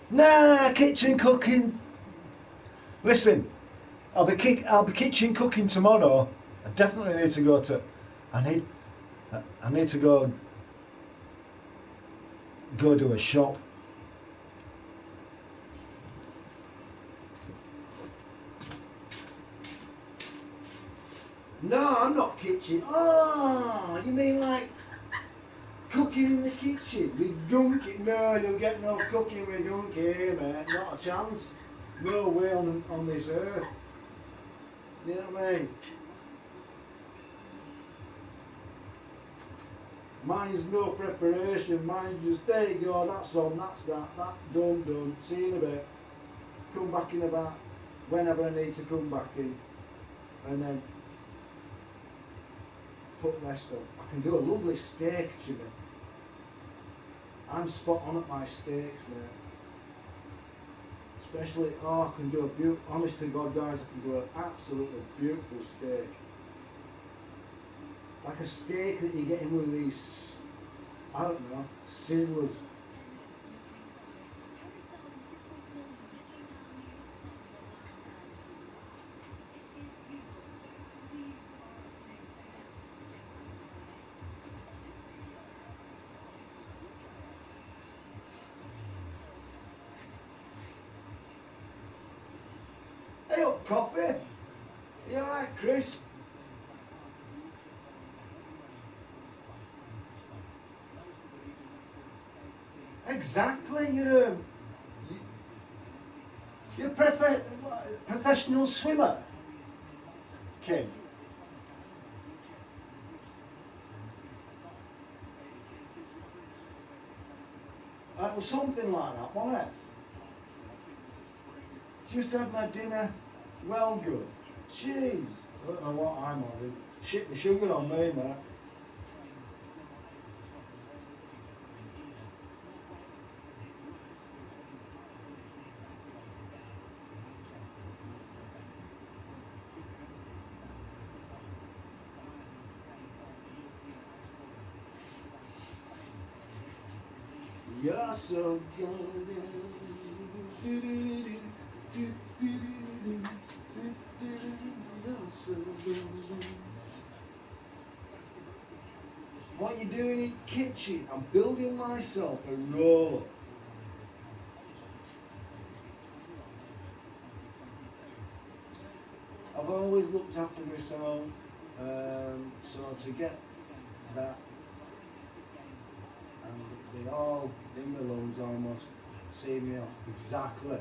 Speaker 1: Nah, kitchen cooking. Listen, I'll be kitchen cooking tomorrow. I definitely need to go to. I need to go to a shop. No, I'm not kitchen. Oh, you mean like cooking in the kitchen with Gunky? No, you'll get no cooking with Gunky here, mate. Not a chance. No way on this earth. You know what I mean? Mine's no preparation. Mine just, there you go, that's on, that's that, done. See you in a bit. Come back in about whenever I need to come back in. And then put the rest on. I can do a lovely steak, Jimmy. I'm spot on at my steaks, mate. Especially, I can do a beautiful, honest to God guys, I can do an absolutely beautiful steak. Like a steak that you get in with these, I don't know, sizzlers. Hey up, coffee. You alright, Chris? Exactly, you're a professional swimmer, Kim. It was something like that, wasn't it? Just had my dinner, well good. Jeez, I don't know what I'm having. Shit the sugar on me, mate. You're so good. What you doing in the kitchen? I'm building myself a roller. I've always looked after myself, so to get that and they all in the lungs almost see me off. Exactly.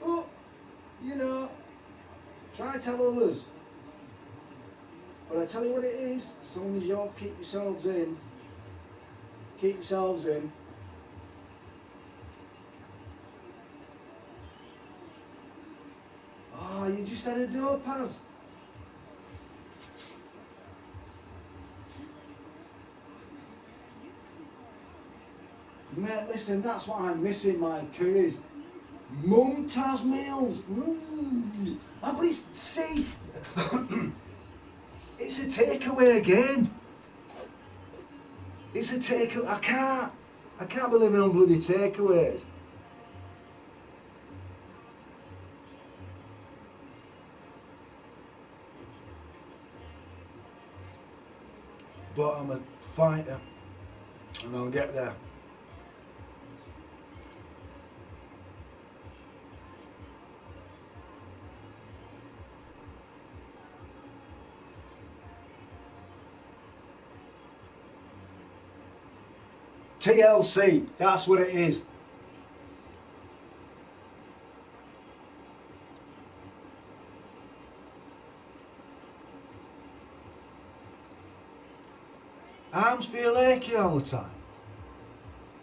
Speaker 1: But, you know, try to tell others. But I tell you what it is, as long as you all keep yourselves in, oh, you just had a door pass. Mate, listen, that's what I'm missing, my curries. Mum Taz meals. But it's, see, it's a takeaway again. It's a takeaway. I can't be living on bloody takeaways. But I'm a fighter, and I'll get there. TLC, that's what it is. Arms feel achy all the time.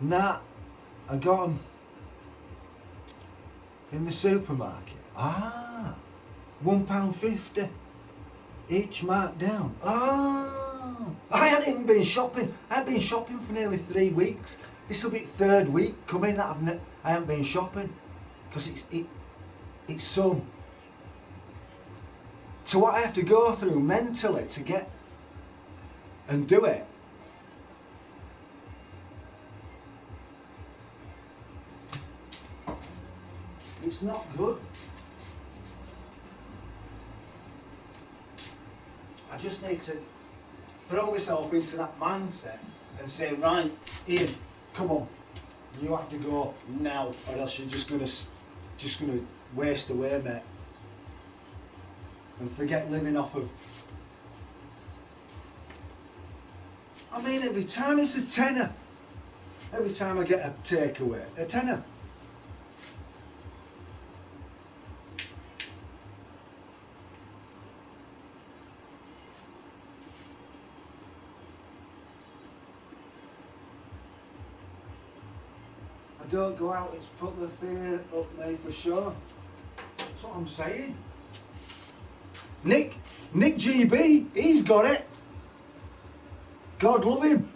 Speaker 1: Nah, I got them in the supermarket. £1.50 each marked down. I hadn't even been shopping. I hadn't been shopping for nearly 3 weeks. This will be the third week coming that I haven't been shopping because it's so. So what I have to go through mentally to get and do it. It's not good. I just need to throw myself into that mindset and say, right, Ian, come on, you have to go now, or else you're just gonna waste away, mate, and forget living off of. I mean, every time it's a tenner. Every time I get a takeaway, a tenner. I don't go out, it's put the fear up me for sure. That's what I'm saying. Nick GB, he's got it. God love him.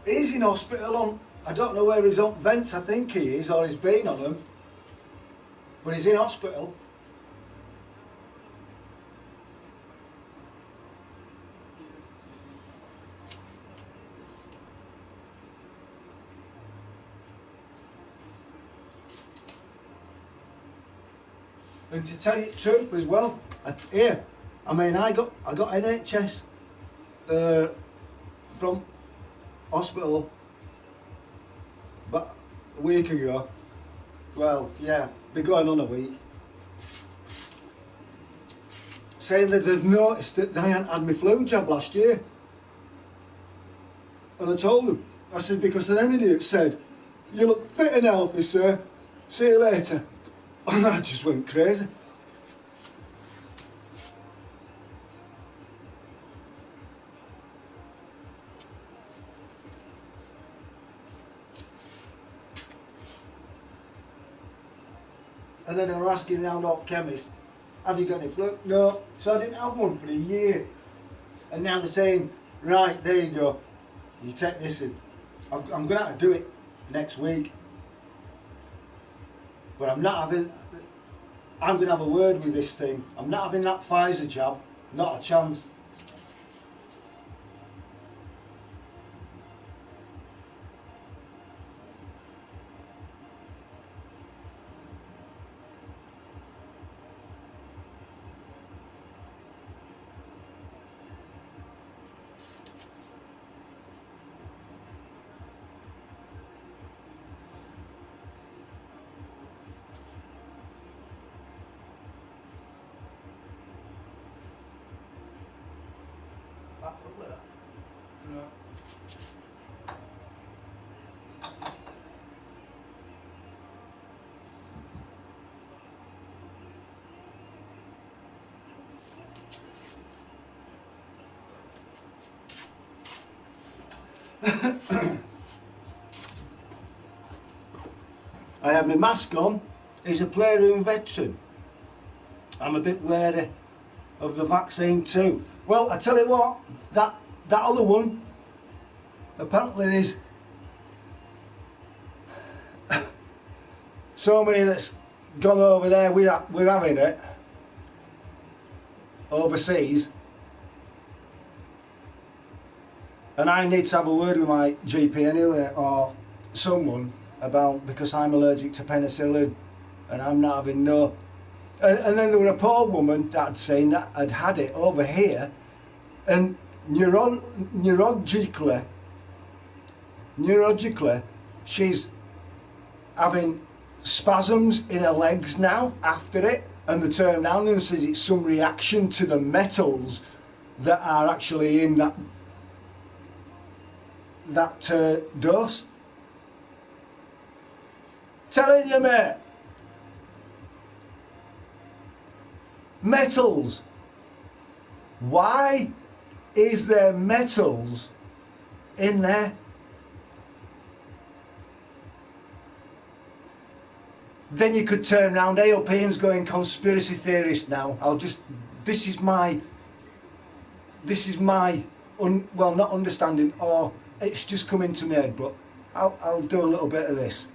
Speaker 1: He's in hospital on, I don't know where he's on vents, I think he is, or he's been on them. But he's in hospital. And to tell you the truth as well, I got NHS from hospital but a week ago. Well, yeah, been going on a week. Saying that they've noticed that I hadn't had my flu jab last year. And I told them, I said, because an idiot said, "You look fit and healthy, sir. See you later." And I just went crazy. And then they were asking round our chemist, "Have you got any flu?" No. So I didn't have one for a year. And now they're saying, "Right, there you go. You take this in." I'm going to have to do it next week. But I'm going to have a word with this thing. I'm not having that Pfizer jab. Not a chance. Look at that. No. I have my mask on. He's a Playroom veteran. I'm a bit wary of the vaccine too. Well, I tell you what, that other one, apparently there's so many that's gone over there, we're having it overseas, and I need to have a word with my GP anyway, or someone, about, because I'm allergic to penicillin and I'm not having no. And then there were a poor woman that had seen that had it over here, and neurologically she's having spasms in her legs now after it, and they turn around and says it's some reaction to the metals that are actually in that dose. Telling you, mate. Metals. Why is there metals in there? Then you could turn around, AOPN's going conspiracy theorist now. This is my well, not understanding, or it's just come into my head, but I'll do a little bit of this.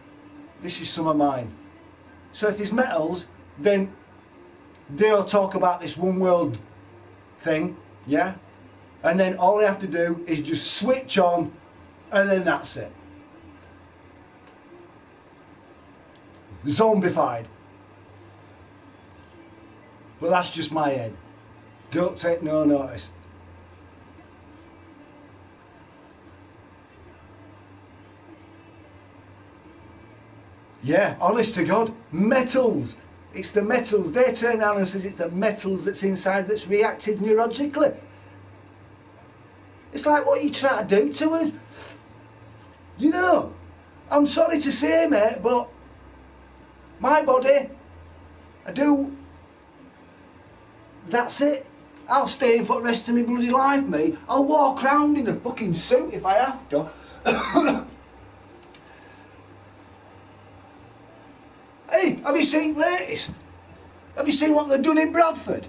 Speaker 1: This is some of mine. So if there's metals, then they'll talk about this one world thing, yeah? And then all they have to do is just switch on, and then that's it. Zombified. But that's just my head. Don't take no notice. Yeah, honest to God, metals. It's the metals. They turn around and says it's the metals that's inside that's reacted neurologically. It's like what you try to do to us. You know, I'm sorry to say, mate, but my body, I do, that's it. I'll stay in for the rest of my bloody life, mate. I'll walk around in a fucking suit if I have to. Hey, have you seen latest? Have you seen what they've done in Bradford?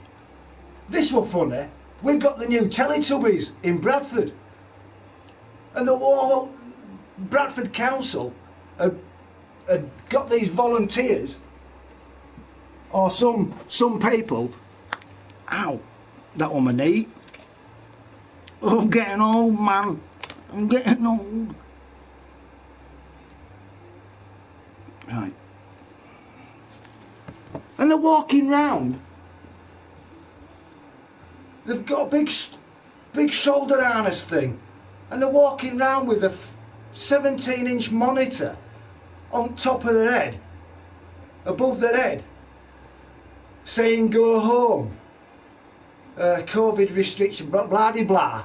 Speaker 1: This was funny. We've got the new Teletubbies in Bradford. And the Bradford Council had got these volunteers, or some people. Ow, that was my knee. Oh, I'm getting old, man. I'm getting old. Right. And they're walking round. They've got a big shoulder harness thing. And they're walking round with a 17-inch monitor on top of their head, above their head, saying go home. COVID restriction, blah blah blah.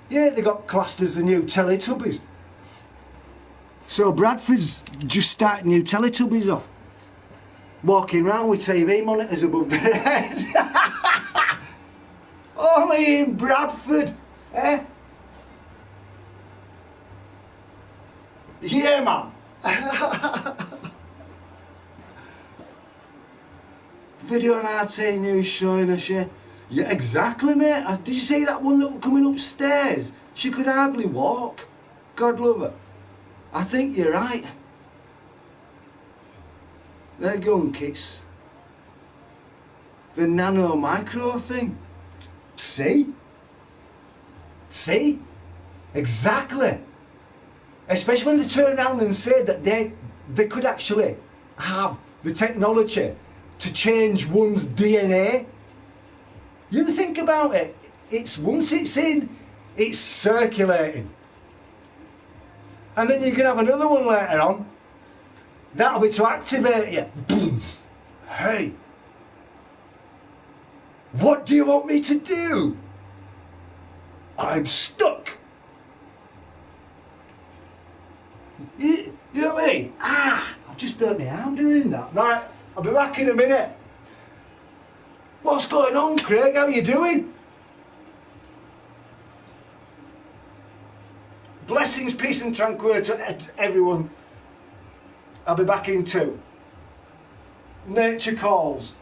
Speaker 1: Yeah, they got classed as the new Teletubbies. So Bradford's just starting new Teletubbies off. Walking around with TV monitors above their heads. Only in Bradford, eh? Yeah, man. Video on RT News showing us, yeah. Yeah, exactly, mate. Did you see that one that was coming upstairs? She could hardly walk. God love her. I think you're right. They're gunk, it's the nano micro thing. See? See? Exactly. Especially when they turn around and say that they could actually have the technology to change one's DNA. You think about it. It's once it's in, it's circulating. And then you can have another one later on. That'll be to activate you. Boom. Hey. What do you want me to do? I'm stuck. You know what I mean? I've just hurt my arm doing that. Right, I'll be back in a minute. What's going on, Craig? How are you doing? Blessings, peace and tranquility to everyone. I'll be back in 2. Nature calls.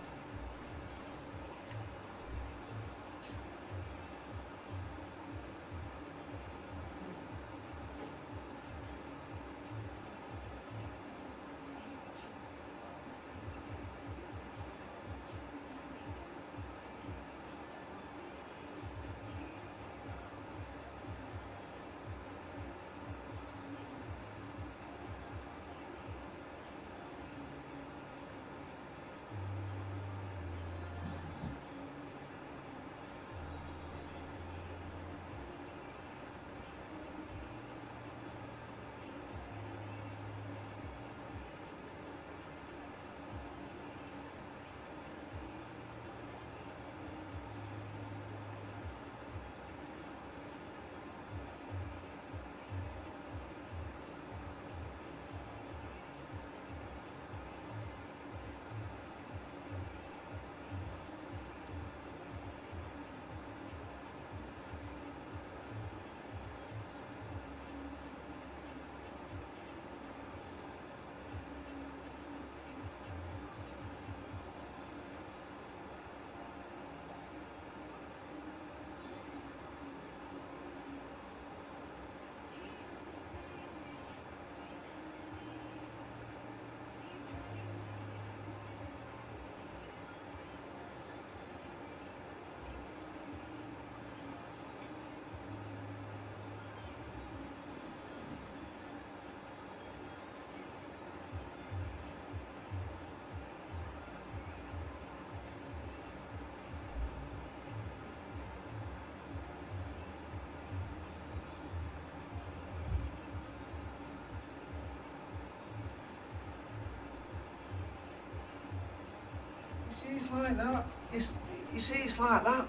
Speaker 1: See, it's like that. You see, it's like that,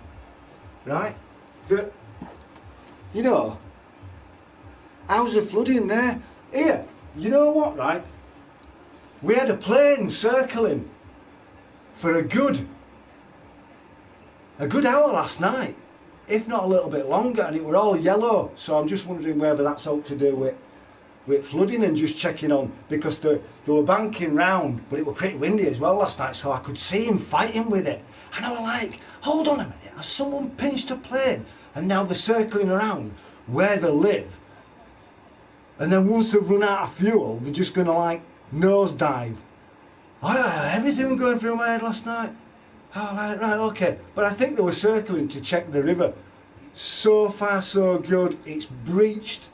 Speaker 1: right? That, you know, how's the flooding there? Here, you know what, right? We had a plane circling for a good hour last night, if not a little bit longer, and it were all yellow. So I'm just wondering whether that's all to do with flooding, and just checking on, because they were banking round, but it were pretty windy as well last night, so I could see him fighting with it. And I was like, hold on a minute, has someone pinched a plane? And now they're circling around where they live. And then once they've run out of fuel, they're just going to like nosedive. Everything was going through my head last night. Oh, right, okay. But I think they were circling to check the river. So far so good. It's breached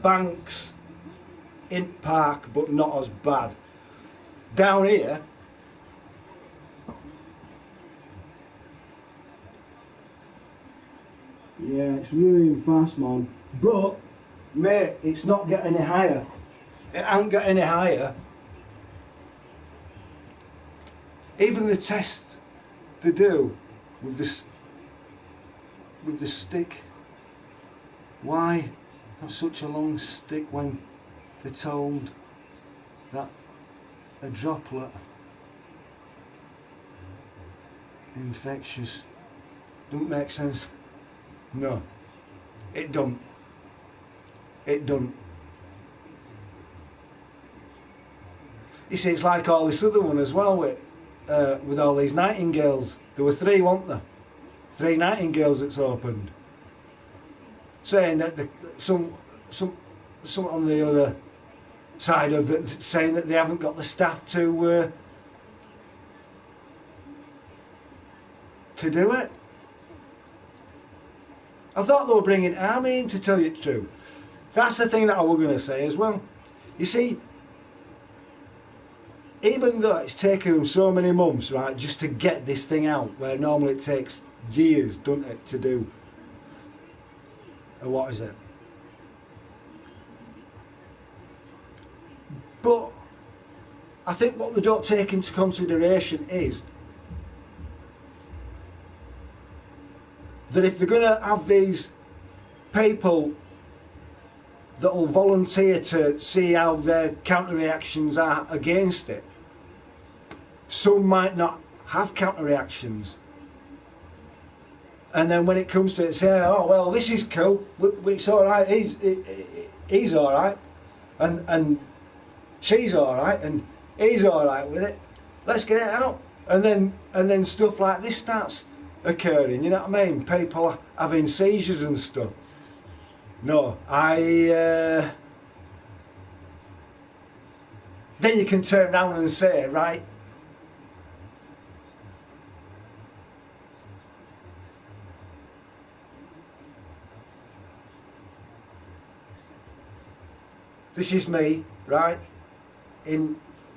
Speaker 1: banks in park, but not as bad. Down here, yeah, it's really fast, man. But mate, it's not getting any higher. It ain't got any higher. Even the test they do with the stick. Why have such a long stick when they're told that a droplet infectious? Don't make sense. No, it don't. It don't. You see, it's like all this other one as well with all these nightingales. There were 3, weren't there? 3 nightingales that's opened, saying that some on the other side of it saying that they haven't got the staff to do it. I thought they were bringing army in, to tell you the truth. That's the thing that I was going to say as well. You see, even though it's taken them so many months, right, just to get this thing out, where normally it takes years, doesn't it, to do, what is it? But I think what they don't take into consideration is that if they're going to have these people that will volunteer to see how their counter reactions are against it, some might not have counter reactions, and then when it comes to it, say, oh well, this is cool, it's all right, he's all right, and she's all right, and he's all right with it, let's get it out. And then stuff like this starts occurring, you know what I mean? People having seizures and stuff. No, then you can turn around and say, right, this is me, right?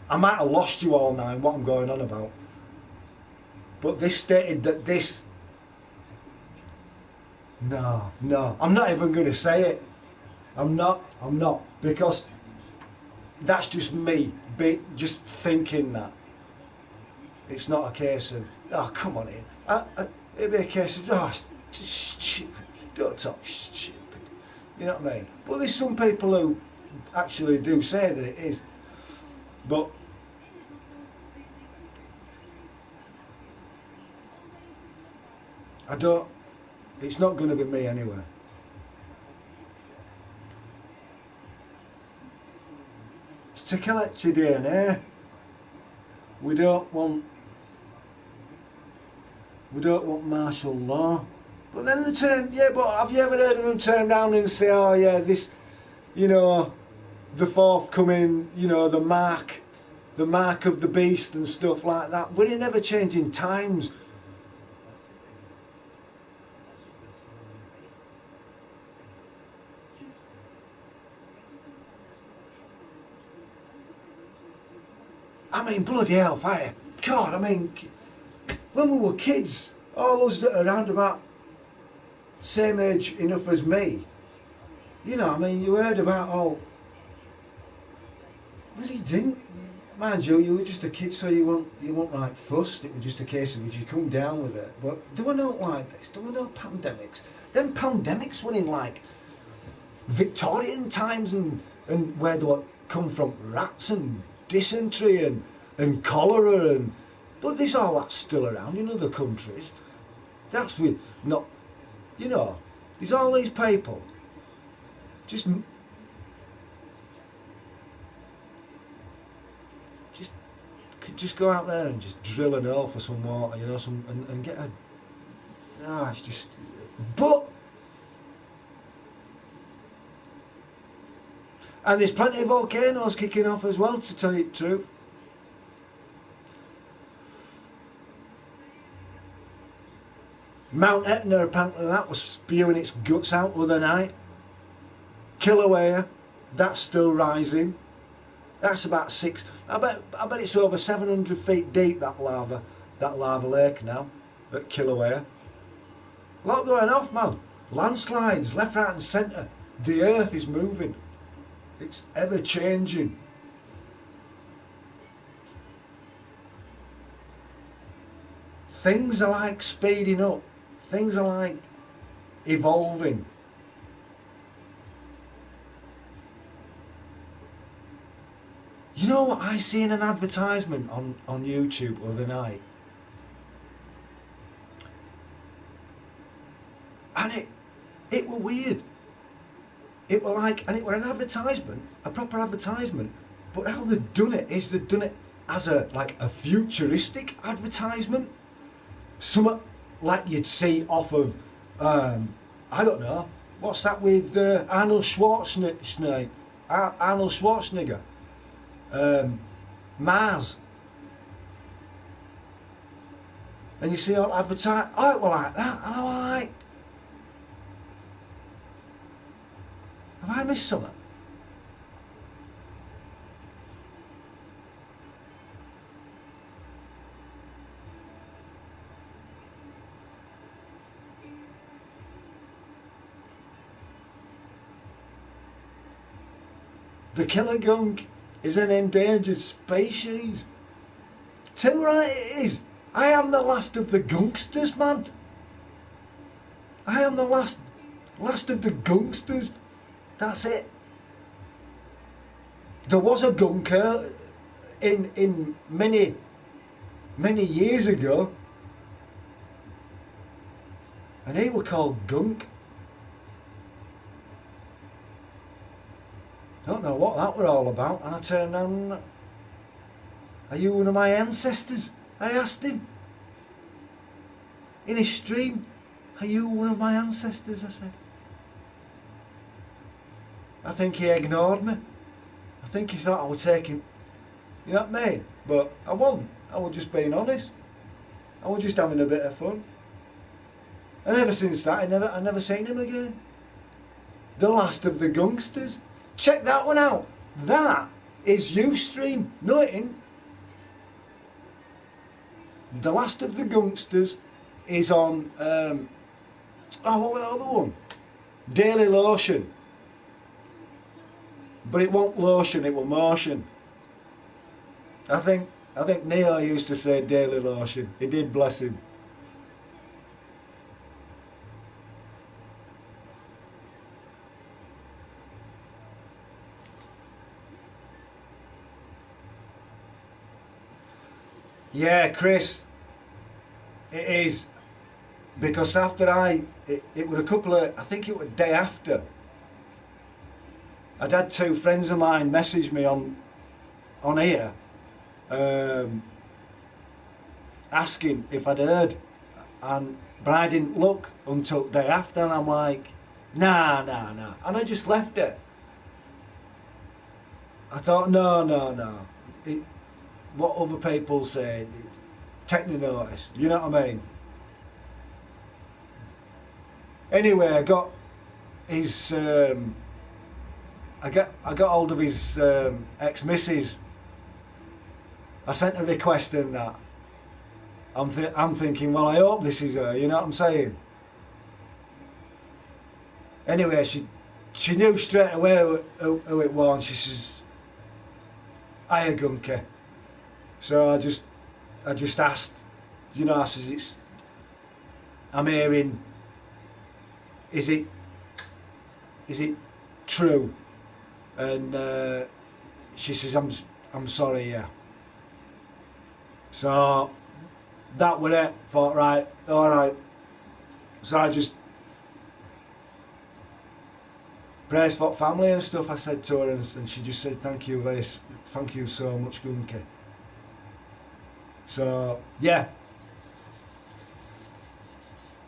Speaker 1: I might have lost you all now in what I'm going on about, but this stated that this. No, I'm not even going to say it. I'm not, because that's just me, just thinking that. It's not a case of, oh, come on in. It'd be a case of, oh, stupid, don't talk stupid. You know what I mean? But there's some people who actually do say that it is. But it's not going to be me anyway. It's to collect your DNA. We don't want martial law. But then they turn, yeah, but have you ever heard of them turn down and say, oh yeah, this, you know, the forthcoming, you know, the mark of the beast and stuff like that. We're in ever changing times. I mean, bloody hellfire. God, I mean, when we were kids, all us that are around about same age enough as me, you know, I mean, you heard about all. Well, you didn't. mind you, you were just a kid, so you weren't like fussed. It was just a case of if you come down with it. But there were no like this. There were no pandemics. Then pandemics were in like Victorian times and where they were come from rats and dysentery and cholera and. But there's all that still around in other countries. That's with not, you know. There's all these people just could just go out there and just drill an hole for some water, you know, and get a. No, it's just. But. And there's plenty of volcanoes kicking off as well, to tell you the truth. Mount Etna, apparently that was spewing its guts out the other night. Kilauea, that's still rising. That's about 6. I bet it's over 700 feet deep, that lava lake now at Kilauea. A lot going off, man. Landslides, left, right, and centre. The earth is moving. It's ever changing. Things are like speeding up. Things are like evolving. You know what I seen an advertisement on YouTube the other night? And it were weird. It were like, and it were an advertisement, a proper advertisement, but how they'd done it is they'd done it as a futuristic advertisement. Something like you'd see off of, I don't know, what's that with Arnold Schwarzenegger? Arnold Schwarzenegger. Mars. And you see all advertise. Oh, it were like that, and I was like, have I missed something? The KILLERGUNK is an endangered species. Too right it is. I am the last of the gunksters, man. I am the last of the gunksters. That's it. There was a gunker in many years ago, and he was called Gunk. Don't know what that were all about, and I turned around. Are you one of my ancestors? I asked him in his stream. Are you one of my ancestors? I said. I think he ignored me. I think he thought I was taking, you know what I mean? But I wasn't. I was just being honest. I was just having a bit of fun. And ever since that, I never seen him again. The last of the gunksters. Check that one out. That is Ustream. No, it ain't. The last of the gunksters is on. What was the other one? Daily Lotion. But it won't lotion, it will motion. I think Neo used to say Daily Lotion. He did, bless him. Yeah, Chris. It is. Because after it was a couple of, I think it was a day after, I'd had 2 friends of mine message me on here, asking if I'd heard, but I didn't look until the day after, and I'm like, nah, and I just left it. I thought, no, what other people say, take no notice, you know what I mean? Anyway, I got his. I got hold of his ex-missus. I sent a request in that. I'm thinking, well, I hope this is her. You know what I'm saying? Anyway, she knew straight away who it was. And she says, "Hiya, Gunky." So I just asked, you know, I says, I'm hearing, is it true? And she says, I'm sorry, yeah. So that was it. Thought, right, all right. So I just praised for family and stuff. I said to her, and she just said, thank you so much, Gunky. So yeah,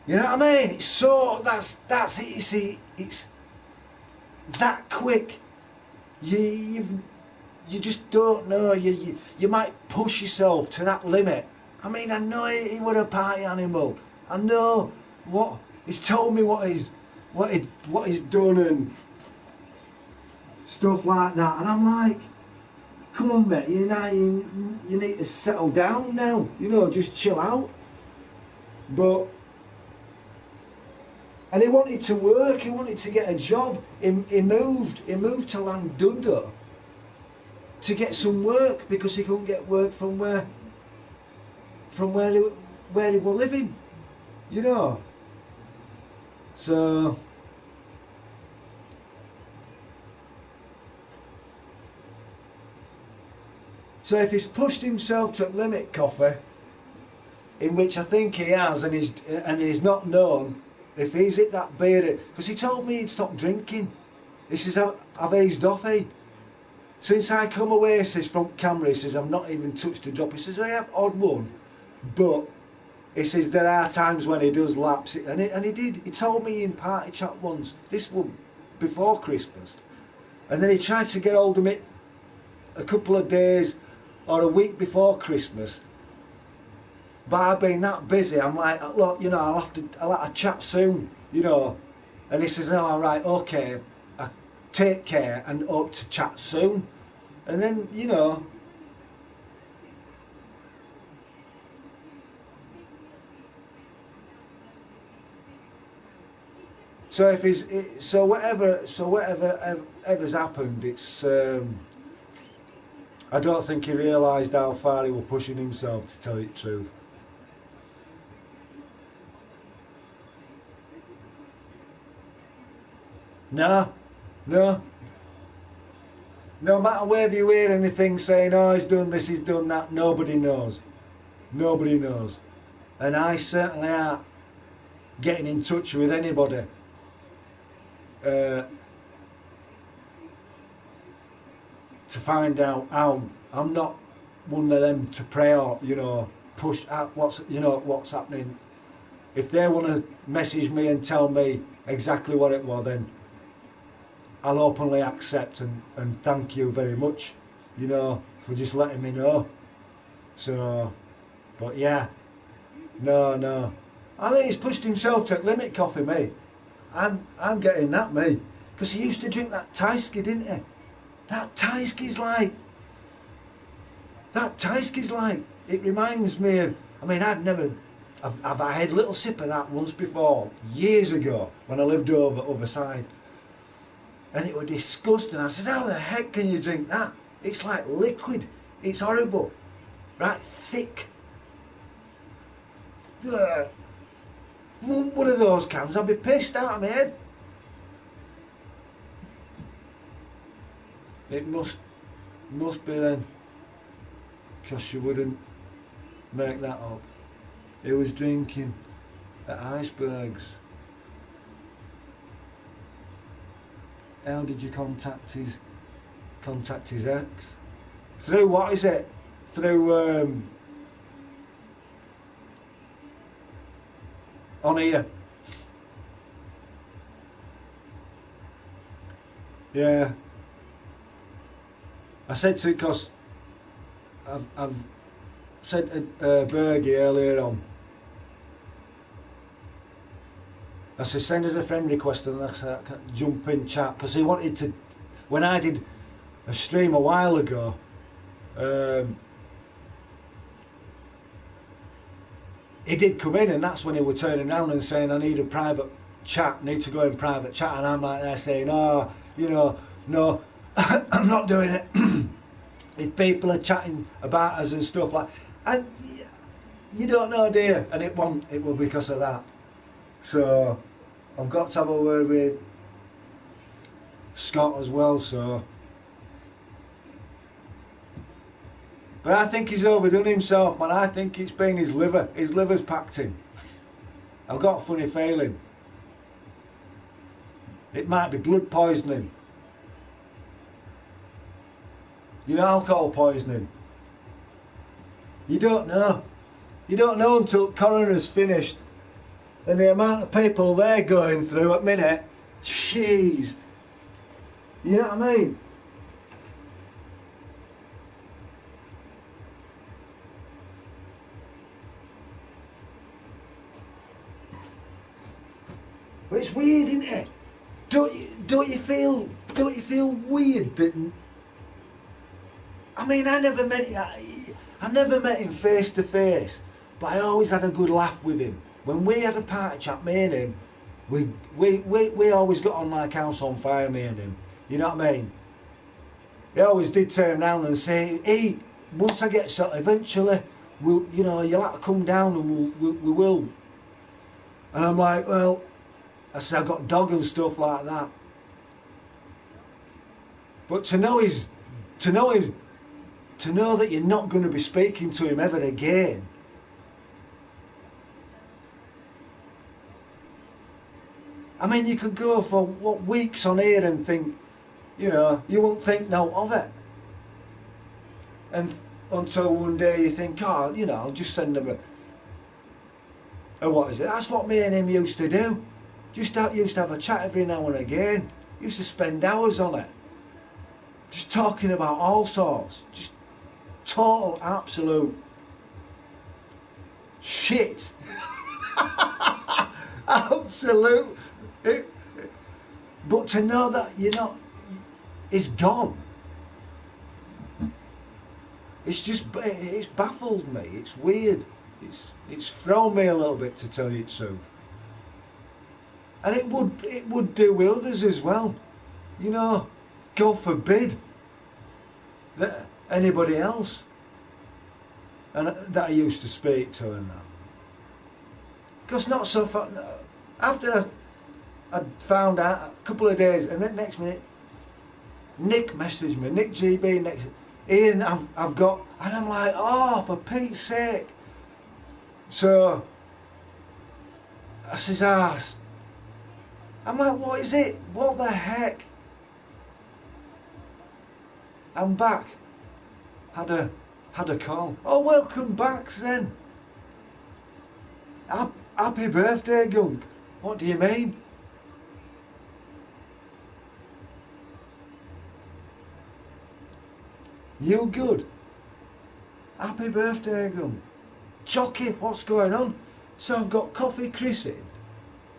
Speaker 1: you know what I mean. It's so that's it. You see, it's that quick. You just don't know. You might push yourself to that limit. I mean, I know he was a party animal. I know what he's told me, what he's done and stuff like that. And I'm like, come on, mate. You need to settle down now. You know, just chill out. But and he wanted to work. He wanted to get a job. He moved to Llandudno to get some work because he couldn't get work from where he was living, you know. So if he's pushed himself to limit, Coffee, in which I think he has, and he's not known if he's hit that beer, because he told me he'd stopped drinking. He says, I've eased off, since I come away, he says, from camera, he says, I've not even touched a drop. He says, I have odd one, but he says there are times when he does lapse it, and he did. He told me in party chat once, this one before Christmas, and then he tried to get hold of me a couple of days or a week before Christmas. But I've been that busy. I'm like, look, you know, I'll have to chat soon, you know. And he says, no, all right, okay, take care and hope to chat soon. And then, you know, so if he's whatever's happened, it's I don't think he realised how far he was pushing himself, to tell you the truth. No. No matter whether you hear anything saying, oh, he's done this, he's done that, nobody knows. Nobody knows. And I certainly aren't getting in touch with anybody to find out how. I'm not one of them to pray or, you know, push out what's happening. If they want to message me and tell me exactly what it was, then I'll openly accept and thank you very much, you know, for just letting me know. So, but yeah, no. I think he's pushed himself to the limit, Coffee, me. I'm getting that, me. Because he used to drink that Tyskie, didn't he? That Tyskie's like, it reminds me of, I mean, I've had a little sip of that once before, years ago, when I lived over side. And it was disgusting. I says, how the heck can you drink that? It's like liquid. It's horrible. Right, thick. One of those cans, I'd be pissed out of my head. It must be then, because you wouldn't make that up. He was drinking at Icebergs. How did you contact his ex? Through what is it? Through on here. Yeah. I said to, because I've said to Bergie earlier on, I said, send us a friend request and I said, I can jump in chat, because he wanted to, when I did a stream a while ago, he did come in, and that's when he was turning around and saying, I need a private chat, need to go in private chat, and I'm like there saying, oh, you know, no, I'm not doing it. if people are chatting about us and stuff like, and you don't know, do you? And it will because of that. So I've got to have a word with Scott as well. So, but I think he's overdone himself, man. I think it's been his liver. His liver's packed him. I've got a funny feeling. It might be blood poisoning. You know, alcohol poisoning. You don't know. You don't know until coroner's finished. And the amount of people they're going through at minute, jeez. You know what I mean? But it's weird, isn't it? Don't you feel weird that? I mean, I never met him face to face, but I always had a good laugh with him. When we had a party chat, me and him, we always got on like house on fire, me and him. You know what I mean? He always did turn around and say, "Hey, once I get set, eventually, you'll have to come down and we will." And I'm like, well, I said, I've got a dog and stuff like that. But to know that you're not going to be speaking to him ever again. I mean, you could go for weeks on here and think, you won't think no of it. And until one day you think, oh, I'll just send him a what is it? That's what me and him used to do. Used to have a chat every now and again. Used to spend hours on it. Just talking about all sorts. Just total, absolute shit. Absolute. But to know that it's gone. It's baffled me. It's weird. It's thrown me a little bit, to tell you the truth. And it would do with others as well. God forbid that anybody else and that I used to speak to and that. Because not so far after I'd found out a couple of days, and then next minute Nick messaged me, Nick GB next, Ian, I've got, and I'm like, oh, for Pete's sake. So I says, I'm like, what is it? What the heck? I'm back. Had a call. Oh, welcome back, Zen. Happy birthday, Gunk. What do you mean? You good? Happy birthday, Gunk. Jockey, what's going on? So I've got Coffee Chris in.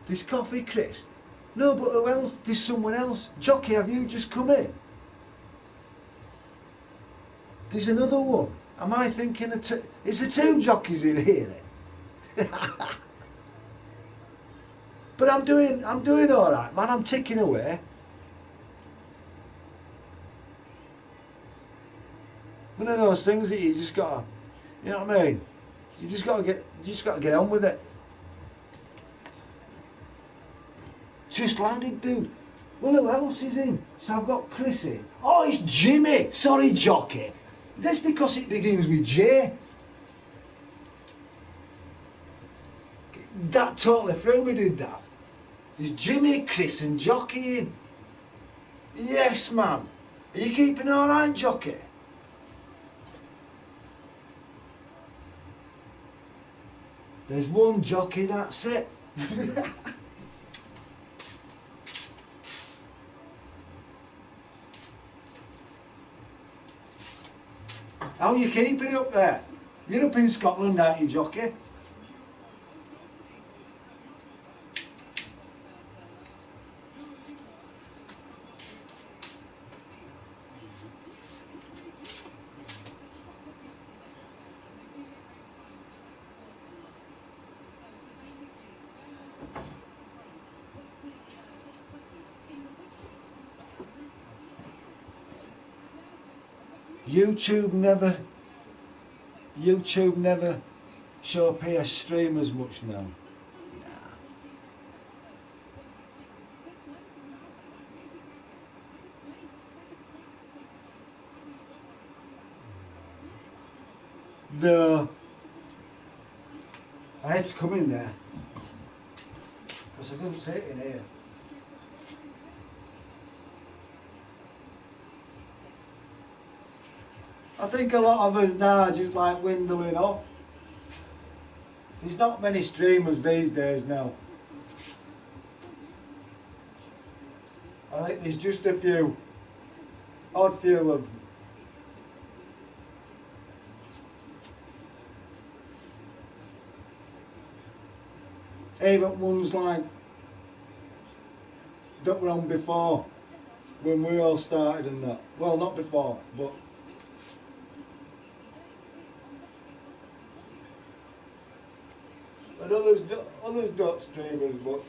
Speaker 1: There's Coffee Chris. No, but who else? There's someone else. Jockey, have you just come in? There's another one. Am I thinking is there two jockeys in here then? But I'm doing all right, man. I'm ticking away. One of those things that you just gotta, you know what I mean? You just gotta get on with it. Just landed, dude. Well, who else is in? So I've got Chris in. Oh, it's Jimmy. Sorry, Jockey. That's because it begins with J. That totally threw me, did that? There's Jimmy, Chris and Jockey in. Yes, man. Are you keeping all right, Jockey? There's one Jockey, that's it. How are you keeping up there? You're up in Scotland, aren't you, Jockey? YouTube never show PS streamers much now. No. I had to come in there because I couldn't sit in here. I think a lot of us now are just like dwindling off. There's not many streamers these days now. I think there's just a few, odd few of them. Even ones like that were on before, when we all started and that. Well, not before, but and others don't stream as much.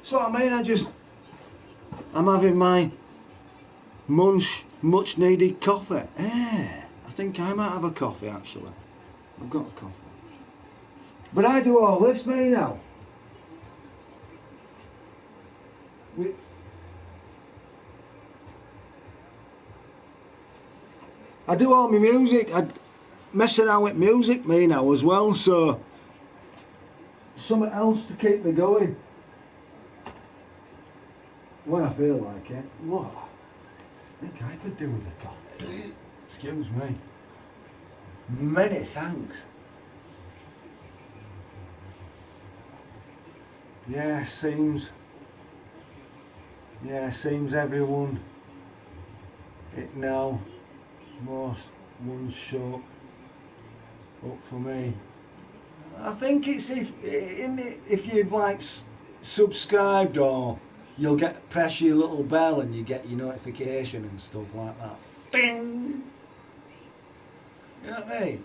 Speaker 1: So I mean, I'm having my much needed coffee. I think I might have a coffee actually. I've got a coffee. But I do all this, me now. I do all my music. I mess around with music, me now as well. So something else to keep me going when I feel like it. What? I think I could do with a coffee. Excuse me. Many thanks. Yeah, seems everyone it now most ones show up for me. I think it's if you've like subscribed, or you'll press your little bell and you get your notification and stuff like that. Bing! You know what I mean?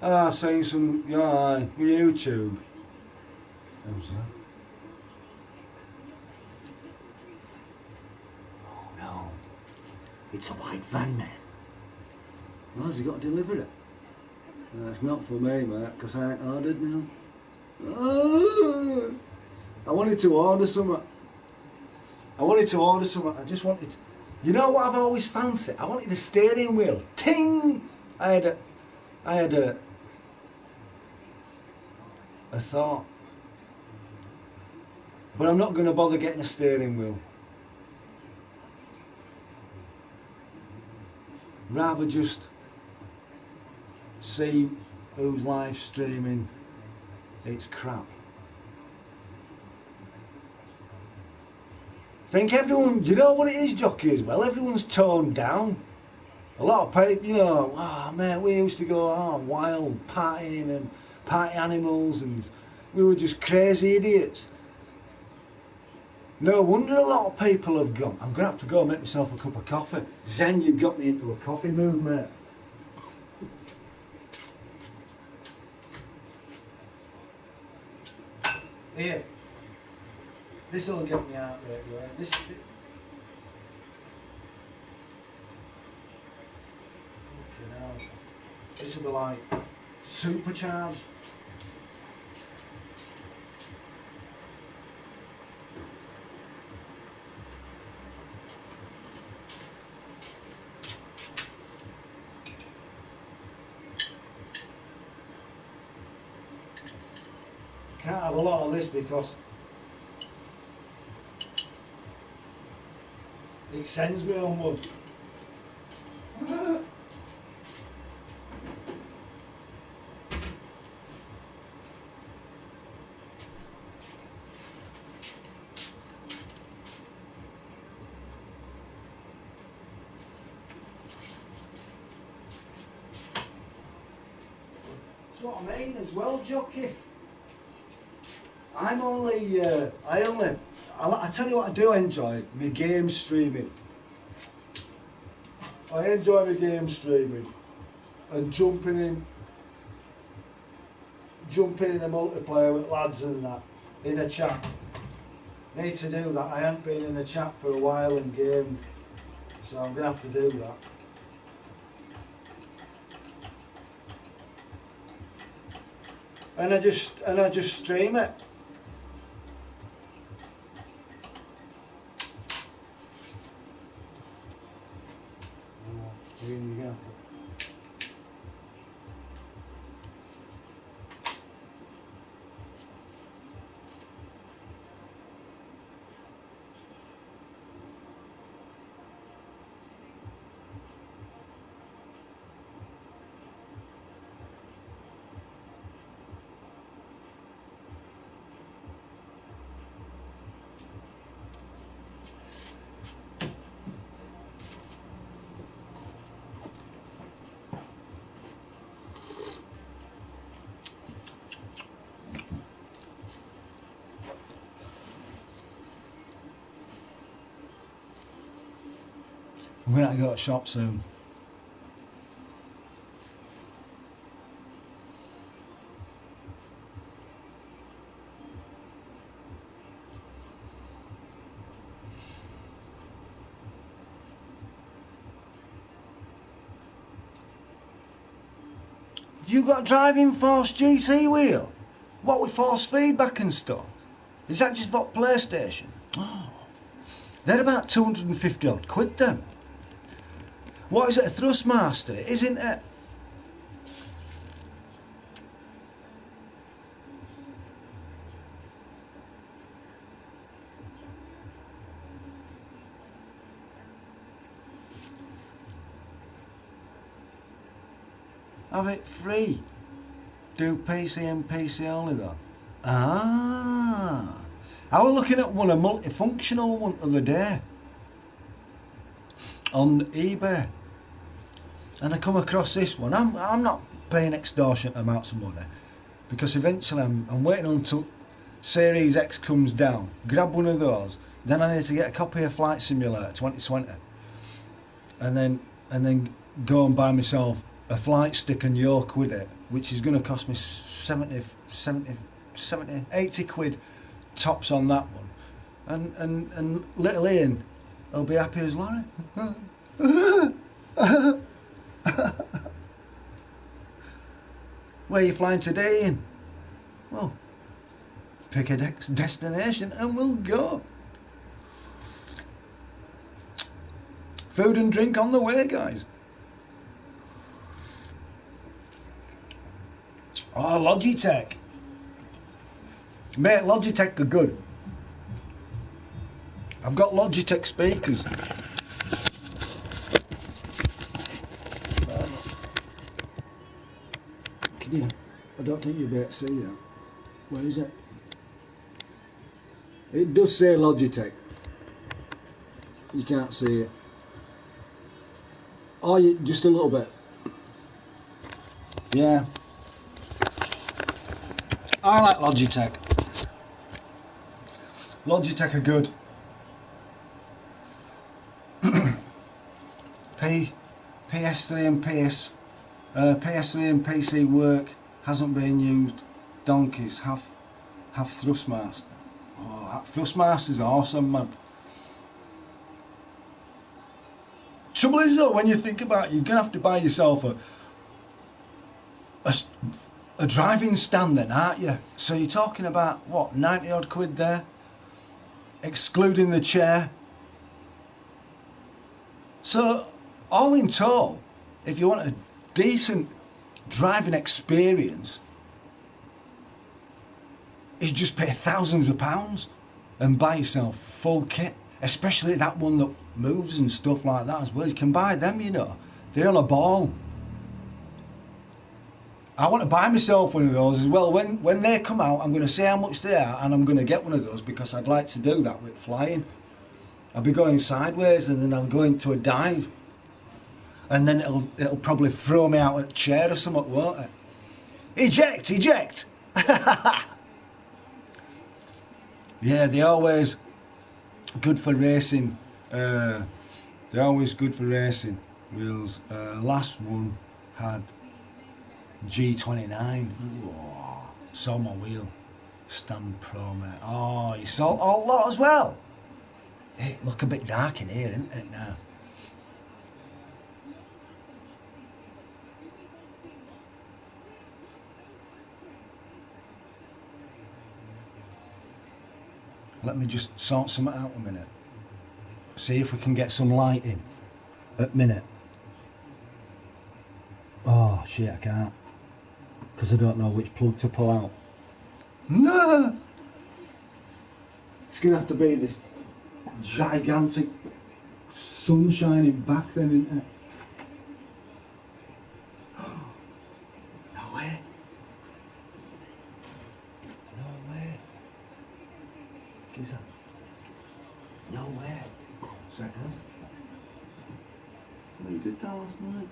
Speaker 1: I've seen some YouTube. How's that? Oh no, it's a white van, man. Well, has he got to deliver it? It's not for me, mate, because I ain't ordered now. I wanted to order something. I just wanted. You know what I've always fancied? I wanted a steering wheel. Ting! I had a thought, but I'm not going to bother getting a steering wheel. Rather just see who's live streaming. It's crap. I think everyone, do you know what it is, jockey, as well? Everyone's toned down. A lot of people, oh mate, we used to go wild partying and party animals, and we were just crazy idiots. No wonder a lot of people have gone. I'm going to have to go and make myself a cup of coffee. Zen, you've got me into a coffee mood, mate. Here. This will get me out there, right? This will be like supercharged. Can't have a lot of this because sends me onward. That's what I mean as well, jockey. I tell you what I do enjoy, my game streaming. I enjoy my game streaming and jumping in a multiplayer with lads and that, in a chat. Need to do that. I haven't been in a chat for a while in game, so I'm gonna have to do that. And I just stream it. Here you go. I'm going to have to go to the shop soon. Have you got a driving force GT wheel? What with force feedback and stuff? Is that just for PlayStation? Oh. They're about 250 odd quid then. What is it, a Thrustmaster, isn't it? Have it free. Do PC and PC only though. Ah. I was looking at one, a multifunctional one the other day on eBay. And I come across this one. I'm not paying extortionate amounts of money because eventually I'm waiting until Series X comes down, grab one of those, then I need to get a copy of Flight Simulator 2020 and then go and buy myself a flight stick and yoke with it, which is going to cost me 80 quid tops on that one. And little Ian will be happy as Larry. Where are you flying today, Ian? Well, pick a destination and we'll go. Food and drink on the way, guys. Oh, Logitech. Mate, Logitech are good. I've got Logitech speakers. Can you? I don't think you'll be able to see that. Where is it? It does say Logitech. You can't see it. Oh, just a little bit. Yeah. I like Logitech. Logitech are good. PS3 and PS3 and PC work, hasn't been used. Donkeys have Thrustmaster. Oh, that Thrustmaster's awesome, man. Trouble is though, when you think about it, you're gonna have to buy yourself a driving stand then, aren't you? So you're talking about what, 90 odd quid there, excluding the chair. So all in total, if you want a decent driving experience, is just pay thousands of pounds and buy yourself full kit, especially that one that moves and stuff like that as well. You can buy them, you know. They're on a ball. I want to buy myself one of those as well. When they come out, I'm going to say how much they are, and I'm going to get one of those because I'd like to do that with flying. I'll be going sideways and then I'll go into a dive, and then it'll probably throw me out at a chair or something, won't it? Eject, eject! Yeah, they're always good for racing. They're always good for racing wheels. Last one had G29. Whoa. Saw my wheel. Stand Pro, mate. Oh, you saw a lot as well. Hey, look a bit dark in here, isn't it now? Let me just sort something out a minute. See if we can get some light in. At minute. Oh shit, I can't. Because I don't know which plug to pull out. No! It's going to have to be this gigantic sun shining back then, isn't it? No way. No way. Is that? No way. Seconds. No, you did that last night.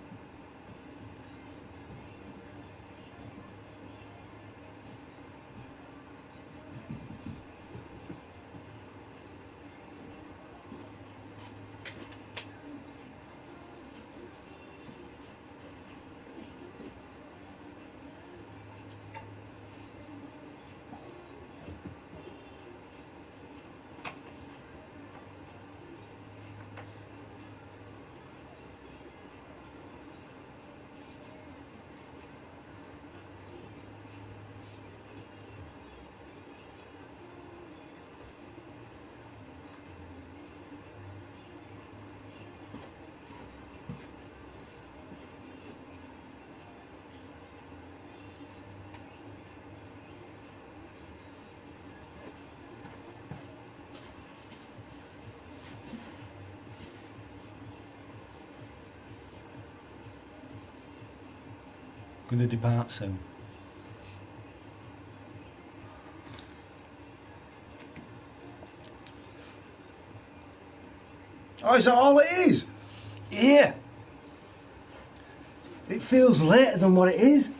Speaker 1: Going to depart soon. Oh, is that all it is? Yeah. It feels later than what it is.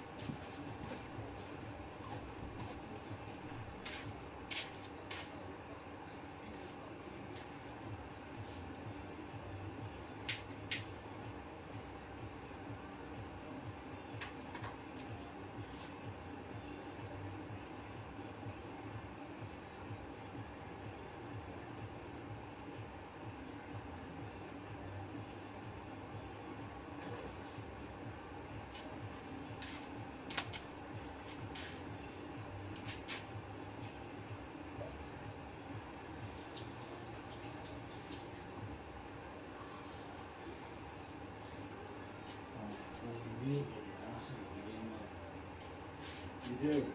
Speaker 1: You do.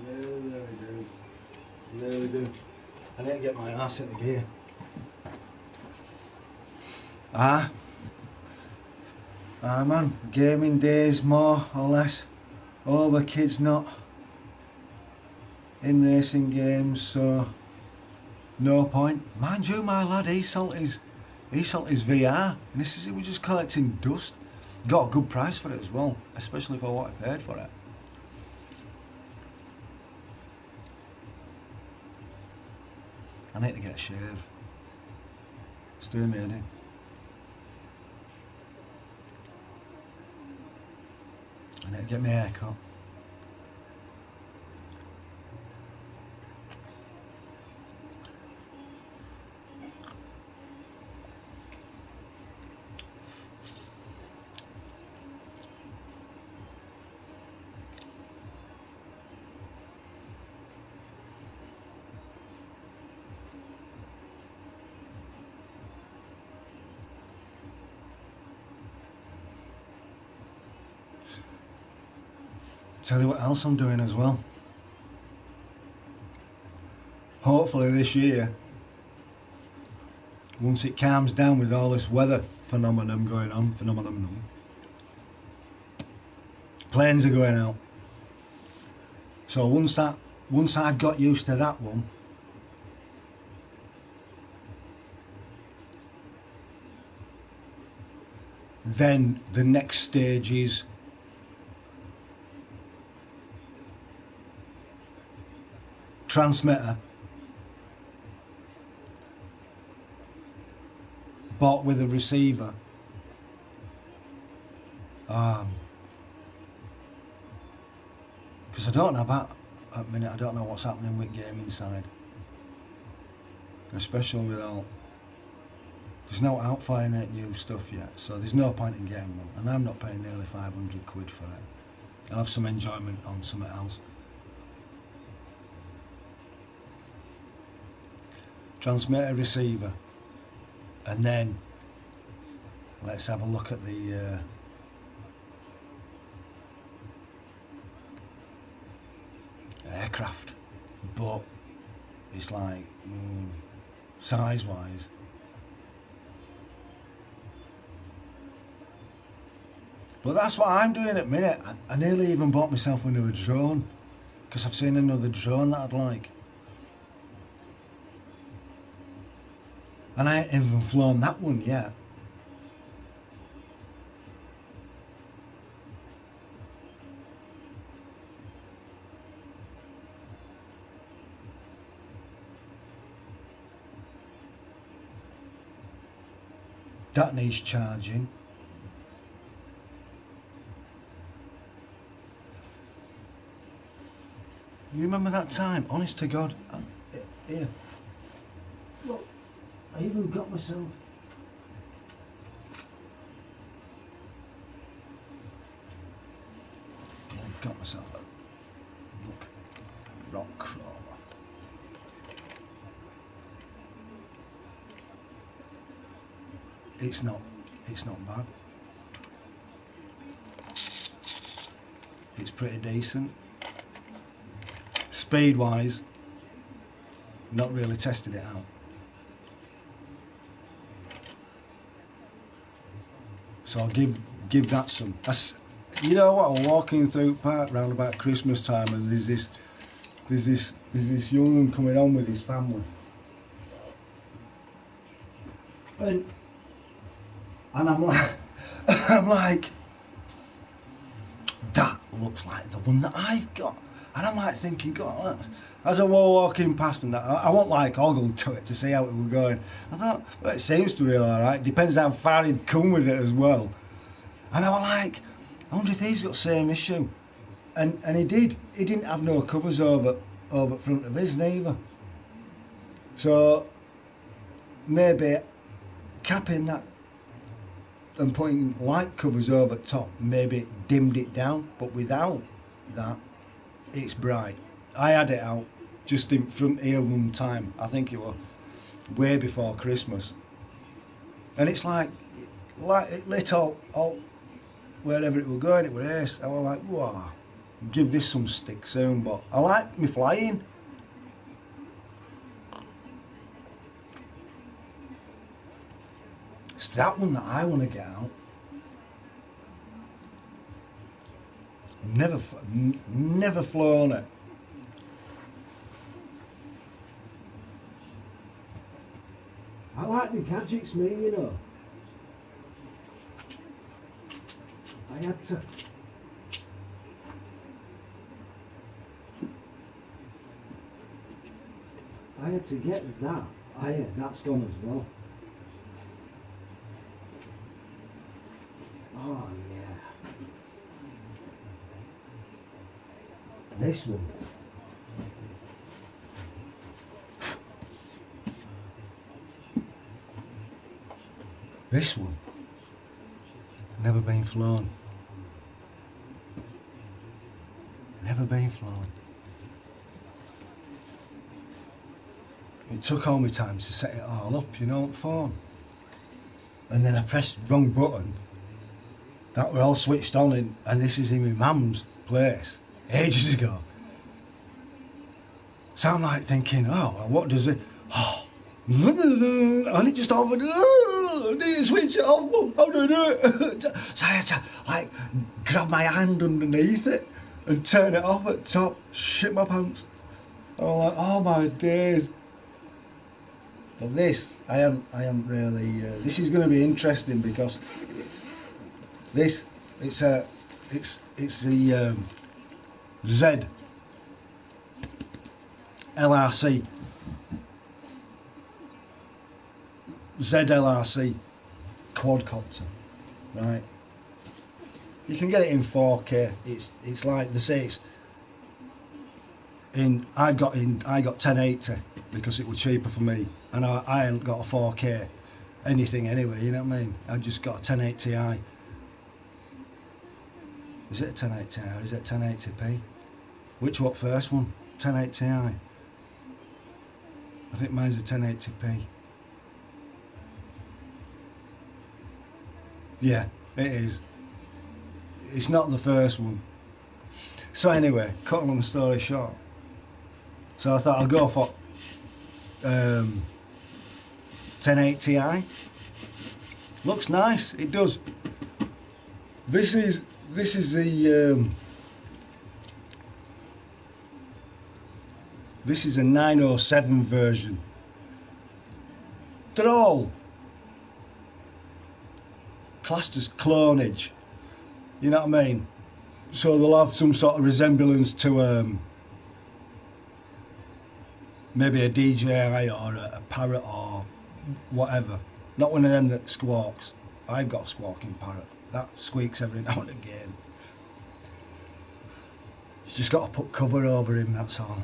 Speaker 1: Really do. Really do. I need to get my ass into gear. Man, gaming days more or less over, kids not in racing games, so no point. Mind you, my lad, he sold his VR, and he was just collecting dust. Got a good price for it as well, especially for what I paid for it. I need to get a shave. It's doing me in. I need to get my hair cut. Tell you what else I'm doing as well. Hopefully this year once it calms down with all this weather phenomenon going on, planes are going out. So once I've got used to that one, then the next stage is transmitter bought with a receiver. Because I don't know about, at the minute, I don't know what's happening with gaming side. Especially with all, there's no out for any new stuff yet, so there's no point in getting one. And I'm not paying nearly 500 quid for it. I'll have some enjoyment on something else. Transmitter, receiver, and then let's have a look at the aircraft. But it's like size wise, but that's what I'm doing at the minute. I nearly even bought myself another drone because I've seen another drone that I'd like. And I ain't even flown that one yet. That needs charging. You remember that time? Honest to God. Here. Look. I even got myself. A rock crawler. It's not bad. It's pretty decent. Speed wise, not really tested it out. So I'll give that some. You know what? I'm walking through the park round about Christmas time, and there's this young one coming on with his family, and I'm like, that looks like the one that I've got, and I'm like thinking, God. As I was walking past and that, I won't like ogled to it to see how it was going. I thought, well, it seems to be alright. Depends how far he'd come with it as well. And I was like, I wonder if he's got the same issue. And he did. He didn't have no covers over front of his neither. So maybe capping that and putting light covers over top maybe dimmed it down. But without that, it's bright. I had it out just in front here one time. I think it was way before Christmas, and it's like it lit all wherever it was going. It was ace. I was like, wow, give this some stick soon. But I like me flying. It's that one that I want to get out. Never flown it. I like the gadgets, me, you know. I had to get that. That's gone as well. Oh yeah. This one. This one. Never been flown. Never been flown. It took all my time to set it all up, you know, on the phone. And then I pressed the wrong button. That were all switched on, and this is in my mum's place ages ago. So I'm like thinking, oh, well, what does it? Oh, and it just offered, I need to switch it off, Mum, how do I do it? So I had to like grab my hand underneath it and turn it off at the top. Shit my pants. I was like, oh my days. But this, I am really, this is going to be interesting because this, it's the Z LRC ZLRC quadcopter, right? You can get it in 4K. It's like they say it's in. I got 1080 because it was cheaper for me, and I hadn't got a 4K anything anyway. You know what I mean? I just got a 1080i. Is it a 1080i or is it a 1080p? Which what first one? 1080i. I think mine's a 1080p. Yeah, it is. It's not the first one. So anyway, cut a long story short. So I thought I'll go for 1080i. Looks nice. It does. This is the this is a 907 version. They're all classed as clonage, you know what I mean? So they'll have some sort of resemblance to maybe a DJI or a Parrot or whatever. Not one of them that squawks. I've got a squawking Parrot. That squeaks every now and again. You just got to put cover over him, that's all.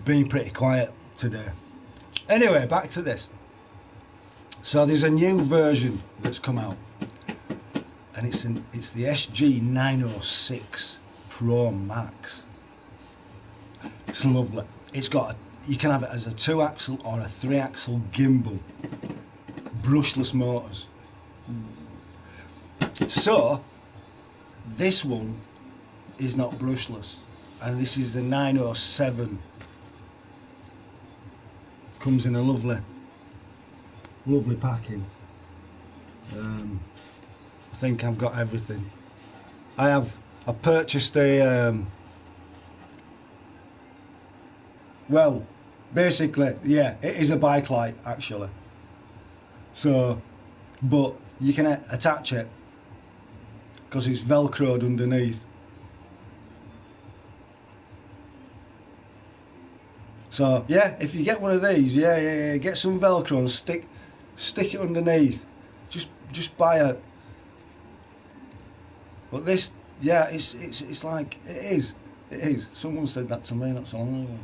Speaker 1: Been pretty quiet today. Anyway, back to this. So there's a new version that's come out, and it's the SG906 Pro Max. It's lovely. It's got you can have it as a 2-axle or a 3-axle gimbal, brushless motors. So this one is not brushless, and this is the 907. Comes in a lovely packing. I think I've got everything. I purchased a well, basically, yeah, it is a bike light actually. So, but you can attach it because it's velcroed underneath. So yeah, if you get one of these, yeah, get some Velcro and stick it underneath. Just buy a. But this, yeah, it's like it is. Someone said that to me not so long ago.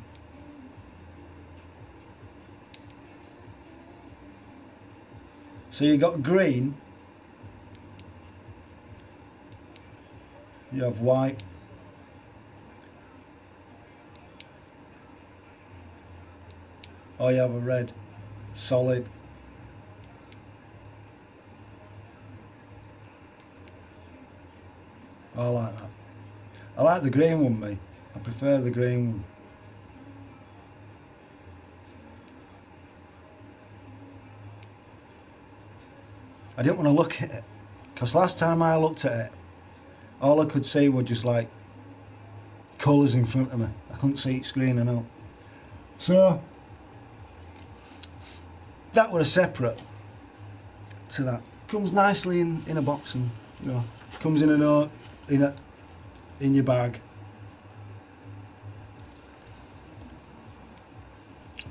Speaker 1: So you got green, you have white, or you have a red, solid. I like that. I like the green one, mate. I prefer the green one. I didn't want to look at it, because last time I looked at it, all I could see were just like colours in front of me. I couldn't see it screening out. So that was a separate to that. Comes nicely in a box, and you know, comes in a note in your bag.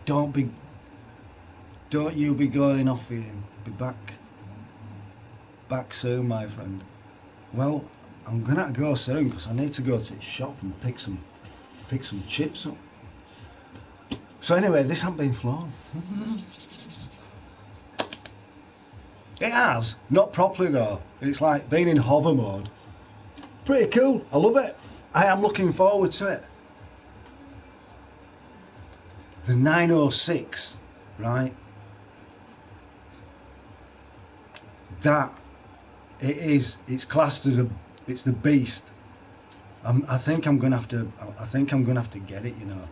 Speaker 1: Don't you be going off here. Be back soon, my friend. Well, I'm gonna have to go soon because I need to go to the shop and pick some chips up. So anyway, this hasn't been flown. It has, not properly though. It's like being in hover mode. Pretty cool, I love it. I am looking forward to it. The 906, right? That, it's classed as it's the beast. I think I'm gonna have to. I think I'm gonna have to get it, you know,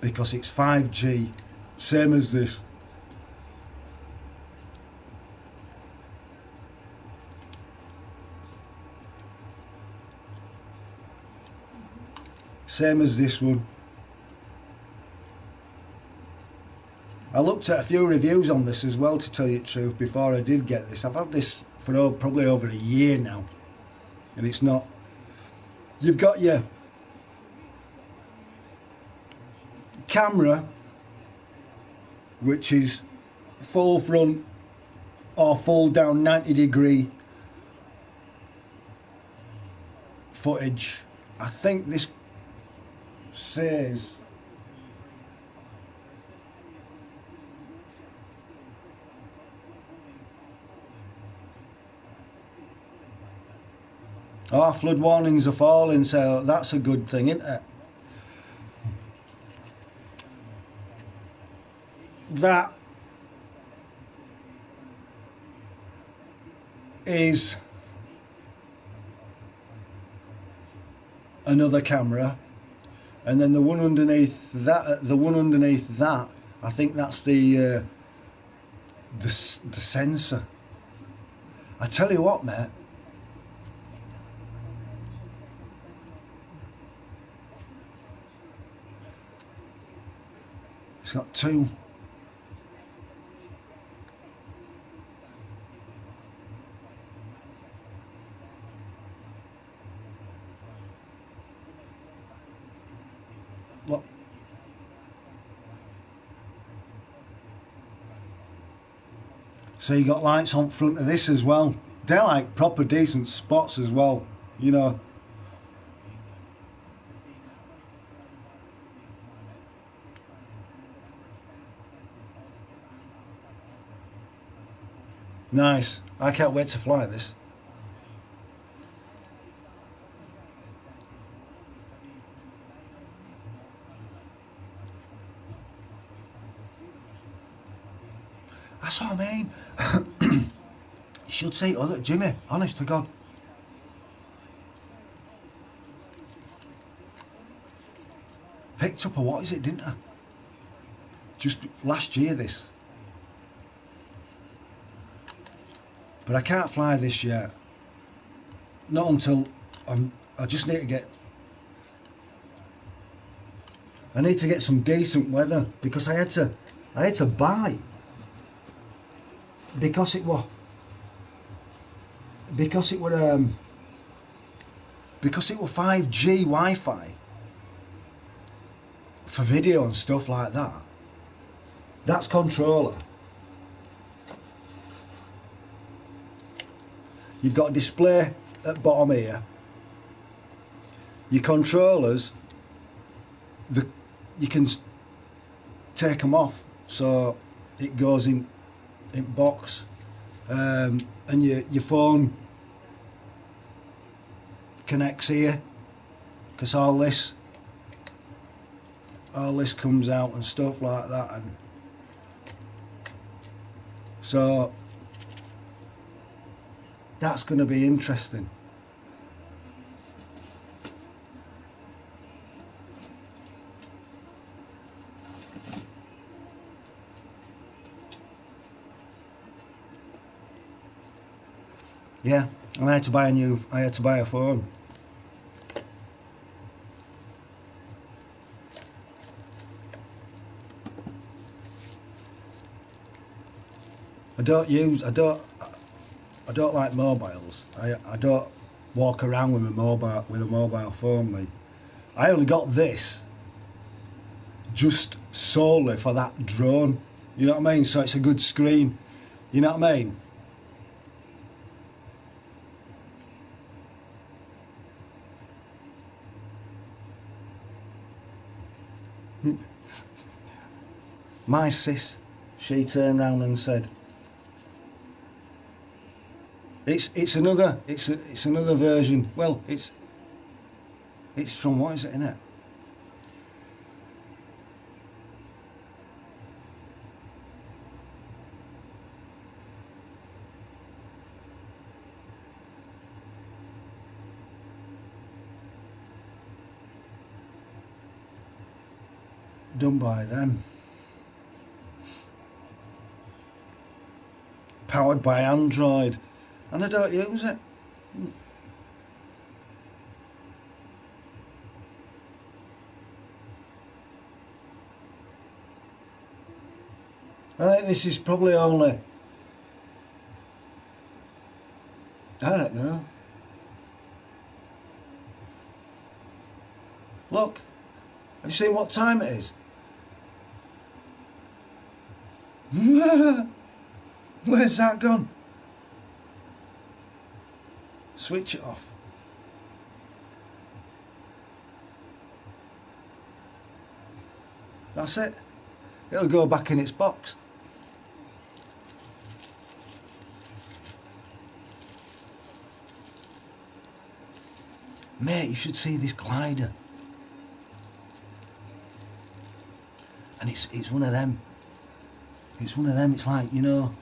Speaker 1: because it's 5G, same as this. Same as this one. I looked at a few reviews on this as well, to tell you the truth, before I did get this. I've had this for probably over a year now, and it's not. You've got your camera, which is full front or full down 90-degree footage. I think this says flood warnings are falling, so that's a good thing, isn't it? That is another camera, and then the one underneath that, I think that's the sensor. I tell you what, mate, it's got two. Look. So you got lights on front of this as well. They're like proper decent spots as well, you know. Nice. I can't wait to fly this. That's what I mean. You should see it, look, Jimmy, honest to God. Picked up a what is it, didn't I? Just last year, this. But I can't fly this yet. Not until I just need to get. I need to get some decent weather, because I had to buy, because it was 5G Wi-Fi for video and stuff like that. That's controller. You've got a display at bottom here. Your controllers, you can take them off, so it goes in box, and your phone connects here, because all this comes out and stuff like that, and so that's going to be interesting. Yeah, and I had to buy a phone. I don't like mobiles. I don't walk around with a mobile phone. Me, I only got this just solely for that drone. You know what I mean? So it's a good screen. You know what I mean? My sis, she turned round and said, "It's another version." Well, it's from, what is it, innit? done by them. Powered by Android, and I don't use it. I think this is probably only, I don't know. Look, have you seen what time it is? Where's that gone? Switch it off. That's it. It'll go back in its box. Mate, you should see this glider. And it's one of them. It's one of them, it's like, you know,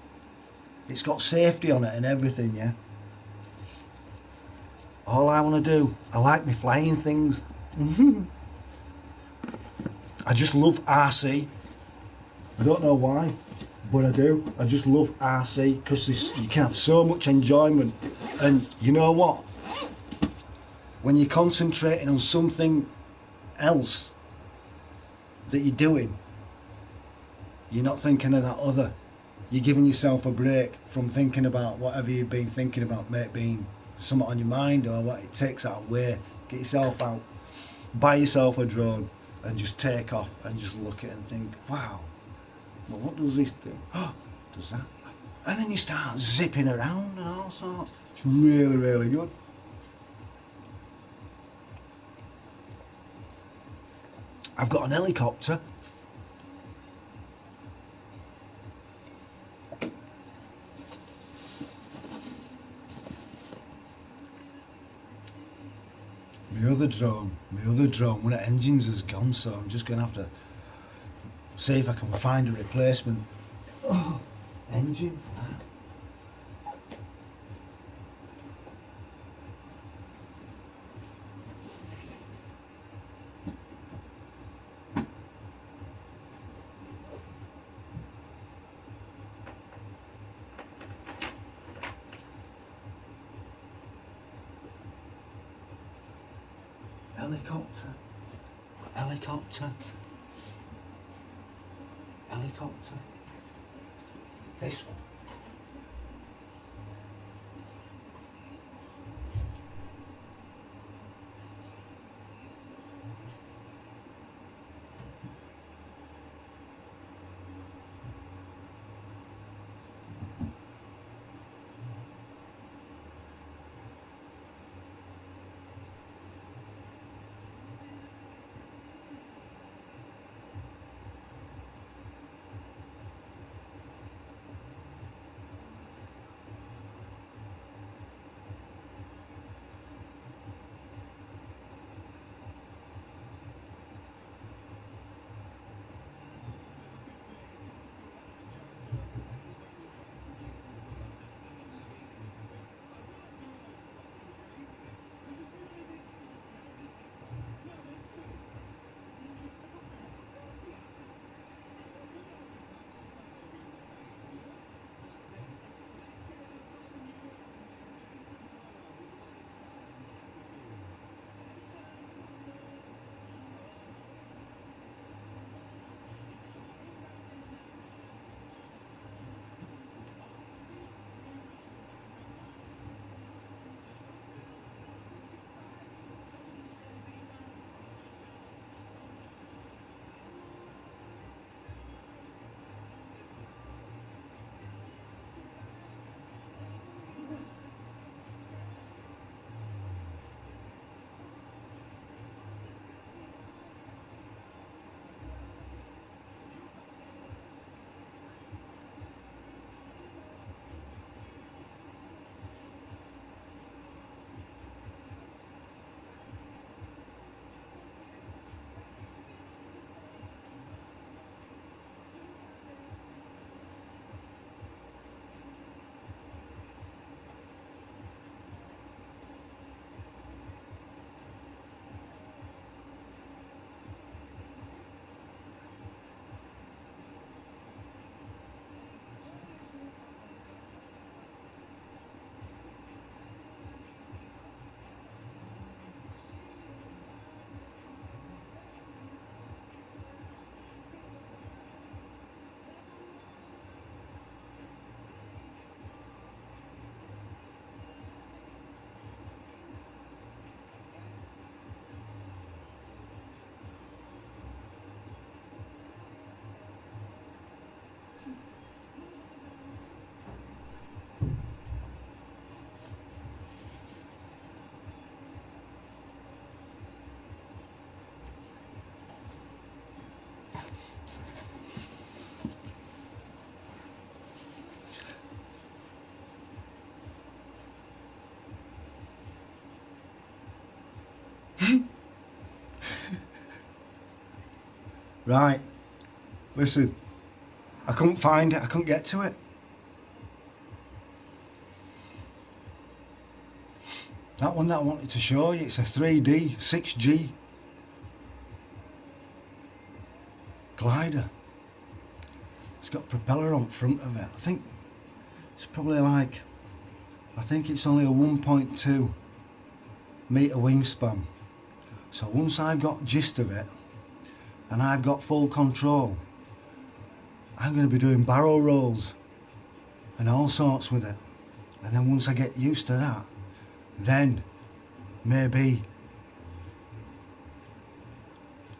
Speaker 1: it's got safety on it and everything, yeah? All I want to do, I like my flying things. I just love RC. I don't know why, but I do. I just love RC because you can have so much enjoyment. And you know what? When you're concentrating on something else that you're doing, you're not thinking of that other. You're giving yourself a break from thinking about whatever you've been thinking about, mate, being something on your mind or what. It takes that away. Get yourself out, buy yourself a drone and just take off and just look at it and think, wow, well, what does this do? Oh, does that? And then you start zipping around and all sorts. It's really, really good. I've got an helicopter. My other drone, one of the engines has gone, so I'm just going to have to see if I can find a replacement engine for that. Helicopter. This one. Right, listen, I couldn't find it, I couldn't get to it. That one that I wanted to show you, it's a 3D 6G glider. It's got a propeller on front of it. I think it's probably like, I think it's only a 1.2 metre wingspan. So once I've got gist of it and I've got full control, I'm going to be doing barrel rolls and all sorts with it. And then once I get used to that, then maybe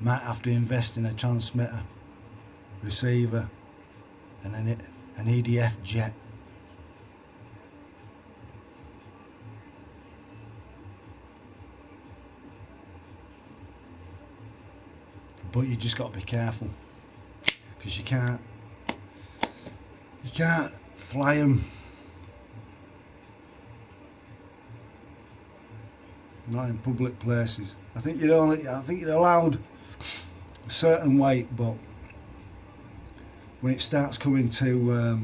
Speaker 1: might have to invest in a transmitter, receiver, and an EDF jet. But you just got to be careful, because you can't fly them. Not in public places. I think you're allowed a certain weight, but when it starts coming to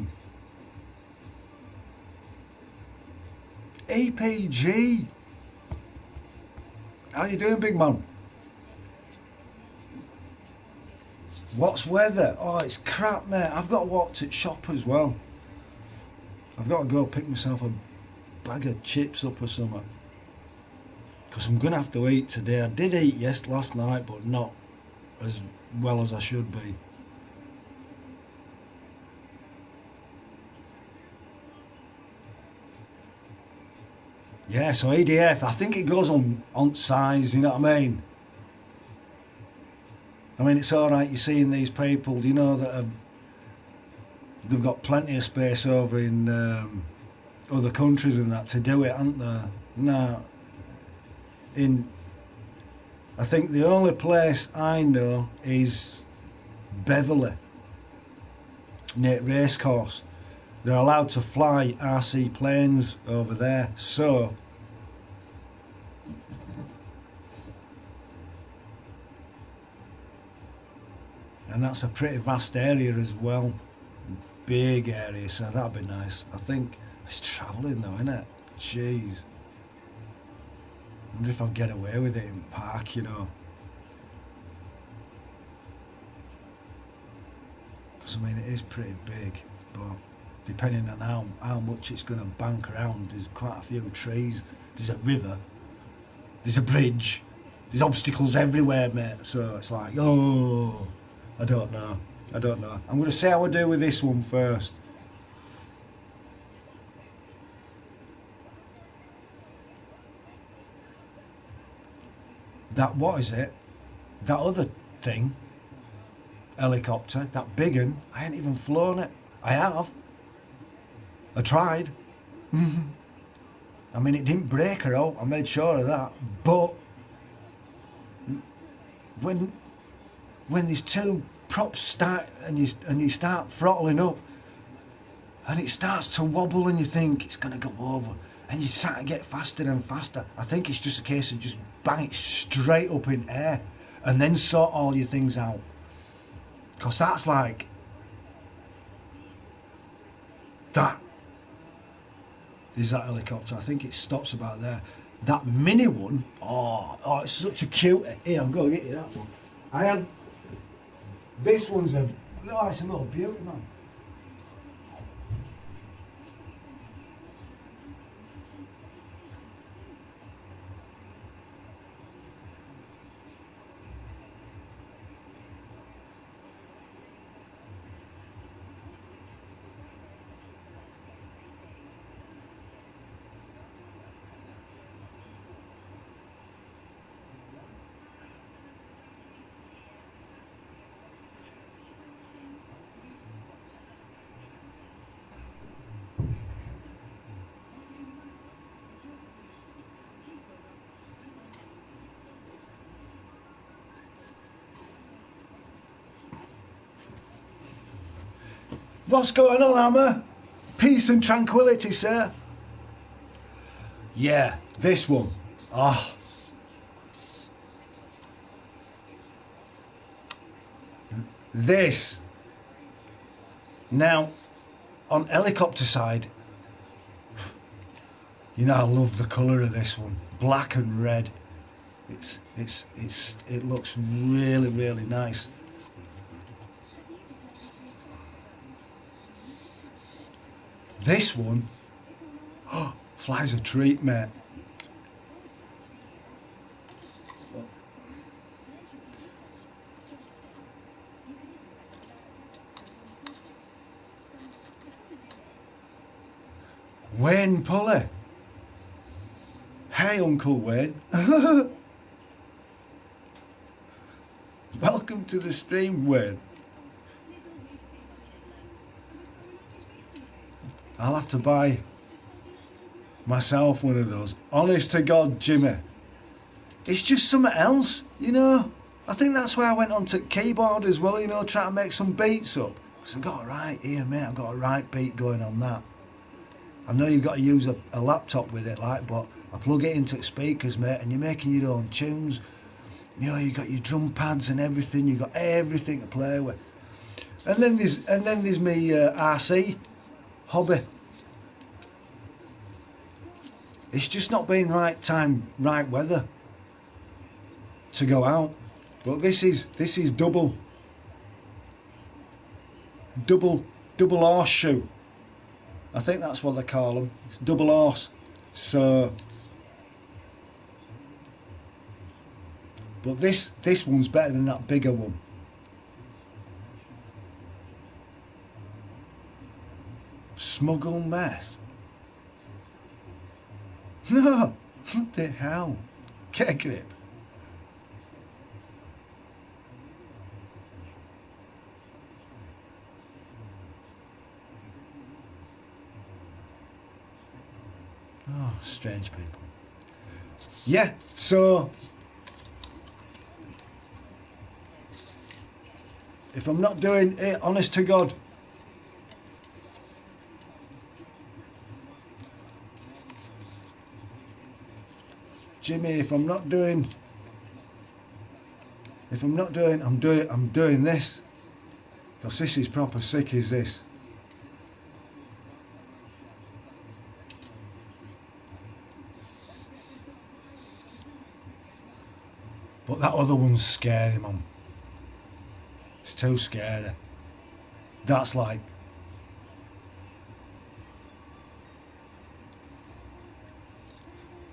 Speaker 1: EPG, how you doing, big man? What's weather? Oh, it's crap, mate. I've got to walk to shop as well. I've got to go pick myself a bag of chips up or something, because I'm going to have to eat today. I did eat last night, but not as well as I should be. Yeah, so EDF, I think it goes on size, you know what I mean? I mean, it's alright, you're seeing these people, you know, that they've got plenty of space over in other countries and that to do it, aren't they? No. I think the only place I know is Beverley, near Racecourse. They're allowed to fly RC planes over there, so and that's a pretty vast area as well, big area, so that'd be nice. I think it's travelling though, isn't it? Jeez, I wonder if I'll get away with it in park, you know, because I mean it is pretty big, but depending on how much it's going to bank around, there's quite a few trees, there's a river, there's a bridge, there's obstacles everywhere, mate, so it's like, oh, I don't know. I'm going to see how I do with this one first. That, what is it? That other thing, helicopter, that big one, I ain't even flown it. I have. I tried. I mean, it didn't break her out, I made sure of that, but when these two props start and you start throttling up and it starts to wobble and you think it's going to go over and you start to get faster and faster, I think it's just a case of just bang it straight up in air and then sort all your things out, because that's like that is that helicopter. I think it stops about there. That mini one, oh it's such a cute, here, I'm going to get you that one. I am. This one's it's a little beauty, man. What's going on, Hammer? Peace and tranquility, sir. Yeah, this one. this. Now, on helicopter side, you know I love the colour of this one, black and red. It looks really, really nice. This one, oh, flies a treat, mate. Wayne Pulley. Hey, Uncle Wayne. Welcome to the stream, Wayne. I'll have to buy myself one of those. Honest to God, Jimmy. It's just something else, you know. I think that's why I went onto keyboard as well, you know, trying to make some beats up. Because I've got a right here, mate. I've got a right beat going on that. I know you've got to use a laptop with it, like, but I plug it into speakers, mate, and you're making your own tunes. You know, you got your drum pads and everything. You got everything to play with. And then there's me RC hobby. It's just not been right time, right weather to go out. But this is double horseshoe. I think that's what they call them. It's double horse. So, but this one's better than that bigger one. Smuggle meth. No, what the hell? Get a grip. Oh, strange people. Yeah, so if I'm not doing it, honest to God, Jimmy, I'm doing this. Because this is proper sick, is this? But that other one's scary, man. It's too scary. That's like...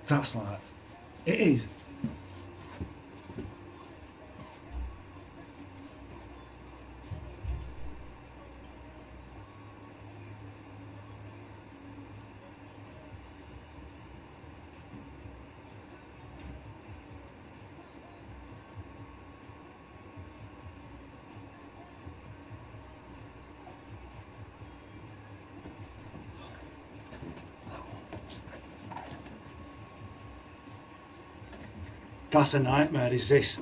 Speaker 1: That's like... It is. That's a nightmare, is this?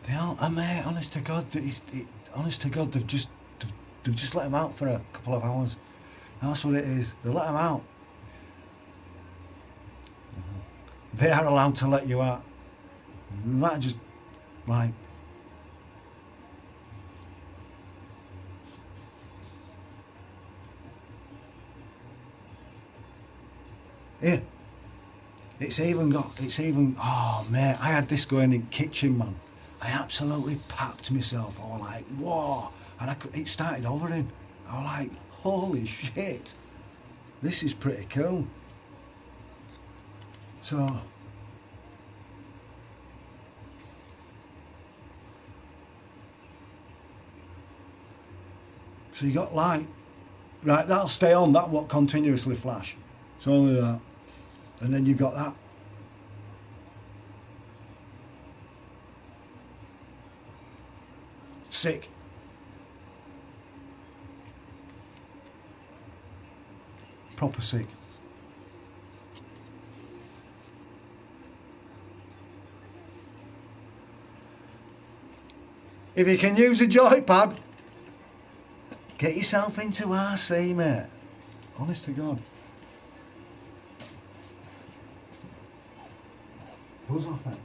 Speaker 1: They all, mate, honest to God, they've just let him out for a couple of hours. That's what it is. They let him out. They are allowed to let you out. That just like... Yeah, it It's even, oh mate, I had this going in kitchen, man. I absolutely packed myself. I was like, whoa. And it started hovering. I was like, holy shit. This is pretty cool. So you got light. Right, that'll stay on, that won't continuously flash. It's only that. And then you've got that. Sick. Proper sick. If you can use a joypad, get yourself into RC, mate. Honest to God. Buzz off it.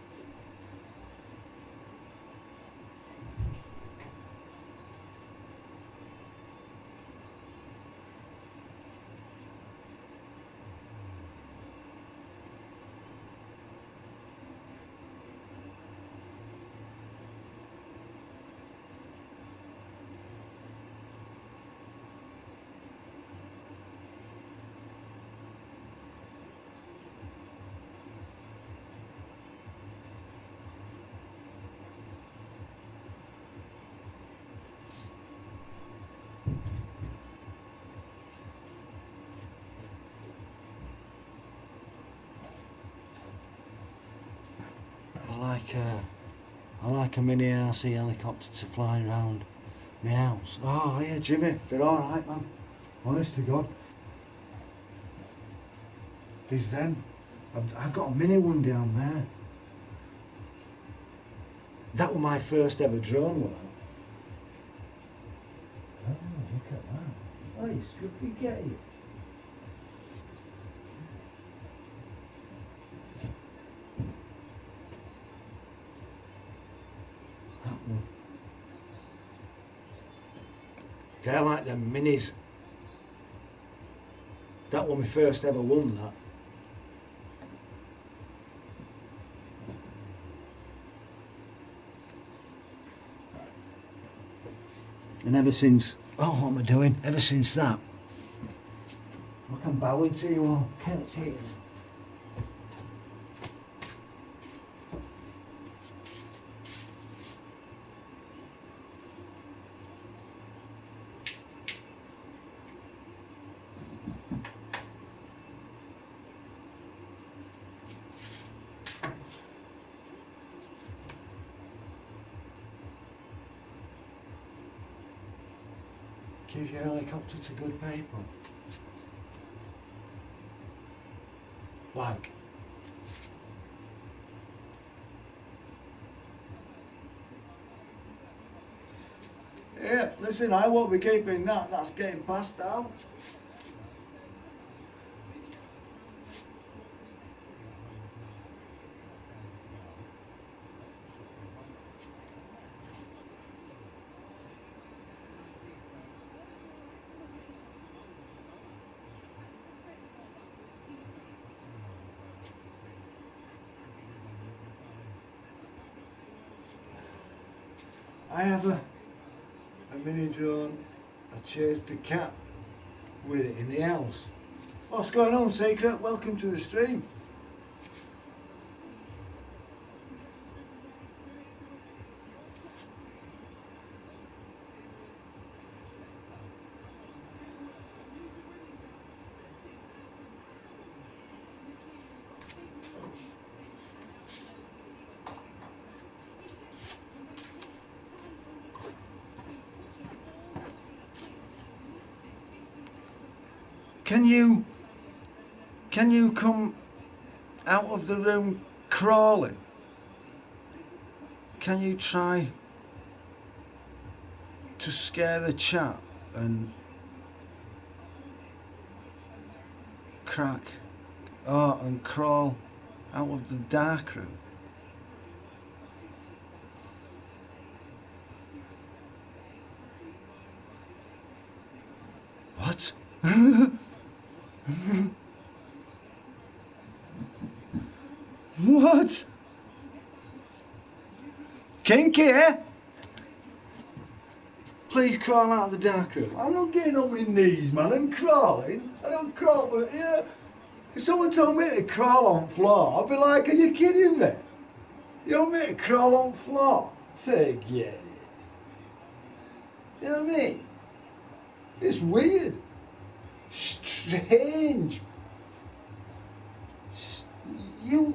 Speaker 1: I like a mini RC helicopter to fly around my house. Oh yeah, Jimmy, they're alright, man. Honest to God. There's them. I've got a mini one down there. That was my first ever drone one. Oh, look at that. Oh, you Scruffy Getty. That one. They're like them minis. That was my first ever one, that. And ever since, oh, what am I doing? Ever since that, look, I'm bowing to you all. Can't see it. Give your helicopter to good people. Like. Yeah, listen, I won't be keeping that. That's getting passed out. I have a mini drone. I chased a cat with it in the house. What's going on, Secret? Welcome to the stream. Can you come out of the room crawling? Can you try to scare the chat and and crawl out of the dark room? What? Kinky, eh? Please crawl out of the dark room. I'm not getting on my knees, man. I'm crawling. I don't crawl, but yeah. If someone told me to crawl on floor, I'd be like, are you kidding me? You want me to crawl on floor? Forget it. You know what I mean? It's weird. Strange. You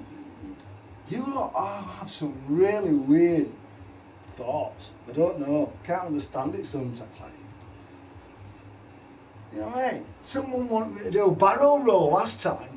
Speaker 1: lot have some really weird thoughts. I don't know. Can't understand it sometimes. Like, you know what I mean? Someone wanted me to do a barrel roll last time.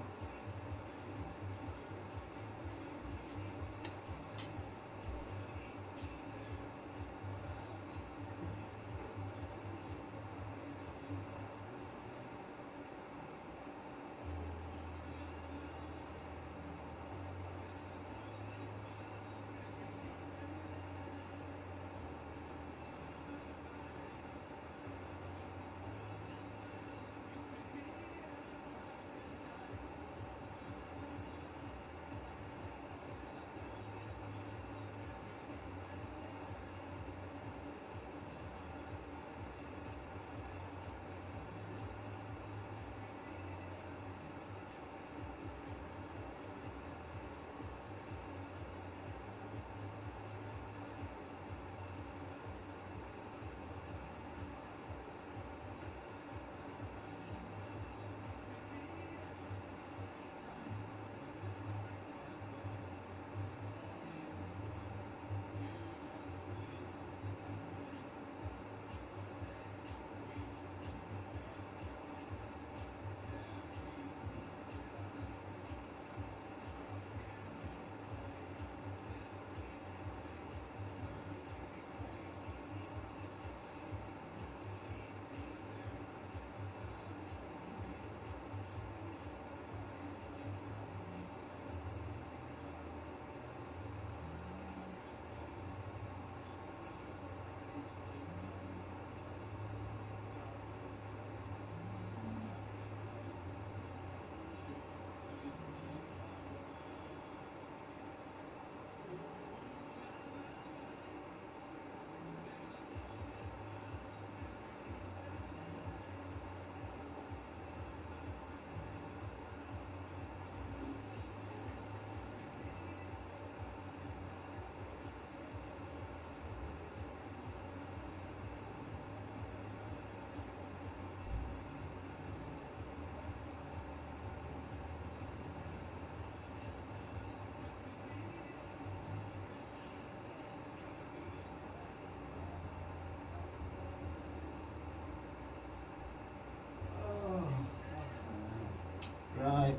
Speaker 1: Right.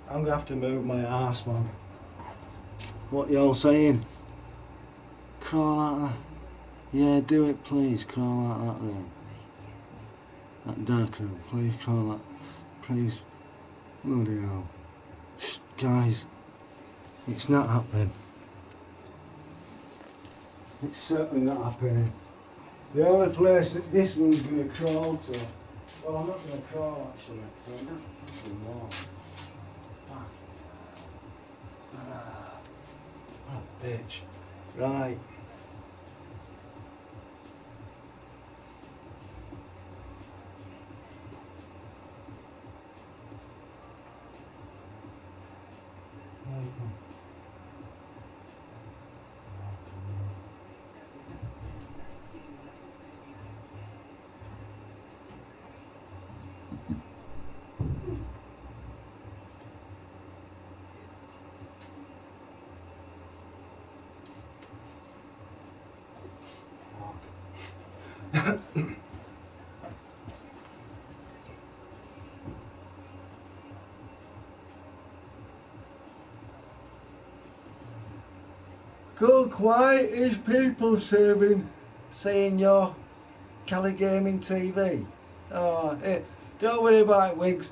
Speaker 1: I'm going to have to move my arse, man. What y'all saying? Crawl out of that. Yeah, do it, please. Crawl out of that room. That dark room. Please crawl out. Please. Bloody hell. Shh, guys. It's not happening. It's certainly not happening. The only place that this one's going to crawl to. Well, I'm not going to crawl actually. I'm not fucking more. What a bitch. Right. Gunk, why is people saying your Cali Gaming TV? Oh, don't worry about it, Wiggs.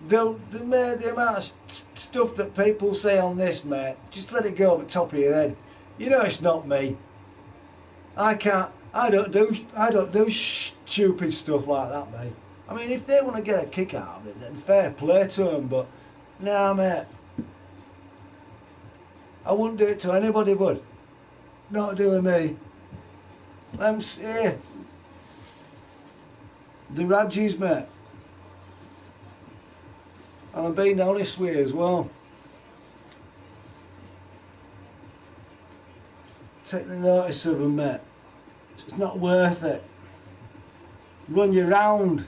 Speaker 1: The amount of stuff that people say on this, mate, just let it go over the top of your head. You know it's not me. I don't do stupid stuff like that, mate. I mean, if they want to get a kick out of it, then fair play to them, but nah, mate. I wouldn't do it to anybody, bud. Not doing me. Them here. The Rajis, mate. And I'm being honest with you as well. Take the notice of them, mate. It's not worth it. Run you round.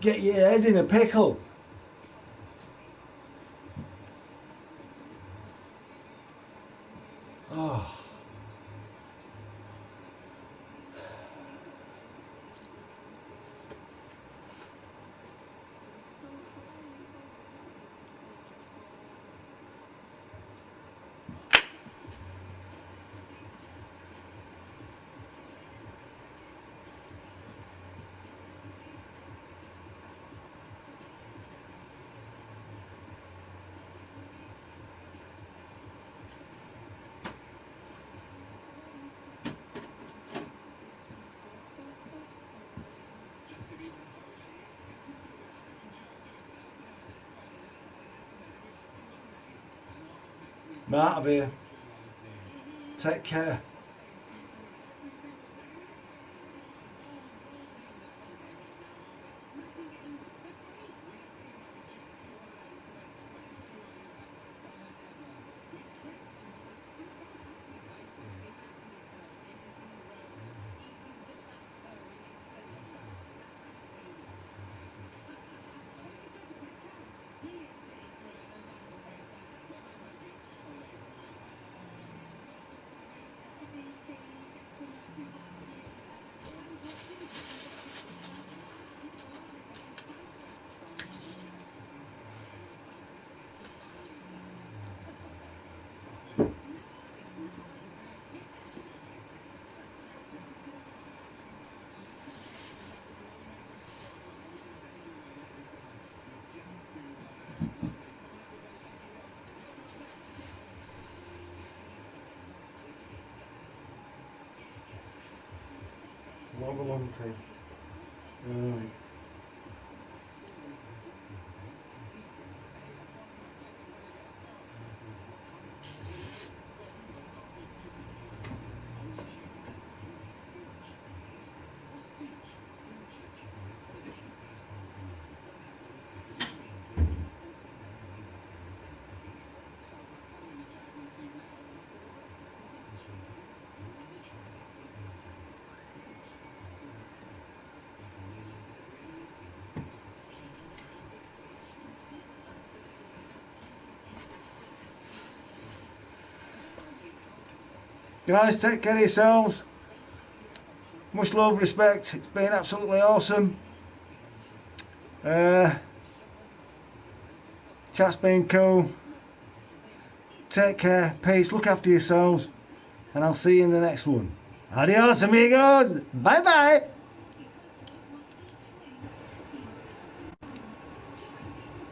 Speaker 1: Get your head in a pickle. Oh. I'm out of here. Take care. Wobble on thing. Right. Guys, take care of yourselves. Much love, respect. It's been absolutely awesome. Chat's been cool. Take care, peace, look after yourselves, and I'll see you in the next one. Adios, amigos. Bye bye.